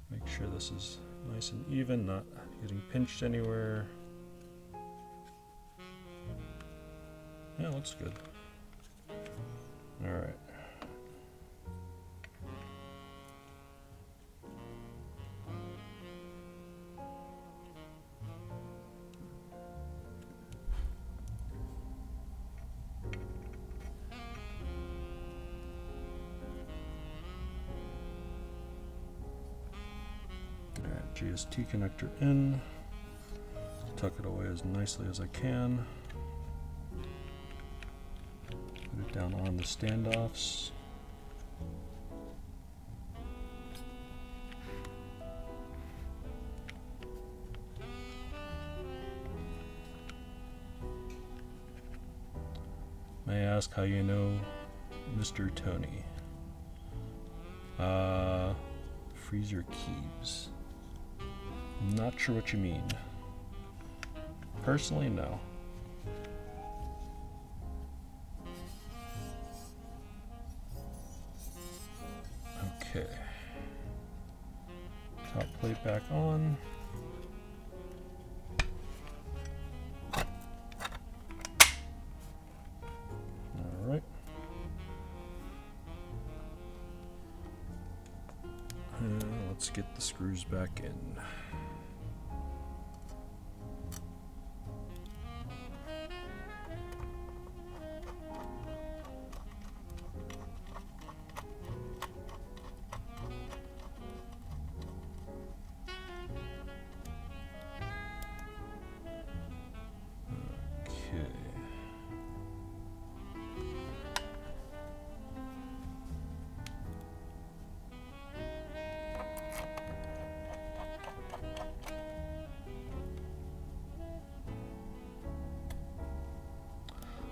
Make sure this is nice and even, not getting pinched anywhere. Yeah, it looks good. Alright. GST connector in, tuck it away as nicely as I can, put it down on the standoffs. May I ask how you know Mr. Tony? Freeze your keys. Not sure what you mean. Personally, no. Okay. Top plate back on. Alright. Let's get the screws back in.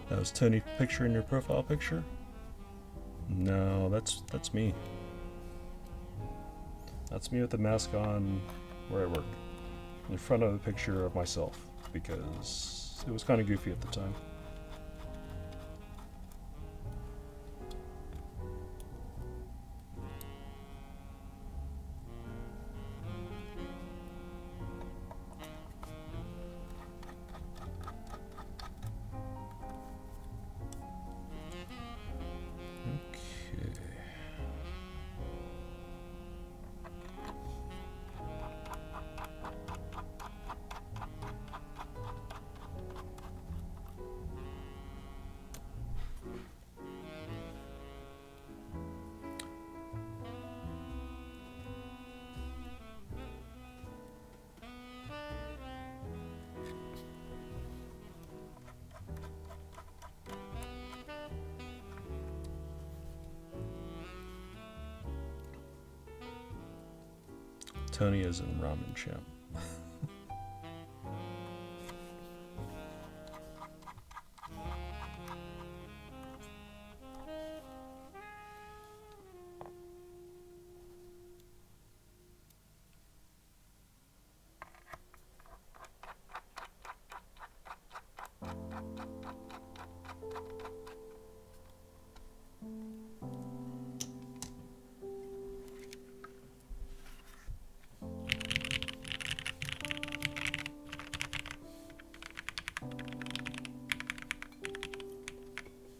That was Tony picture in your profile picture? No, that's me. That's me with the mask on where I work. In front of the picture of myself, because it was kind of goofy at the time. Tony is in Ramen Champ.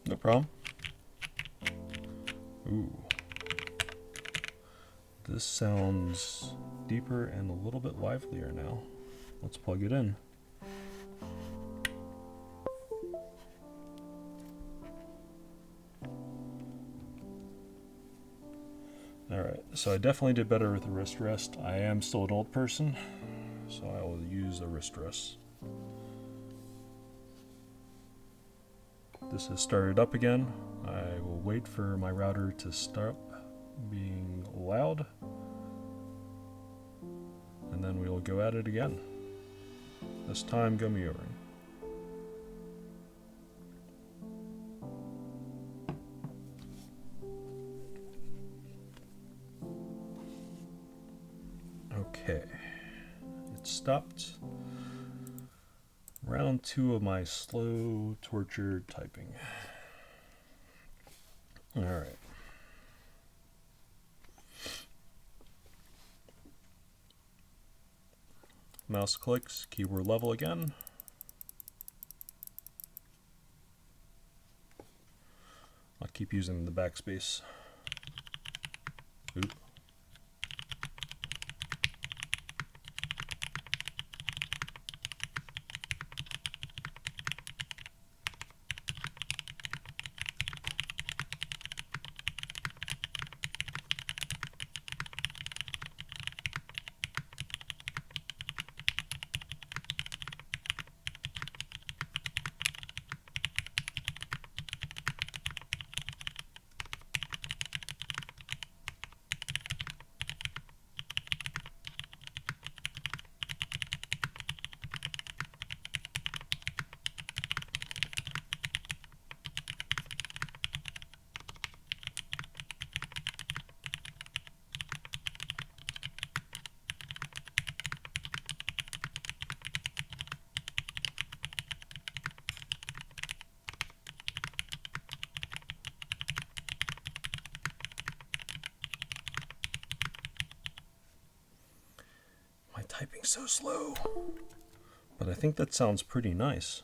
No problem. Ooh. This sounds deeper and a little bit livelier now. Let's plug it in. Alright, so I definitely did better with the wrist rest. I am still an old person, so I will use a wrist rest. This has started up again. I will wait for my router to stop being loud, and then we will go at it again. This time, gummy O-ring. Okay, it stopped. Round 2 of my slow tortured typing. Alright. Mouse clicks, keyboard level again. I'll keep using the backspace. Oop. My typing's so slow. But I think that sounds pretty nice.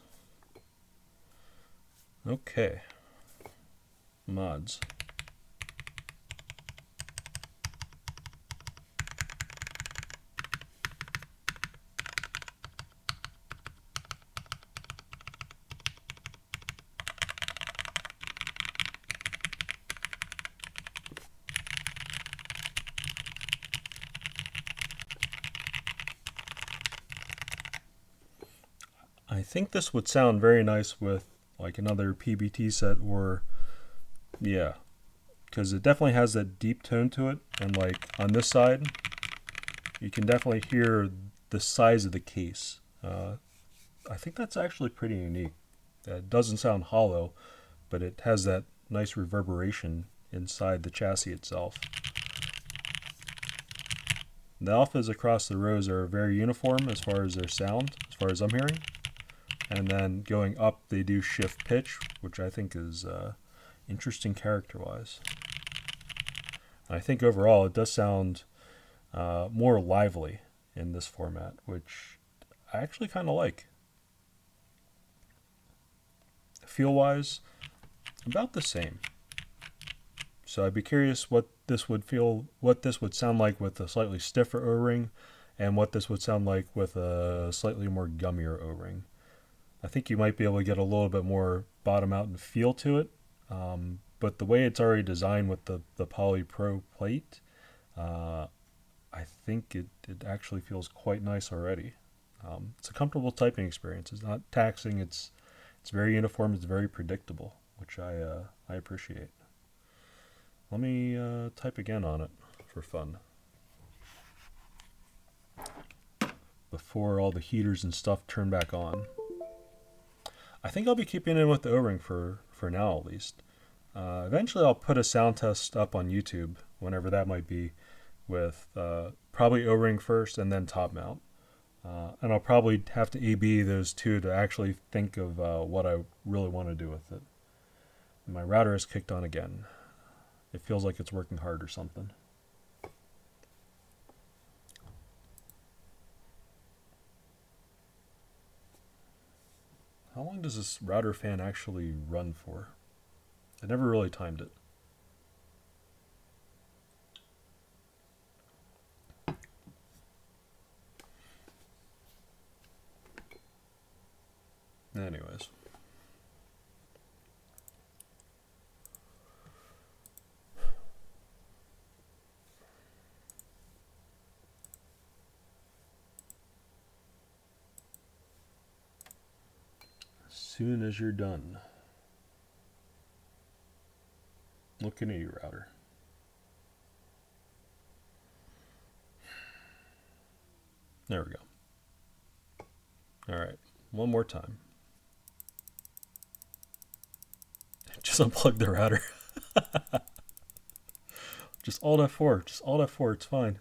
Okay. Mods. I think this would sound very nice with like another PBT set, or yeah, because it definitely has that deep tone to it, and like on this side you can definitely hear the size of the case. I think that's actually pretty unique. It doesn't sound hollow, but it has that nice reverberation inside the chassis itself. The alphas across the rows are very uniform as far as their sound, as far as I'm hearing. And then going up, they do shift pitch, which I think is interesting character-wise. I think overall it does sound more lively in this format, which I actually kind of like. Feel-wise, about the same. So I'd be curious what this would sound like with a slightly stiffer O-ring, and what this would sound like with a slightly more gummier O-ring. I think you might be able to get a little bit more bottom out and feel to it, but the way it's already designed with the Poly Pro plate, I think it actually feels quite nice already. It's a comfortable typing experience. It's not taxing. It's very uniform. It's very predictable, which I appreciate. Let me type again on it for fun, before all the heaters and stuff turn back on. I think I'll be keeping in with the O-ring for now, at least. Eventually I'll put a sound test up on YouTube, whenever that might be, with probably O-ring first and then top mount. And I'll probably have to A/B those two to actually think of what I really want to do with it. My router is kicked on again. It feels like it's working hard or something. How long does this router fan actually run for? I never really timed it. Anyways. soon as you're done. Looking at your router. There we go. All right, one more time. Just unplug the router. Just Alt F4. Just Alt F4. It's fine.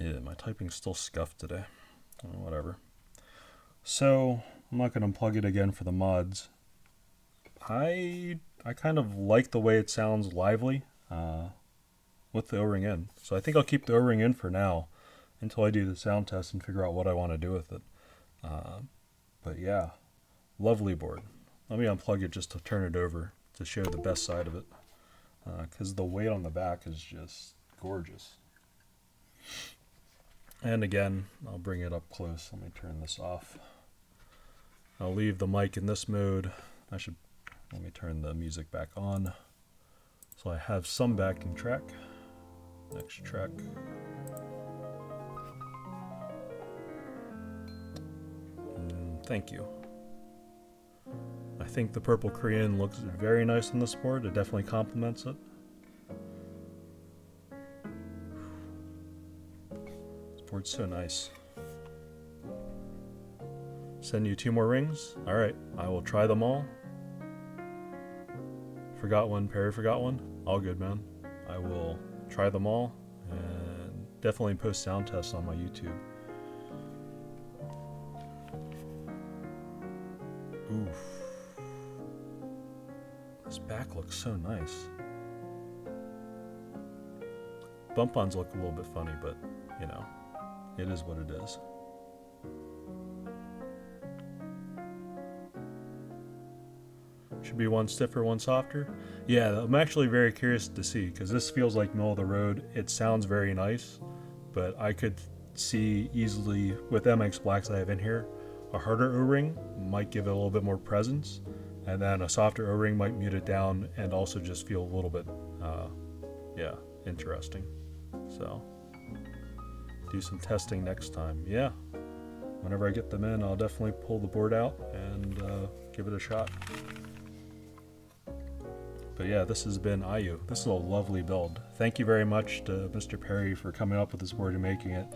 Yeah, my typing's still scuffed today. Oh, whatever. So, I'm not going to unplug it again for the mods. I kind of like the way it sounds lively with the O-ring in. So I think I'll keep the O-ring in for now until I do the sound test and figure out what I want to do with it. But yeah, lovely board. Let me unplug it just to turn it over to show the best side of it. Because the weight on the back is just gorgeous. And again, I'll bring it up close. Let me turn this off. I'll leave the mic in this mode. Let me turn the music back on. So I have some backing track. Next track. Thank you. I think the purple crayon looks very nice on this board. It definitely complements it. Board's so nice. Send you 2 more rings? Alright, I will try them all. Forgot one, Perry forgot one. All good, man. I will try them all and definitely post sound tests on my YouTube. Oof. This back looks so nice. Bump-ons look a little bit funny, but, you know. It is what it is. Should be one stiffer, one softer. Yeah, I'm actually very curious to see because this feels like middle of the road. It sounds very nice, but I could see easily with MX Blacks I have in here, a harder O-ring might give it a little bit more presence, and then a softer O-ring might mute it down and also just feel a little bit, yeah, interesting. So. Do some testing next time. Yeah, whenever I get them in, I'll definitely pull the board out and give it a shot. But yeah, this has been IU. This is a lovely build. Thank you very much to Mr. Perry for coming up with this board and making it.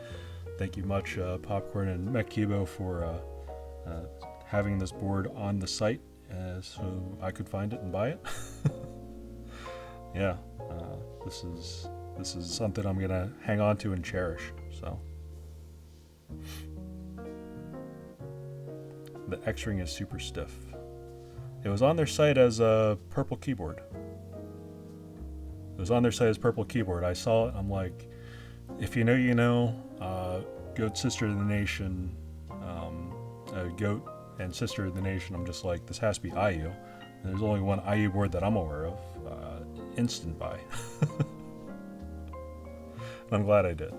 Thank you much, Popcorn and Mechkibo, for having this board on the site so I could find it and buy it. Yeah, this is something I'm gonna hang on to and cherish. So the X-ring is super stiff. It was on their site as a purple keyboard. It was on their site as purple keyboard. I saw it. I'm like, if you know, you know. Goat Sister of the Nation, Goat and Sister of the Nation. I'm just like, this has to be IU. And there's only one IU board that I'm aware of. Instant buy. I'm glad I did.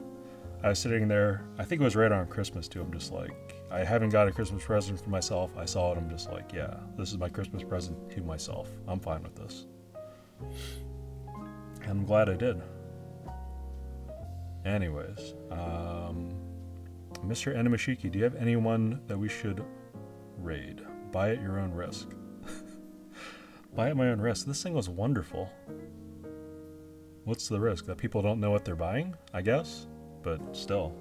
I was sitting there, I think it was right around Christmas too. I'm just like, I haven't got a Christmas present for myself. I saw it, I'm just like, yeah, this is my Christmas present to myself. I'm fine with this. And I'm glad I did. Anyways, Mr. Enimashiki, do you have anyone that we should raid? Buy at your own risk. Buy at my own risk. This thing was wonderful. What's the risk? That people don't know what they're buying, I guess? But still.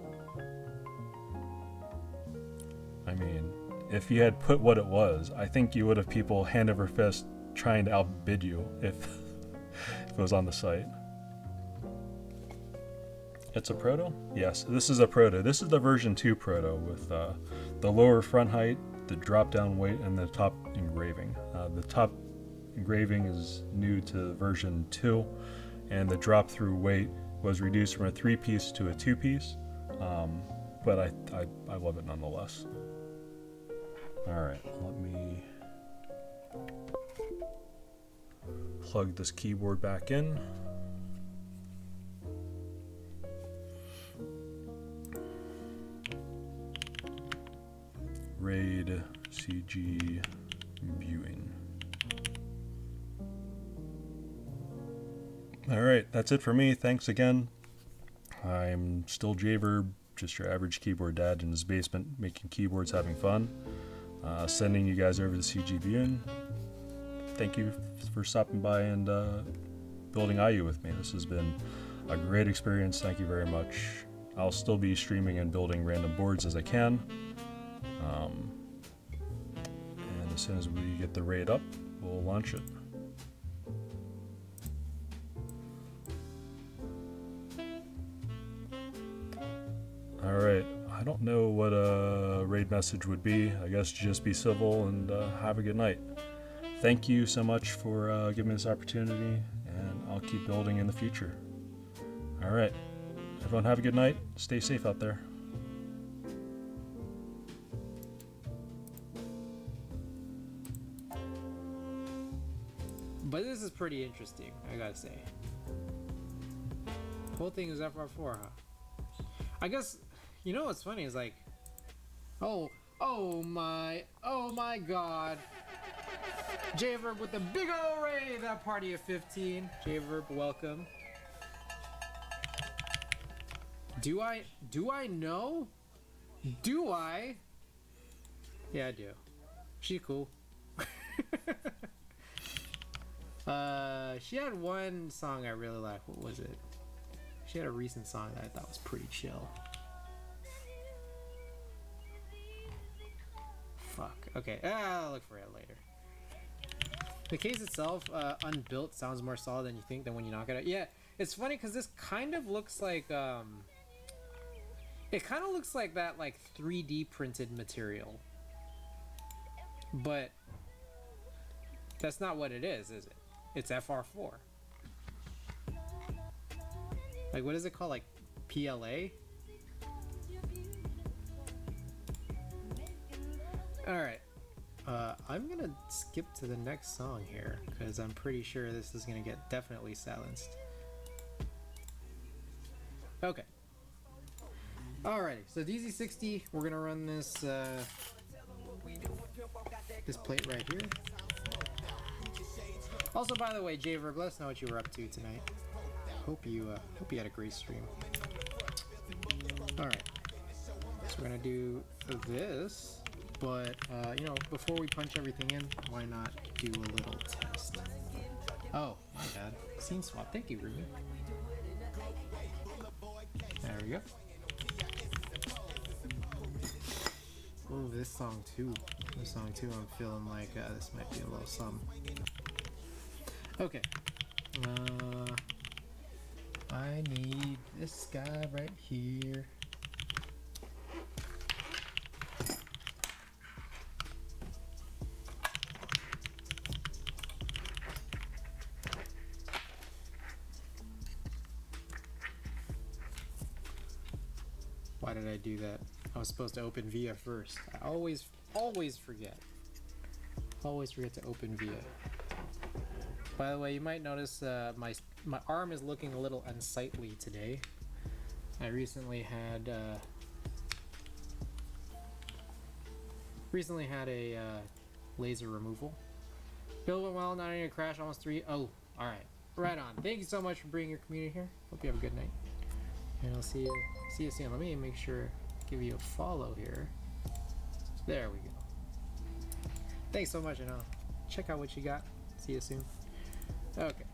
mean, if you had put what it was, I think you would have people hand over fist trying to outbid you if, if it was on the site. It's a proto? Yes, this is a proto. This is the version 2 proto with the lower front height, the drop down weight, and the top engraving. The top engraving is new to version 2, and the drop through weight was reduced from a 3-piece to a 2-piece, but I love it nonetheless. Alright, let me plug this keyboard back in. RAID CG viewing. Alright, that's it for me. Thanks again. I'm still Javerb, just your average keyboard dad in his basement making keyboards, having fun. Sending you guys over to CG viewing. Thank you for stopping by and building IU with me. This has been a great experience. Thank you very much. I'll still be streaming and building random boards as I can. And as soon as we get the RAID up, we'll launch it. Alright, I don't know what a RAID message would be. I guess just be civil and have a good night. Thank you so much for giving me this opportunity, and I'll keep building in the future. Alright, everyone have a good night. Stay safe out there. But this is pretty interesting, I gotta say. The whole thing is FR4, huh? I guess, you know what's funny is like, oh my god. Javerb with the big ol' ray, that party of 15. Javerb, welcome. Do I know? Do I? Yeah, I do. She cool. She had one song I really liked. What was it? She had a recent song that I thought was pretty chill. Fuck. Okay. I'll look for it later. The case itself, unbuilt, sounds more solid than you think than when you knock it out. Yeah, it's funny because this kind of looks like, it kind of looks like that, like, 3D printed material. But that's not what it is it? It's FR4. Like, what is it called? Like, PLA? Alright. I'm gonna skip to the next song here, because I'm pretty sure this is gonna get definitely silenced. Okay. Alrighty, so DZ60, we're gonna run this, this plate right here. Also, by the way, Javerb, let us know what you were up to tonight. Hope you had a great stream. Alright. So we're gonna do this, but, you know, before we punch everything in, why not do a little test? Oh, my bad. Scene swap. Thank you, Ruby. There we go. Oh, this song too. I'm feeling like this might be a little something. Okay. I need this guy right here. Why did I do that? I was supposed to open VIA first. I always forget. Always forget to open VIA. By the way, you might notice my arm is looking a little unsightly today. I recently had a laser removal. Build went well, not any crash, almost 3. Oh, all right, right on. Thank you so much for bringing your community here. Hope you have a good night, and I'll see you soon. Let me make sure, give you a follow here. There we go. Thanks so much, and I'll check out what you got. See you soon. Okay.